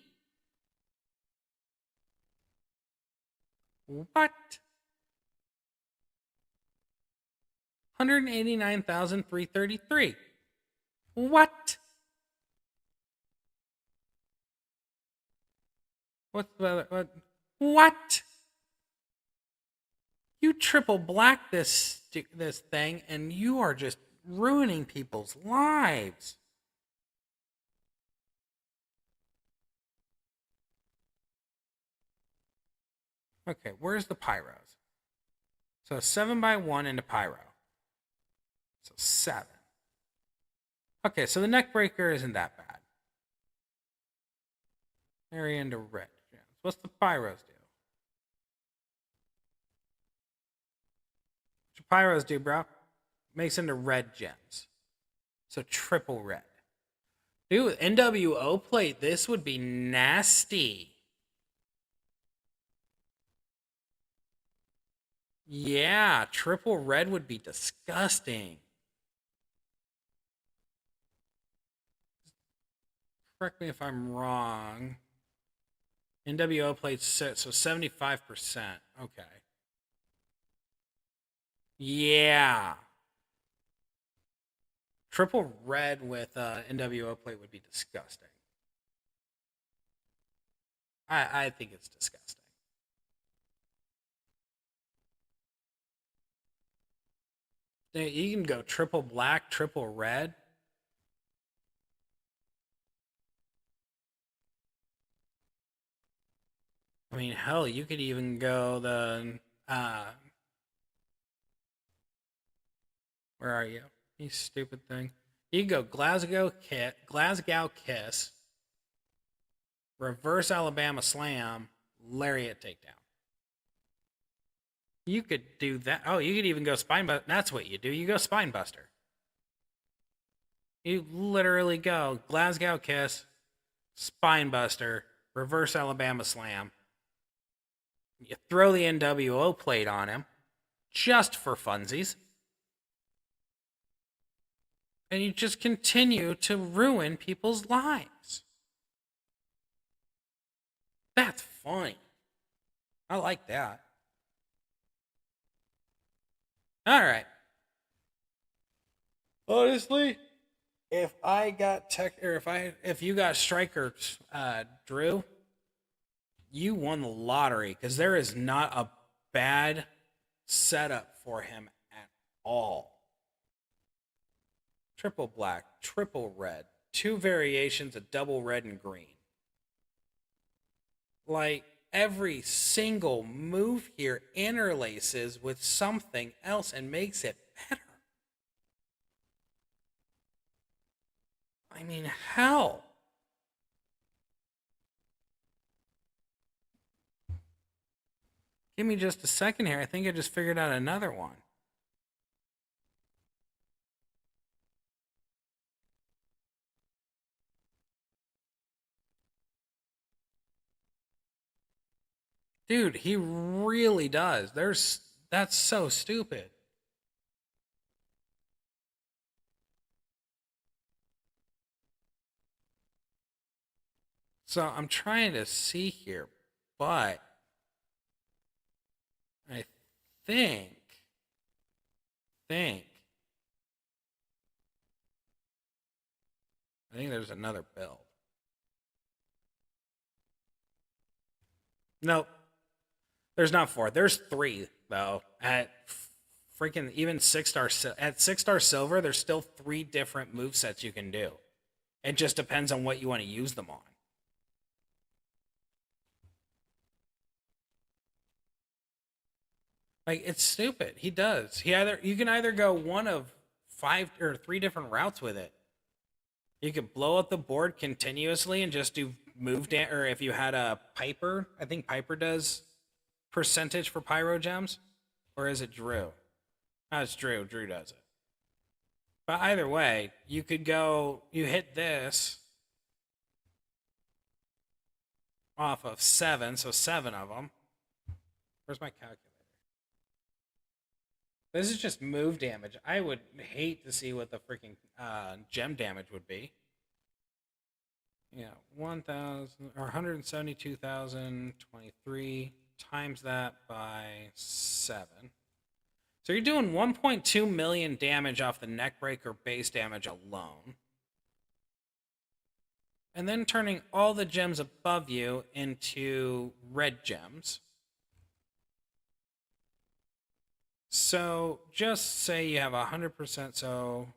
What? 189,333. What? What's the other? What? You triple black this thing, and you are just ruining people's lives. Okay, where's the pyros? So 7x1 into pyro. So 7. Okay, so the neck breaker isn't that bad. Area into red gems. What's the pyros do? What pyros do, bro? Makes into red gems. So triple red. Dude, NWO plate, this would be nasty. Yeah, triple red would be disgusting. Correct me if I'm wrong. NWO plates so 75%. Okay. Yeah. Triple red with NWO plate would be disgusting. I think it's disgusting. You can go triple black, triple red. I mean, hell, you could even go the where are you? You stupid thing. You could go Glasgow Kiss, reverse Alabama Slam, lariat takedown. You could do that. Oh, you could even go spine buster. That's what you do. You go spine buster. You literally go Glasgow Kiss, spine buster, reverse Alabama Slam. You throw the NWO plate on him, just for funsies. And you just continue to ruin people's lives. That's funny. I like that. All right. Honestly, if I got if you got Striker, Drew, you won the lottery because there is not a bad setup for him at all. Triple black, triple red, 2 variations of double red and green. Like every single move here interlaces with something else and makes it better. I mean, hell. Give me just a second here. I think I just figured out another one. Dude, he really does. That's so stupid. So I'm trying to see here, but I think there's another build. Nope. There's not 4. There's 3 though. At freaking even 6-star at 6-star silver, there's still 3 different move sets you can do. It just depends on what you want to use them on. Like it's stupid. He does. You can either go one of 5 or 3 different routes with it. You could blow up the board continuously and just do or if you had a Piper, I think Piper does percentage for pyro gems, or is it Drew? No, it's Drew. Drew does it. But either way, you could go. You hit this off of 7, so 7 of them. Where's my calculator? This is just move damage. I would hate to see what the freaking gem damage would be. Yeah, 1,000 or 172,023 times that by 7. So you're doing 1.2 million damage off the Neckbreaker base damage alone. And then turning all the gems above you into red gems. So just say you have 100%, so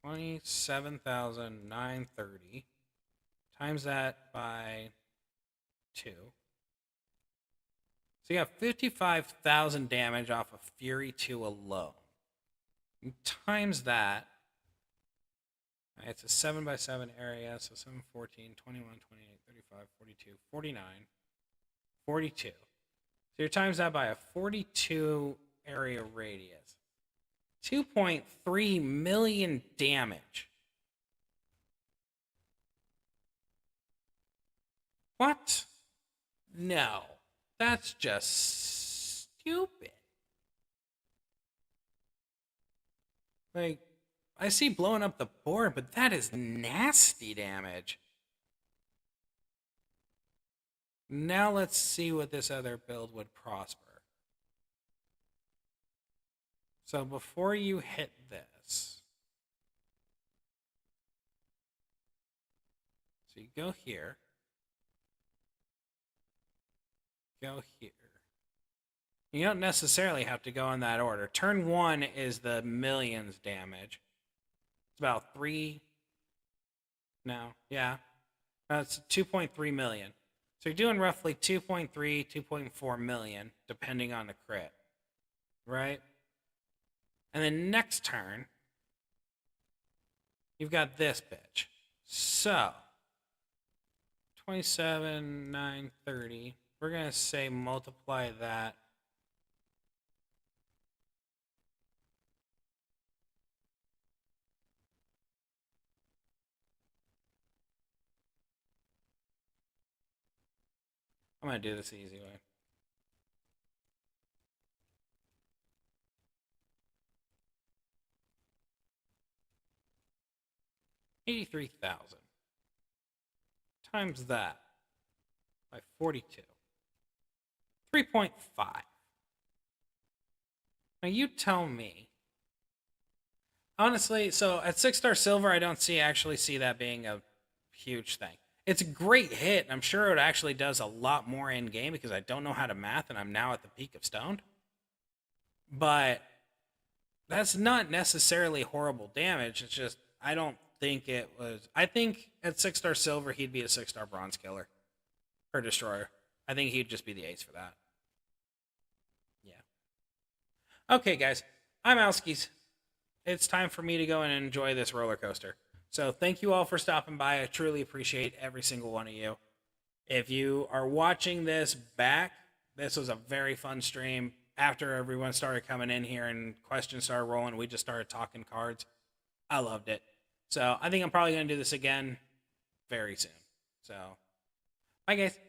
27,930 times that by 2. So you have 55,000 damage off of Fury 2 alone. And times that. It's a 7x7 area, so 7, 14, 21, 28, 35, 42, 49, 42. So you times that by a 42 area radius. 2.3 million damage. What? No. That's just stupid. Like, I see blowing up the board, but that is nasty damage. Now let's see what this other build would prosper. So before you hit this, so you go here, go here. You don't necessarily have to go in that order. Turn 1 is the millions damage. It's about 3. No, yeah. It's 2.3 million. So you're doing roughly 2.3, 2.4 million, depending on the crit. Right? And then next turn, you've got this bitch. So, 27,930. We're going to say multiply that. I'm going to do this the easy way. $83,000 times that by 42. 3.5. Now you tell me. Honestly, so at 6-star silver, I don't actually see that being a huge thing. It's a great hit. I'm sure it actually does a lot more in game because I don't know how to math and I'm now at the peak of stoned. But that's not necessarily horrible damage. It's just, I don't think it was. I think at 6-star silver, he'd be a 6-star bronze killer or destroyer. I think he'd just be the ace for that. Yeah. Okay, guys. I'm Alskis. It's time for me to go and enjoy this roller coaster. So thank you all for stopping by. I truly appreciate every single one of you. If you are watching this back, this was a very fun stream. After everyone started coming in here and questions started rolling, we just started talking cards. I loved it. So I think I'm probably going to do this again very soon. So, bye guys.